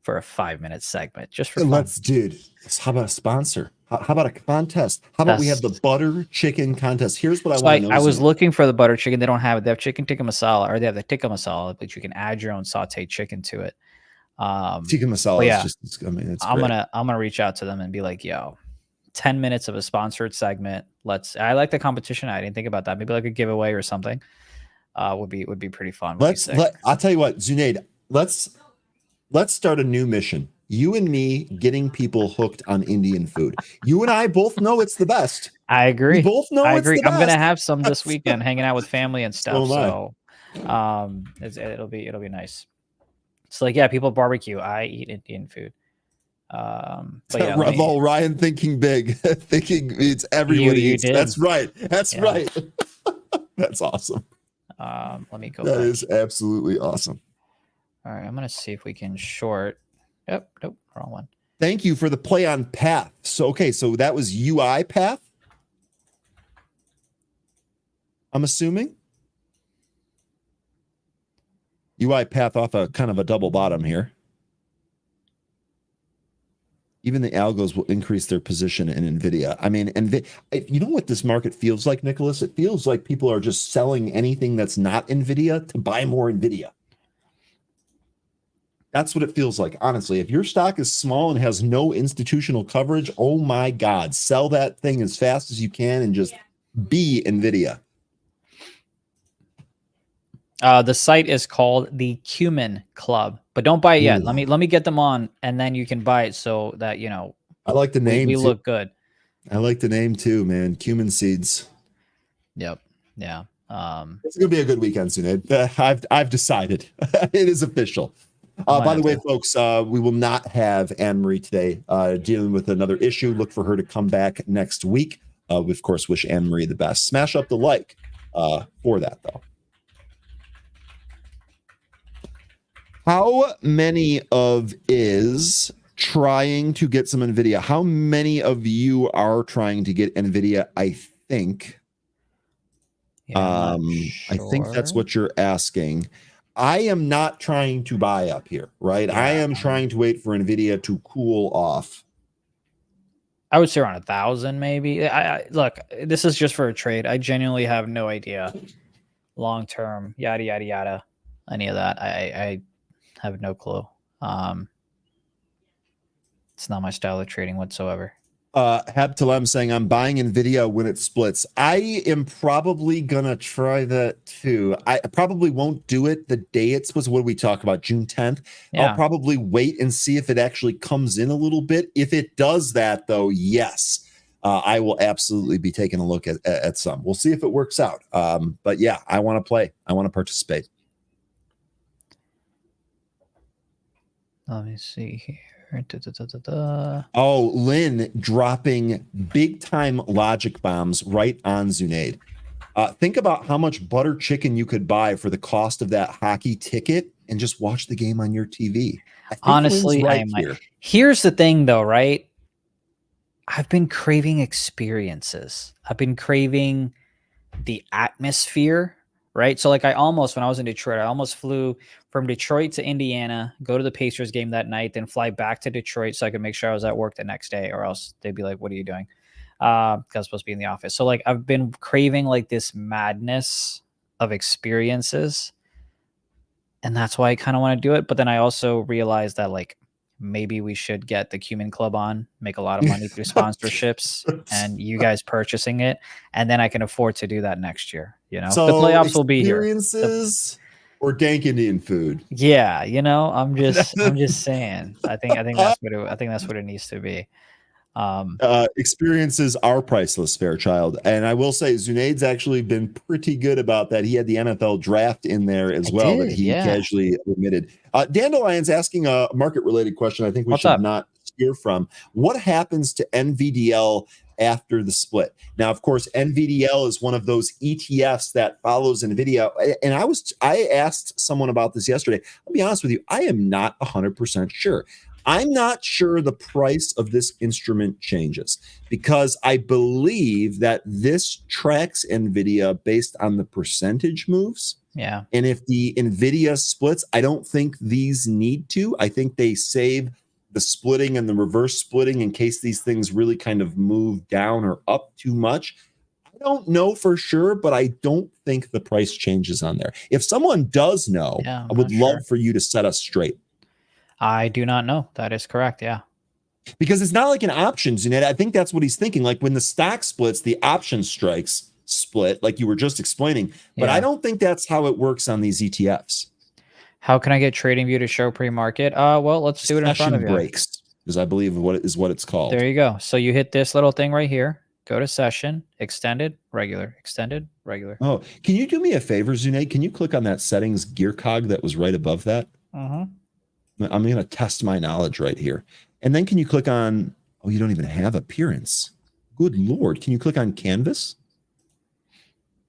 for a 5-minute segment just for fun? Dude, how about a sponsor? How about a contest? How about we have the butter chicken contest? Here's what I want to know. I was looking for the butter chicken. They don't have it. They have chicken tikka masala, or they have the tikka masala, but you can add your own sauteed chicken to it. Tikka masala is just, it's I'm gonna reach out to them and be like, yo, 10 minutes of a sponsored segment. I like the competition. I didn't think about that. Maybe like a giveaway or something. Would be pretty fun. I'll tell you what, Zunaid, let's start a new mission. You and me getting people hooked on Indian food. You and I both know it's the best. I agree. We both know I it's agree. the best. I'm gonna have some this weekend, hanging out with family and stuff. So it'll be nice. It's like, yeah, people barbecue. I eat Indian food. But yeah, Ryan thinking big, thinking it's everybody eats. Did. That's right. That's right. That's awesome. Let me go. That is absolutely awesome. All right, I'm gonna see if we can short. Yep, nope, wrong one. Thank you for the play on path. So that was UI path. I'm assuming UI path off a kind of a double bottom here. Even the algos will increase their position in Nvidia. I mean, you know what this market feels like, Nicholas? It feels like people are just selling anything that's not Nvidia to buy more Nvidia. That's what it feels like, honestly. If your stock is small and has no institutional coverage, oh my God, sell that thing as fast as you can and just be Nvidia. The site is called the Cumin Club, but don't buy it yet. Let me get them on, and then you can buy it so that I like the name. We look good. I like the name too, man. Cumin seeds. Yep. Yeah. It's gonna be a good weekend, Zunaid. I've decided. It is official. By the way, folks, we will not have Anne-Marie today dealing with another issue. Look for her to come back next week. We, of course, wish Anne-Marie the best. Smash up the like for that, though. How many of is trying to get some NVIDIA? How many of you are trying to get NVIDIA? I think. Yeah, I think that's what you're asking. I am not trying to buy up here, right? I am trying to wait for NVIDIA to cool off. I would say around 1,000, maybe. Look, this is just for a trade. I genuinely have no idea. Long term, yada yada yada, any of that. I have no clue. It's not my style of trading whatsoever. Hab Talem saying I'm buying Nvidia when it splits. I am probably gonna try that too. I probably won't do it the day it splits. What do we talk about? June 10th. Yeah. I'll probably wait and see if it actually comes in a little bit. If it does that, though, yes, I will absolutely be taking a look at some. We'll see if it works out. But yeah, I want to play. I want to participate. Let me see here. Oh, Lynn dropping big time logic bombs right on Zunaid. Think about how much butter chicken you could buy for the cost of that hockey ticket and just watch the game on your TV. Honestly, right here. Here's the thing, though, right? I've been craving experiences. I've been craving the atmosphere, right? So like when I was in Detroit, I almost flew from Detroit to Indiana, go to the Pacers game that night, then fly back to Detroit so I could make sure I was at work the next day, or else they'd be like, what are you doing? Because I was supposed to be in the office. So like I've been craving like this madness of experiences. And that's why I kind of want to do it. But then I also realized that like maybe we should get the Cumin Club on, make a lot of money through sponsorships and you guys purchasing it. And then I can afford to do that next year. You know, so the playoffs will be here. Experiences or dank Indian food. Yeah. You know, I'm just saying, I think that's what it needs to be. Experiences are priceless, Fairchild. And I will say Zunaid's actually been pretty good about that. He had the NFL draft in there as that he casually omitted. Dandelion's asking a market related question I think we should not steer from. What happens to NVDL after the split? Now, of course, NVDL is one of those ETFs that follows Nvidia. And I asked someone about this yesterday. I'll be honest with you, I am not 100% sure. I'm not sure the price of this instrument changes because I believe that this tracks NVIDIA based on the percentage moves. Yeah. And if the NVIDIA splits, I don't think these need to. I think they save the splitting and the reverse splitting in case these things really kind of move down or up too much. I don't know for sure, but I don't think the price changes on there. If someone does know, I would love for you to set us straight. I do not know. That is correct. Yeah. Because it's not like an options unit. I think that's what he's thinking. Like when the stock splits, the option strikes split, like you were just explaining. But I don't think that's how it works on these ETFs. How can I get TradingView to show pre-market? Well, let's do it in front of you. Breaks is, I believe, what it's called. There you go. So you hit this little thing right here. Go to session, extended, regular, extended, regular. Oh, can you do me a favor, Zunaid? Can you click on that settings gear cog that was right above that? I'm going to test my knowledge right here. And then can you click on, oh, you don't even have appearance. Good Lord. Can you click on canvas?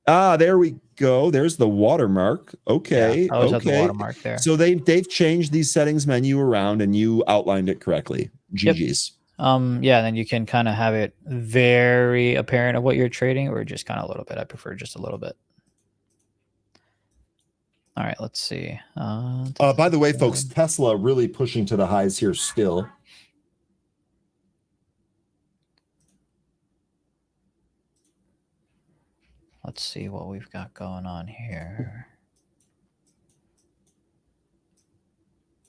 Ah, there we go. There's the watermark. Okay. Yeah, I always have the watermark there. So they've changed these settings menu around and you outlined it correctly. GG's. Yeah, then you can kind of have it very apparent of what you're trading or just kind of a little bit. I prefer just a little bit. All right, let's see. By the way, folks, Tesla really pushing to the highs here still. Let's see what we've got going on here.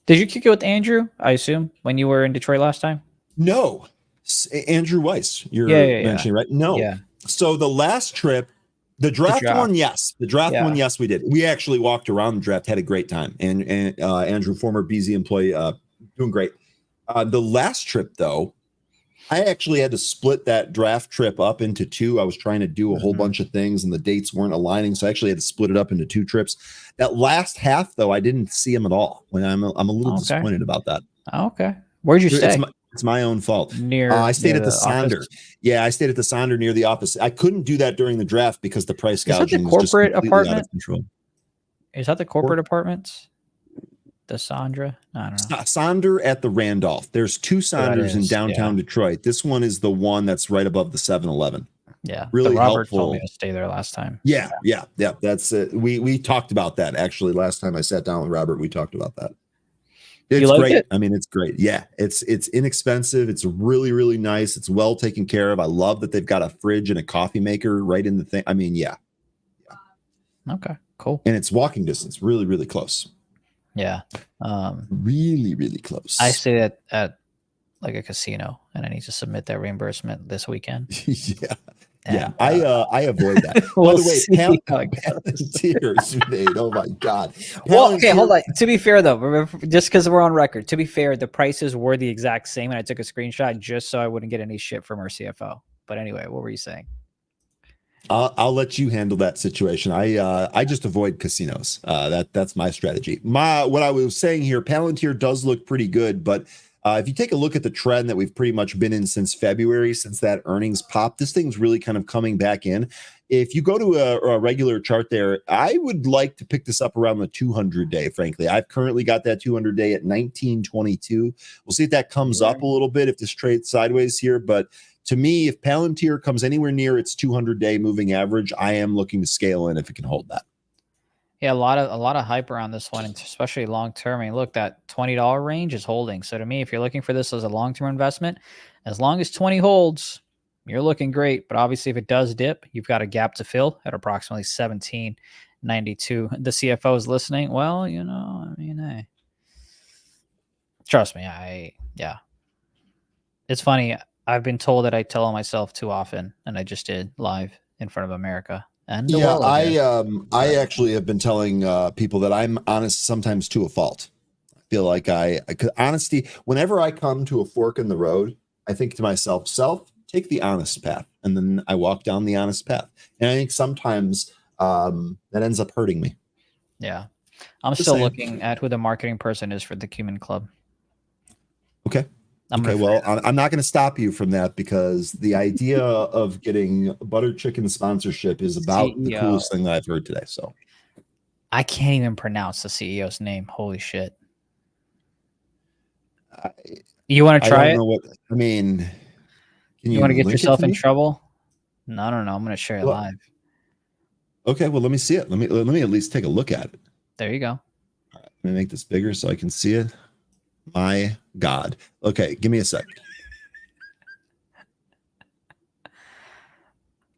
Did you kick it with Andrew, I assume, when you were in Detroit last time? No. Andrew Weiss, you're mentioning, right? No. Yeah. So the last trip, the draft one, yes. The draft one, yes, we did. We actually walked around the draft, had a great time. And Andrew, former BZ employee, doing great. The last trip, though, I actually had to split that draft trip up into two. I was trying to do a whole bunch of things, and the dates weren't aligning, so I actually had to split it up into two trips. That last half, though, I didn't see him at all. I'm a little disappointed about that. Okay. Where'd you stay? It's my own fault. I stayed at the Sonder. Yeah, I stayed at the Sonder near the office. I couldn't do that during the draft because the price gouging was just completely out of control. Is that the corporate apartments? The Sandra? I don't know. Sonder at the Randolph. There's two Sonders in downtown Detroit. This one is the one that's right above the 7-Eleven. Yeah, really Robert helpful. Told me to stay there last time. Yeah. That's it. We talked about that actually last time I sat down with Robert. We talked about that. It's great. I mean, it's great. Yeah, it's inexpensive. It's really, really nice. It's well taken care of. I love that they've got a fridge and a coffee maker right in the thing. I mean, yeah. Okay, cool. And it's walking distance, really, really close. Yeah. Really, really close. I stayed at like a casino, and I need to submit that reimbursement this weekend. Yeah. And, I avoid that. By we'll the way, see how it Palantir, Zunaid, oh my God. Well, okay, Palantir- hold on. To be fair, though, just because we're on record, to be fair, the prices were the exact same, and I took a screenshot just so I wouldn't get any shit from our CFO. But anyway, what were you saying? I'll let you handle that situation. I just avoid casinos. That's my strategy. What I was saying here, Palantir does look pretty good, but if you take a look at the trend that we've pretty much been in since February, since that earnings pop, this thing's really kind of coming back in. If you go to a regular chart there, I would like to pick this up around the 200-day, frankly. I've currently got that 200-day at 1922. We'll see if that comes up a little bit if this trades sideways here. But to me, if Palantir comes anywhere near its 200-day moving average, I am looking to scale in if it can hold that. Yeah, a lot of hype around this one, and especially long term. I mean, look, that $20 range is holding. So to me, if you're looking for this as a long term investment, as long as 20 holds, you're looking great. But obviously, if it does dip, you've got a gap to fill at approximately 1792. The CFO is listening. Well, you know, I mean, hey, trust me, yeah. It's funny. I've been told that I tell on myself too often, and I just did live in front of America. And Yeah, I actually have been telling people that I'm honest sometimes to a fault. I feel like honesty, whenever I come to a fork in the road, I think to myself, take the honest path. And then I walk down the honest path. And I think sometimes that ends up hurting me. Yeah. I'm still looking at who the marketing person is for the Cumin Club. Okay. Well, I'm not going to stop you from that because the idea of getting butter chicken sponsorship is about the coolest thing that I've heard today. So I can't even pronounce the CEO's name. Holy shit. You want to try it? I mean, you want to get yourself in trouble? No. I'm going to share it live. Okay. Well, let me see it. Let me at least take a look at it. There you go. All right, let me make this bigger so I can see it. My God. Okay, give me a sec.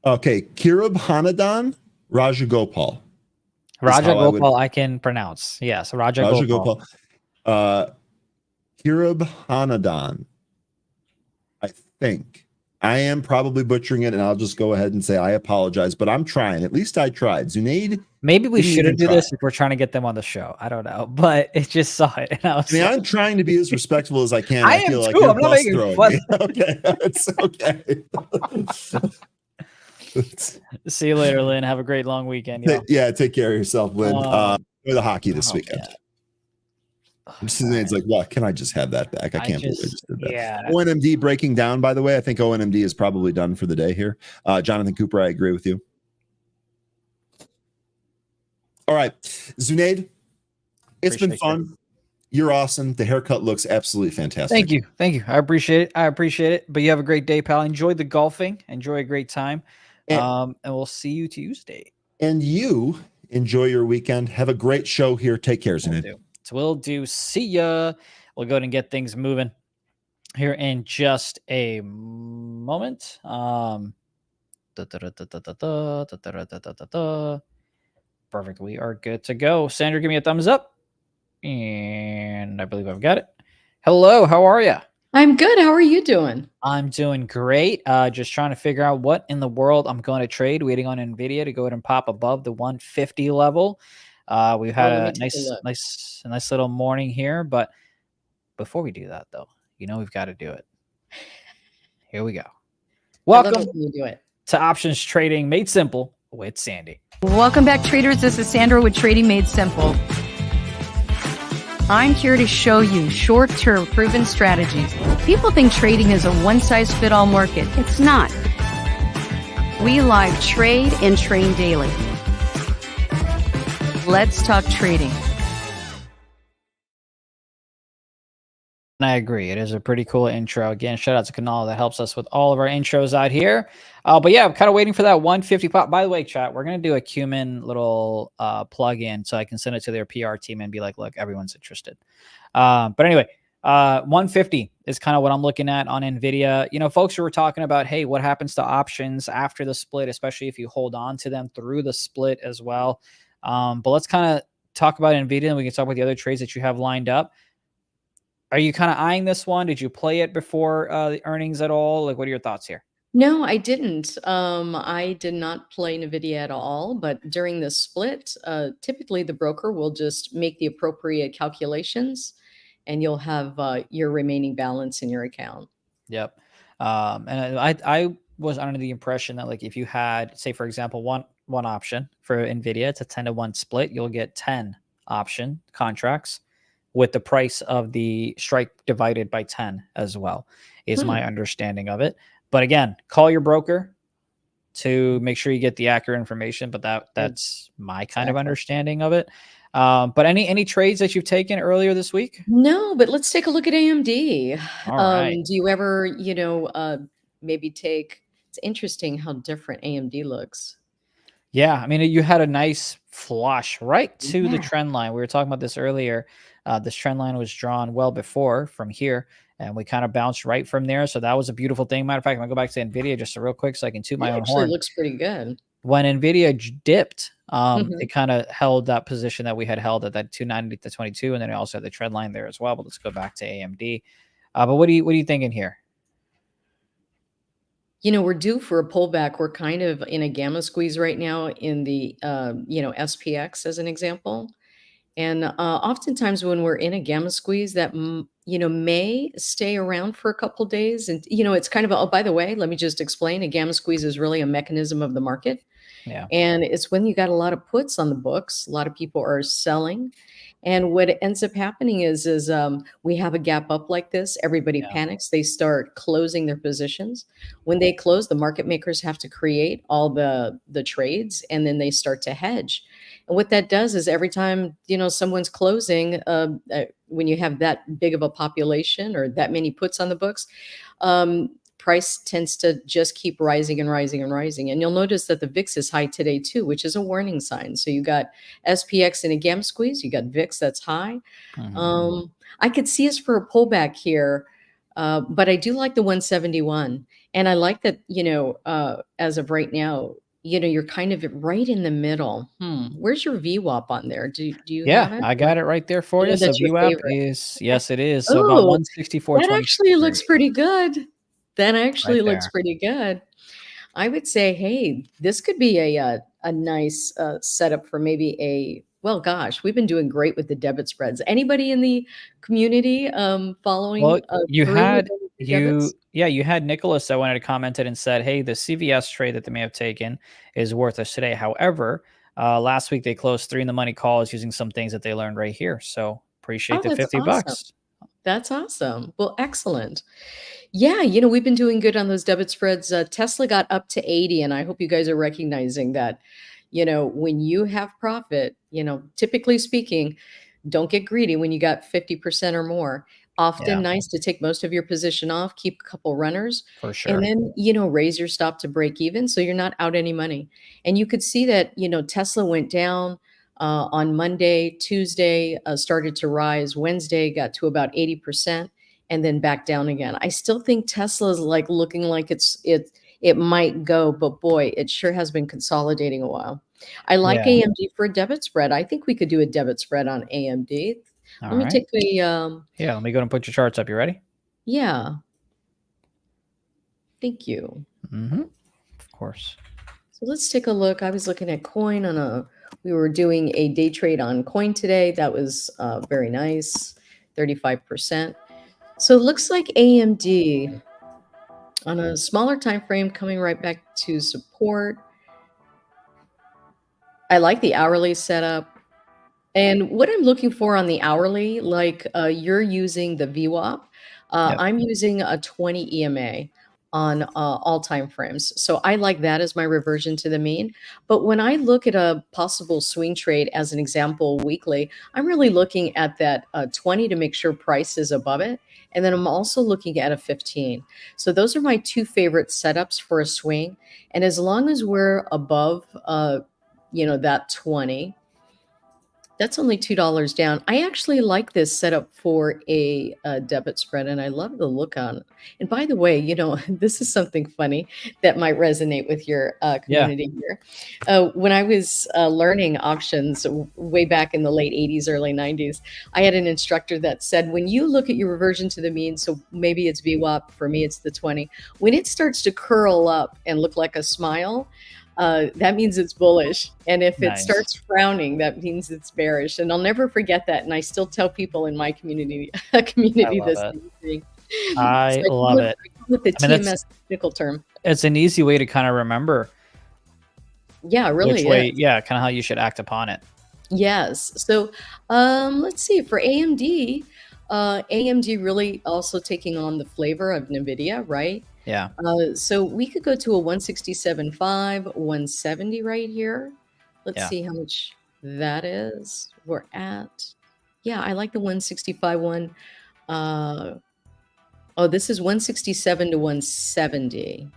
Okay, Kirab Hanadan Rajagopal. Rajagopal I can pronounce. Yes, Rajagopal. Kirab Hanadan. I think. I am probably butchering it, and I'll just go ahead and say I apologize, but I'm trying. At least I tried. Zunaid. Maybe we shouldn't do this if we're trying to get them on the show. I don't know, but it just saw it. And I'm trying to be as respectful as I can. I feel like I'm not making fun. Okay, it's okay. See you later, Lynn. Have a great long weekend. Yeah, take care of yourself, Lynn. Enjoy the hockey this weekend. It's like, well, can I just have that back? I can't believe I just did that. Yeah. ONMD breaking down, by the way. I think ONMD is probably done for the day here. Jonathan Cooper, I agree with you. All right, Zunaid, it's been fun. You're awesome. The haircut looks absolutely fantastic. Thank you. I appreciate it. But you have a great day, pal. Enjoy the golfing. Enjoy a great time. And we'll see you Tuesday. And you enjoy your weekend. Have a great show here. Take care, Zunaid. Will do. See ya. We'll go ahead and get things moving here in just a moment. Perfect. We are good to go. Sandra, give me a thumbs up. And I believe I've got it. Hello, how are you? I'm good. How are you doing? I'm doing great. Just trying to figure out what in the world I'm going to trade. Waiting on Nvidia to go ahead and pop above the 150 level. We've had a nice little morning here, but before we do that, though, we've got to do it. Here we go. Welcome to Options Trading Made Simple with Sandy. Welcome back, traders. This is Sandra with Trading Made Simple. I'm here to show you short-term proven strategies. People think trading is a one-size-fit-all market. It's not. We live trade and train daily. Let's talk trading. And I agree. It is a pretty cool intro. Again, shout out to Kanal that helps us with all of our intros out here. But yeah, I'm kind of waiting for that 150 pop. By the way, chat, we're going to do a Cumin little plug-in so I can send it to their PR team and be like, look, everyone's interested. But anyway, 150 is kind of what I'm looking at on Nvidia. Folks who were talking about, hey, what happens to options after the split, especially if you hold on to them through the split as well. But let's kind of talk about Nvidia, and we can talk about the other trades that you have lined up. Are you kind of eyeing this one? Did you play it before the earnings at all? Like, what are your thoughts here? No, I didn't. I did not play Nvidia at all, but during the split, typically the broker will just make the appropriate calculations, and you'll have your remaining balance in your account. Yep. And I was under the impression that, like, if you had, say, for example, one option for Nvidia, it's a 10-to-1 split, you'll get 10 option contracts with the price of the strike divided by 10 as well, is my understanding of it. But again, call your broker to make sure you get the accurate information. But that's my kind of understanding of it. But any trades that you've taken earlier this week? No, but let's take a look at AMD. All right. Do you ever, maybe take? It's interesting how different AMD looks. Yeah, I mean, you had a nice flush right to the Yeah. trend line. We were talking about this earlier. This trend line was drawn well before from here, and we kind of bounced right from there. So that was a beautiful thing. Matter of fact, I'm gonna go back to Nvidia just real quick so I can toot my It own actually horn. looks pretty good. When Nvidia dipped, Mhm. it kind of held that position that we had held at that 290 to 22, and then it also had the trend line there as well. But let's go back to AMD. But what are you thinking here? We're due for a pullback. We're kind of in a gamma squeeze right now in the, SPX as an example. And oftentimes when we're in a gamma squeeze, that may stay around for a couple days. And it's kind of oh, by the way, let me just explain. A gamma squeeze is really a mechanism of the market, Yeah, and it's when you got a lot of puts on the books. A lot of people are selling, and what ends up happening is we have a gap up like this. Everybody yeah, panics. They start closing their positions. When they close, the market makers have to create all the trades, and then they start to hedge. And what that does is every time someone's closing, when you have that big of a population or that many puts on the books, price tends to just keep rising and rising and rising. And you'll notice that the VIX is high today too, which is a warning sign. So you got SPX in a gamma squeeze, you got VIX that's high. I could see us for a pullback here, but I do like the 171, and I like that. As of right now, you're kind of right in the middle. Where's your VWAP on there? Do you yeah. have it? I got it right there for I you. know So that's your VWAP favorite. is, yes, it is. So about Oh, that 164.23 actually looks pretty good. That right actually looks there. pretty good. I would say, hey, this could be a nice setup for maybe well, gosh, we've been doing great with the debit spreads. Anybody in the community Well, following you through with had the debits? you had Nicholas that wanted to commented and said, "Hey, the CVS trade that they may have taken is worth us today." However, last week they closed 3 in the money calls using some things that they learned right here. So appreciate Oh, the that's awesome. $50. That's awesome. Well, excellent. Yeah, we've been doing good on those debit spreads. Tesla got up to 80, and I hope you guys are recognizing that, when you have profit, typically speaking, don't get greedy when you got 50% or more. Often Yeah, nice to take most of your position off, keep a couple runners, for and sure. then, raise your stop to break even so you're not out any money. And you could see that, Tesla went down on Monday, Tuesday, started to rise. Wednesday got to about 80% and then back down again. I still think Tesla's like looking like it might go, but boy, it sure has been consolidating a while. I like Yeah. AMD for a debit spread. I think we could do a debit spread on AMD. All Let me right. take a Yeah, let me go and put your charts up. You ready? yeah, thank you. Of course. So let's take a look. I was looking at coin we were doing a day trade on coin today. That was very nice, 35%. So it looks like AMD on a smaller time frame coming right back to support. I like the hourly setup. And what I'm looking for on the hourly, like you're using the VWAP, Yep. I'm using a 20 EMA on all time frames. So I like that as my reversion to the mean. But when I look at a possible swing trade, as an example, weekly, I'm really looking at that 20 to make sure price is above it. And then I'm also looking at a 15. So those are my two favorite setups for a swing. And as long as we're above, that 20, That's only $2 down. I actually like this setup for a, debit spread, and I love the look on it. And by the way, this is something funny that might resonate with your Yeah. community here. When I was learning options way back in the late 80s, early 90s, I had an instructor that said, when you look at your reversion to the mean, so maybe it's VWAP, for me it's the 20, when it starts to curl up and look like a smile, that means it's bullish. And if it Nice. starts frowning, that means it's bearish. And I'll never forget that. And I still tell people in my community this it. same thing. I So love it. I call it the I mean, TMS technical term. It's an easy way to kind of remember Yeah, it really which way, is. yeah, kind of how you should act upon it. Yes. So let's see. For AMD, AMD really also taking on the flavor of Nvidia, right? Yeah. So we could go to a 167.5, 170 right here. Let's Yeah. see how much that is. We're at, yeah, I like the 165 one. Oh, this is 167 to 170.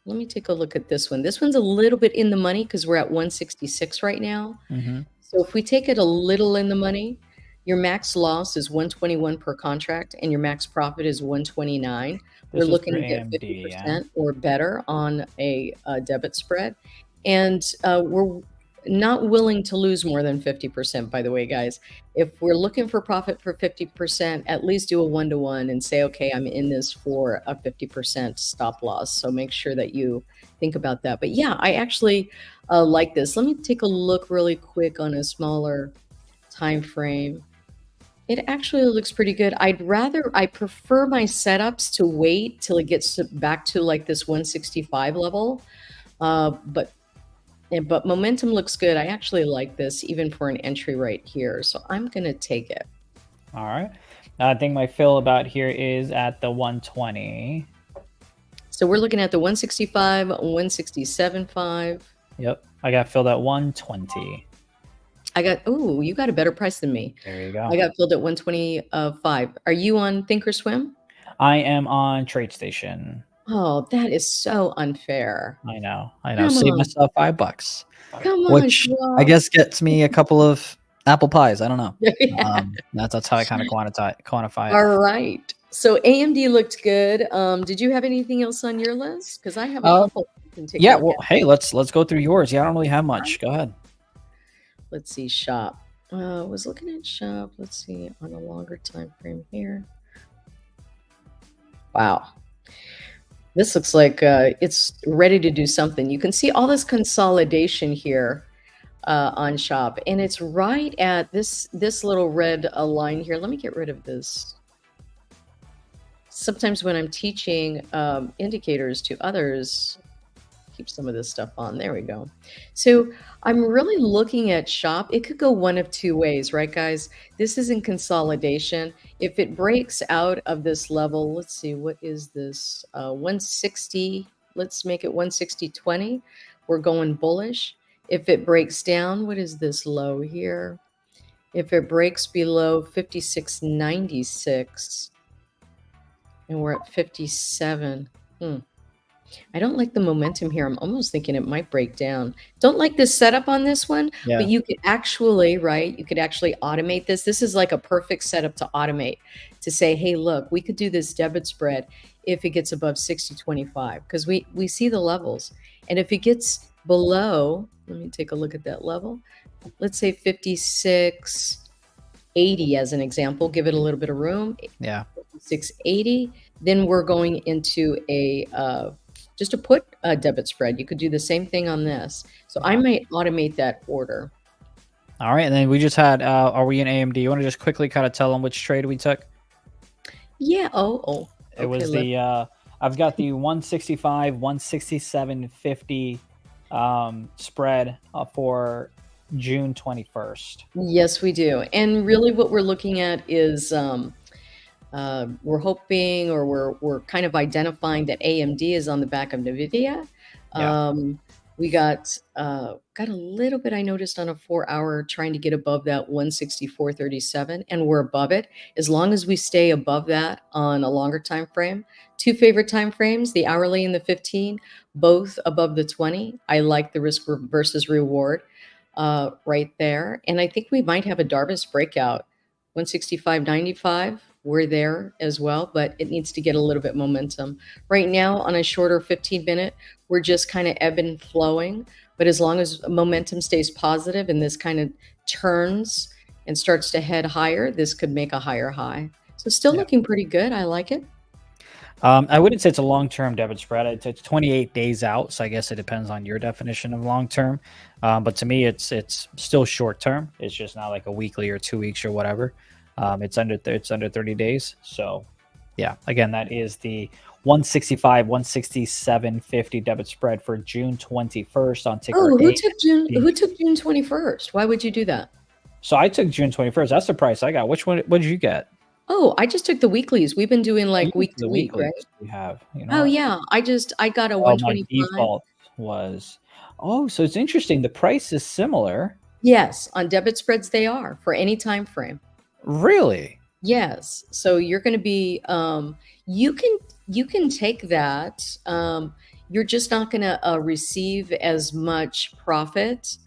Let me take a look at this one. This one's a little bit in the money because we're at 166 right now. Mm-hmm. So if we take it a little in the money, your max loss is 121 per contract and your max profit is 129. We're This is looking for to get AMD, 50% yeah. or better on a debit spread. And we're not willing to lose more than 50%, by the way, guys. If we're looking for profit for 50%, at least do a 1-to-1 and say, okay, I'm in this for a 50% stop loss. So make sure that you think about that. But yeah, I actually like this. Let me take a look really quick on a smaller time frame. It actually looks pretty good. I prefer my setups to wait till it gets back to like this 165 level. But momentum looks good. I actually like this even for an entry right here. So I'm going to take it. All right. I think my fill about here is at the 120. So we're looking at the 165, 167.5. Yep. I got filled at 120. Oh, you got a better price than me. There you go. I got filled at 125. Are you on Thinkorswim? I am on TradeStation. Oh, that is so unfair. I know. Come Save on. myself $5. Come on, Which I Schwab. guess gets me a couple of apple pies. I don't know. Yeah. That's how I kind of quantify it. All right. So AMD looked good. Did you have anything else on your list? Because I have a couple. You can take a Yeah. look Well, at. hey, let's go through yours. Yeah, I don't really have much. Go ahead. Let's see, shop. I was looking at shop. Let's see on a longer time frame here. Wow. This looks like it's ready to do something. You can see all this consolidation here on shop, and it's right at this little red line here. Let me get rid of this. Sometimes when I'm teaching indicators to others, keep some of this stuff on. There we go. So I'm really looking at shop. It could go one of two ways, right, guys? This is in consolidation. If it breaks out of this level, let's see, what is this? 160, let's make it 160.20. We're going bullish. If it breaks down, what is this low here? If it breaks below 56.96, and we're at 57, I don't like the momentum here. I'm almost thinking it might break down. Don't like this setup on this one, Yeah. but you could actually, right? You could actually automate this. This is like a perfect setup to automate, to say, hey, look, we could do this debit spread if it gets above 60.25, because we see the levels. And if it gets below, let me take a look at that level. Let's say 56.80 as an example, give it a little bit of room. Yeah. 680, then we're going into a just a put debit spread. You could do the same thing on this. So I might automate that order. All right. And then we just had, are we in AMD? You want to just quickly kind of tell them which trade we took? Yeah. Oh. It was the, I've got the 165, 167.50 spread for June 21st. Yes, we do. And really what we're looking at is we're hoping, or we're kind of identifying that AMD is on the back of Nvidia. Yeah. We got a little bit, I noticed, on a 4-hour trying to get above that 164.37, and we're above it. As long as we stay above that on a longer time frame. Two favorite time frames, the hourly and the 15, both above the 20. I like the risk versus reward. right there. And I think we might have a Darvis breakout, 165.95. We're there as well, but it needs to get a little bit momentum. Right now, on a shorter 15-minute, we're just kind of ebb and flowing. But as long as momentum stays positive and this kind of turns and starts to head higher, this could make a higher high. So still looking pretty good. I like it. I wouldn't say it's a long-term debit spread. It's 28 days out, so I guess it depends on your definition of long-term. But to me, it's still short-term. It's just not like a weekly or 2 weeks or whatever. It's under 30 days. So, yeah, again, that is the 165, 167.50 debit spread for June 21st on ticker. Oh, who took June 21st? Why would you do that? So I took June 21st. That's the price I got. Which one? What did you get? Oh, I just took the weeklies. We've been doing like week to week, right? We have. Oh yeah, I got a 125. My default was. Oh, so it's interesting. The price is similar. Yes, on debit spreads they are for any time frame. Really? Yes. So you're going to be. You can take that. You're just not going to receive as much profit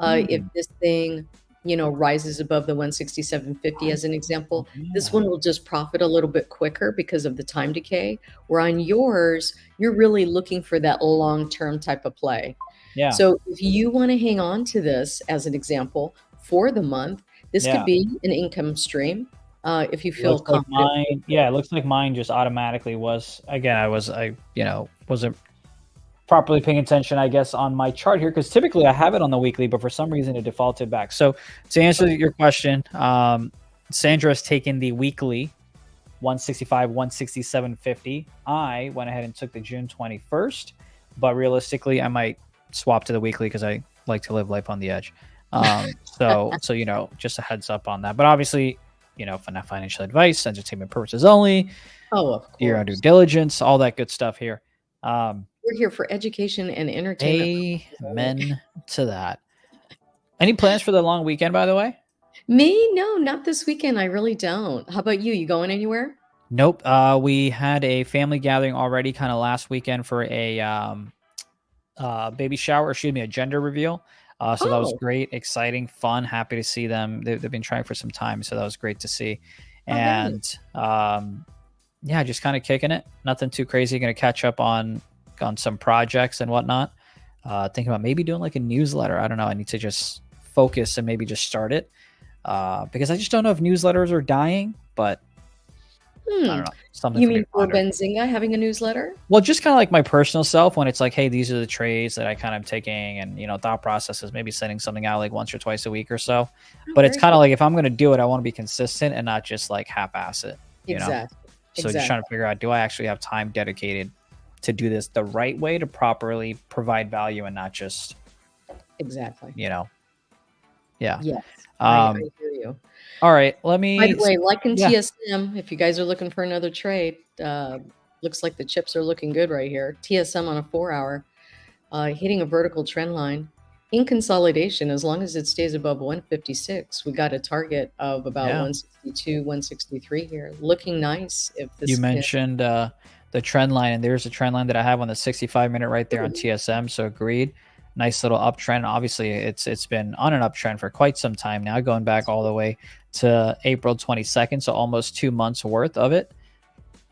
if this thing rises above the 167.50 as an example. This one will just profit a little bit quicker because of the time decay, where on yours, you're really looking for that long-term type of play. Yeah. So if you want to hang on to this as an example for the month, this could be an income stream. If you feel confident. It looks like mine just automatically was. Again, I wasn't properly paying attention, I guess, on my chart here, because typically I have it on the weekly, but for some reason it defaulted back. So to answer your question, Sandra has taken the weekly 165, 167.50. I went ahead and took the June 21st, but realistically, I might swap to the weekly because I like to live life on the edge. So just a heads up on that. But obviously, for not financial advice, entertainment purposes only. Oh, of course. Your own due diligence, all that good stuff here. We're here for education and entertainment. Amen to that. Any plans for the long weekend, by the way? Me? No, not this weekend. I really don't. How about you? You going anywhere? Nope. We had a family gathering already kind of last weekend for a baby shower, a gender reveal. So that was great, exciting, fun, happy to see them. They've been trying for some time, so that was great to see. And just kind of kicking it. Nothing too crazy. Going to catch up on some projects and whatnot. Thinking about maybe doing like a newsletter. I don't know. I need to just focus and maybe just start it because I just don't know if newsletters are dying, but I don't know. Something you mean for Benzinga having a newsletter? Well, just kind of like my personal self when it's like, hey, these are the trades that I kind of taking, and thought process is maybe sending something out like once or twice a week or so. But it's kind of like if I'm going to do it, I want to be consistent and not just like half-ass it. Exactly. So just trying to figure out, do I actually have time dedicated to do this the right way to properly provide value and not just Yeah. Yes. I hear you. All right. Let me. By the way, like in TSM, if you guys are looking for another trade, looks like the chips are looking good right here. TSM on a 4-hour, hitting a vertical trend line in consolidation. As long as it stays above 156, we got a target of about 162, 163 here. Looking nice. If this you mentioned the trend line, and there's a trend line that I have on the 65-minute right there on TSM. So agreed. Nice little uptrend. Obviously, it's been on an uptrend for quite some time now, going back all the way to April 22nd, so almost 2 months worth of it.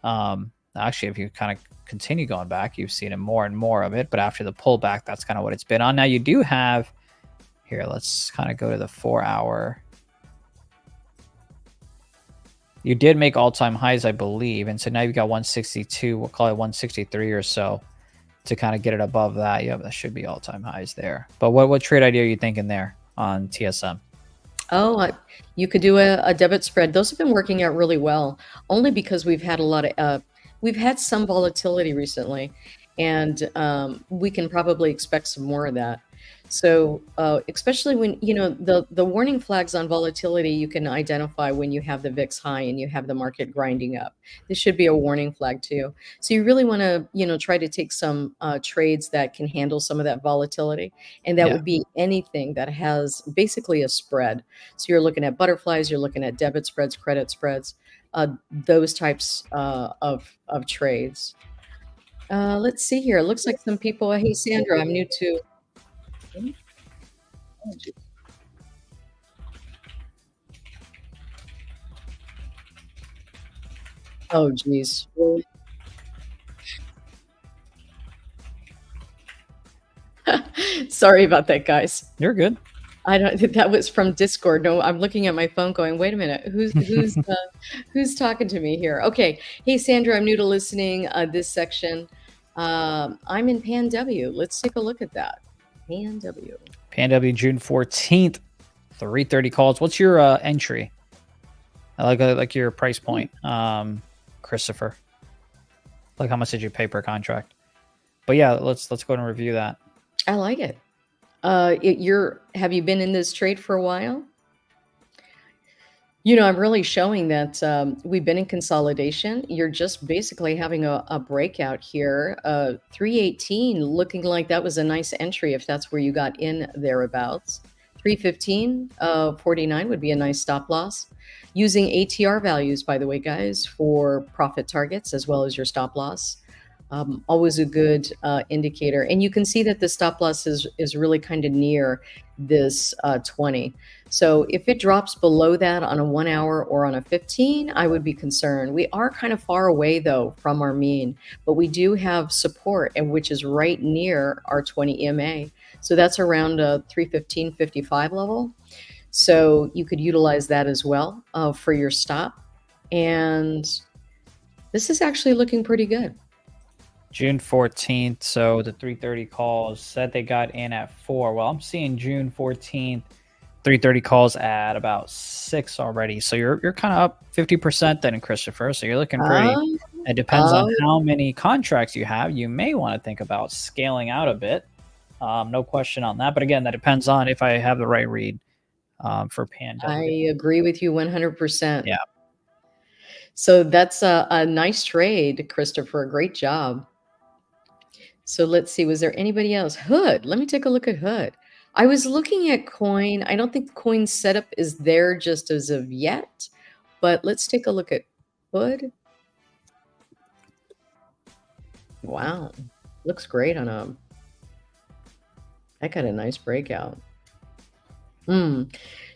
Actually, if you kind of continue going back, you've seen more and more of it. But after the pullback, that's kind of what it's been on. Now you do have here. Let's kind of go to the 4-hour. You did make all-time highs, I believe, and so now you've got 162. We'll call it 163 or so. To kind of get it above that. Yeah, that should be all-time highs there. But what trade idea are you thinking there on TSM? Oh, you could do a debit spread. Those have been working out really well, only because we've had a lot of we've had some volatility recently, and we can probably expect some more of that. So especially when the warning flags on volatility, you can identify when you have the VIX high and you have the market grinding up. This should be a warning flag too. So you really want to try to take some trades that can handle some of that volatility, and that would be anything that has basically a spread. So you're looking at butterflies, you're looking at debit spreads, credit spreads, those types of trades. Let's see here. It looks like some people. Hey Sandra, I'm new to. Oh, geez. Sorry about that, guys. You're good. I don't. That was from Discord. No, I'm looking at my phone, going, "Wait a minute, who's talking to me here?" Okay. Hey, Sandra, I'm new to listening. This section. I'm in Pan W. Let's take a look at that. Pan W. Pan W, June 14th, 3:30 calls. What's your entry? I like your price point, Christopher. Like, how much did you pay per contract? But yeah, let's go ahead and review that. I like it. Have you been in this trade for a while? I'm really showing that we've been in consolidation. You're just basically having a breakout here. 318 looking like that was a nice entry if that's where you got in thereabouts. 315, 49 would be a nice stop loss. Using ATR values, by the way, guys, for profit targets as well as your stop loss. Always a good indicator. And you can see that the stop loss is really kind of near this 20. So if it drops below that on a 1 hour or on a 15, I would be concerned. We are kind of far away, though, from our mean, but we do have support, and which is right near our 20 EMA. So that's around a 315.55 level. So you could utilize that as well for your stop. And this is actually looking pretty good. June 14th, so the 3:30 calls said they got in at 4. Well, I'm seeing June 14th, 3:30 calls at about 6 already. So you're kind of up 50% then, Christopher. So you're looking pretty. It depends on how many contracts you have. You may want to think about scaling out a bit. No question on that. But again, that depends on if I have the right read for Pan W. I agree with you 100%. Yeah. So that's a nice trade, Christopher. Great job. So let's see. Was there anybody else? Hood. Let me take a look at Hood. I was looking at Coin. I don't think Coin setup is there just as of yet, but let's take a look at Hood. Wow. Looks great on a... That got a nice breakout.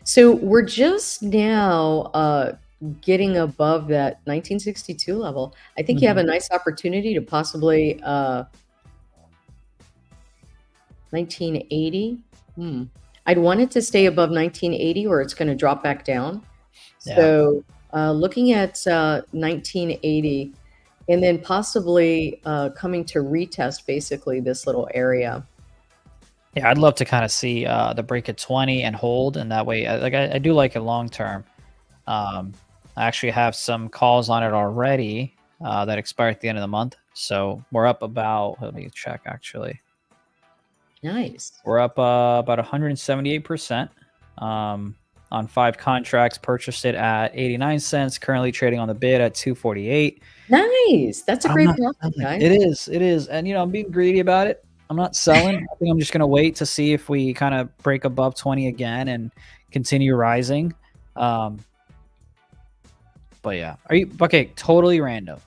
So we're just now getting above that 1962 level. I think you have a nice opportunity to possibly 1980. I'd want it to stay above 1980 or it's going to drop back down. Yeah. So looking at 1980 and then possibly coming to retest basically this little area. Yeah, I'd love to kind of see the break at 20 and hold, and that way, I do like it long term. I actually have some calls on it already that expire at the end of the month, so we're up about. Let me check actually. Nice. We're up about 178% on 5 contracts. Purchased it at 89 cents. Currently trading on the bid at 248. Nice. That's a great profit, guys. It is, and I'm being greedy about it. I'm not selling. I think I'm just going to wait to see if we kind of break above 20 again and continue rising. But yeah, are you okay? Totally random.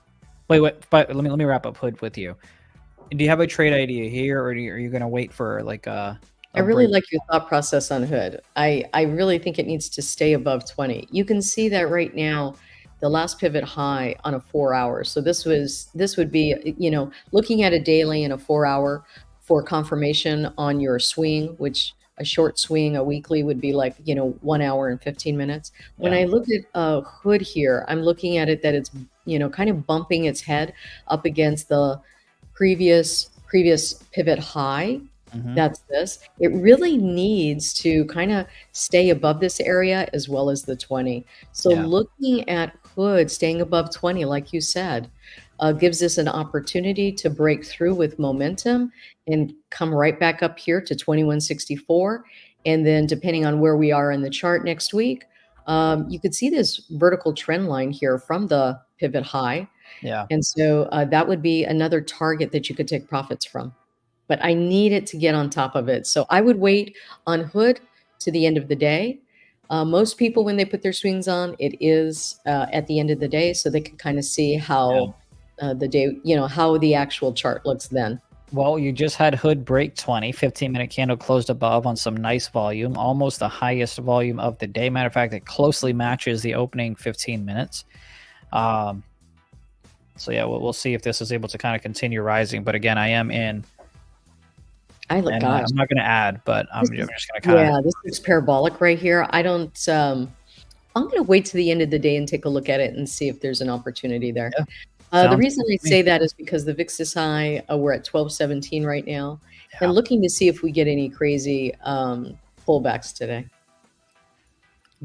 Wait. But let me wrap up Hood with you. Do you have a trade idea here, or are you going to wait for like a I really break? like your thought process on Hood. I really think it needs to stay above 20. You can see that right now. The last pivot high on a 4 hour. So this would be, looking at a daily and a 4 hour for confirmation on your swing, which a short swing, a weekly would be like, 1 hour and 15 minutes. When I look at Hood here, I'm looking at it that it's, kind of bumping its head up against the previous pivot high. That's this. It really needs to kind of stay above this area as well as the 20. So looking at Hood staying above 20, like you said, gives us an opportunity to break through with momentum and come right back up here to 2164. And then depending on where we are in the chart next week, you could see this vertical trend line here from the pivot high. Yeah. And so that would be another target that you could take profits from. But I need it to get on top of it. So I would wait on Hood to the end of the day. Most people, when they put their swings on, it is at the end of the day, so they can kind of see how the day, how the actual chart looks then. Well, you just had Hood break 20, 15-minute candle closed above on some nice volume, almost the highest volume of the day. Matter of fact, it closely matches the opening 15 minutes. So yeah, we'll see if this is able to kind of continue rising. But again, I am in. I look, And gosh, I'm not going to add, but I'm just going to kind of. yeah, this looks parabolic right here. I don't. I'm going to wait to the end of the day and take a look at it and see if there's an opportunity there. Yeah, The sounds reason good I to me. say that is because the VIX is high. We're at 1217 right now, Yeah. and looking to see if we get any crazy pullbacks today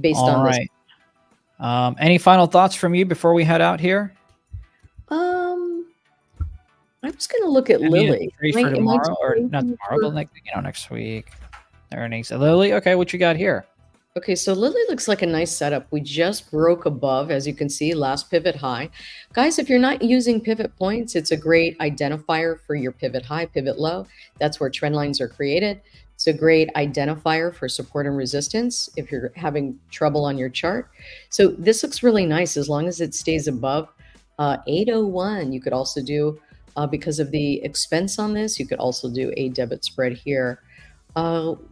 based All on this. right. Any final thoughts from you before we head out here? I'm just going to look at Any Lilly. trade for tomorrow, or not tomorrow, but next week. Earnings. Lily, okay, what you got here? Okay, so Lilly looks like a nice setup. We just broke above, as you can see, last pivot high. Guys, if you're not using pivot points, it's a great identifier for your pivot high, pivot low. That's where trend lines are created. It's a great identifier for support and resistance if you're having trouble on your chart. So this looks really nice as long as it stays above 801. You could also do, because of the expense on this, you could also do a debit spread here.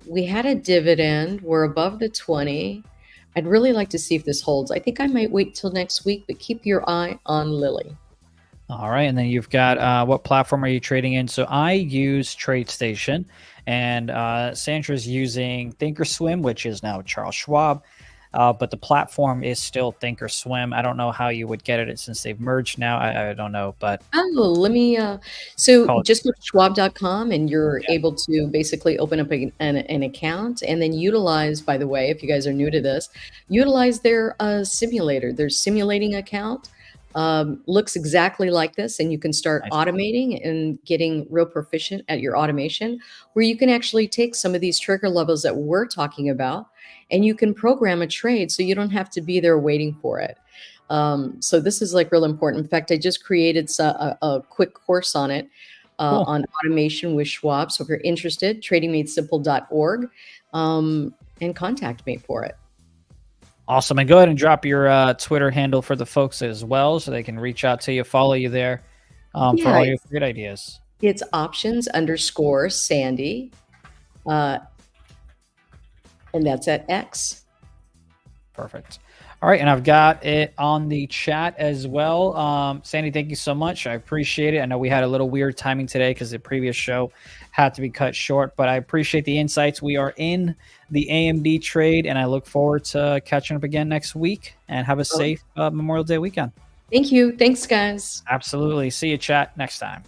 We had a dividend. We're above the 20. I'd really like to see if this holds. I think I might wait till next week, but keep your eye on Lilly. All right, and then you've got what platform are you trading in? So I use TradeStation, and Sandra's using Thinkorswim, which is now Charles Schwab. But the platform is still Thinkorswim. I don't know how you would get it since they've merged now. I don't know, but let me so Call it- just go to schwab.com and you're able to basically open up an account and then utilize, by the way, if you guys are new to this, utilize their simulator. Their simulating account looks exactly like this, and you can start Nice. automating and getting real proficient at your automation, where you can actually take some of these trigger levels that we're talking about and you can program a trade so you don't have to be there waiting for it. So this is like real important. In fact, I just created a quick course on it, Cool. on automation with Schwab. So if you're interested, tradingmadesimple.org, and contact me for it. Awesome. And go ahead and drop your Twitter handle for the folks as well, so they can reach out to you, follow you there for all your great ideas. It's options_Sandy. And that's at X. Perfect. All right, and I've got it on the chat as well. Sandy, thank you so much. I appreciate it. I know we had a little weird timing today because the previous show had to be cut short, but I appreciate the insights. We are in the AMD trade, and I look forward to catching up again next week. And have a safe Memorial Day weekend. Thank you. Thanks, guys. Absolutely. See you, chat, next time.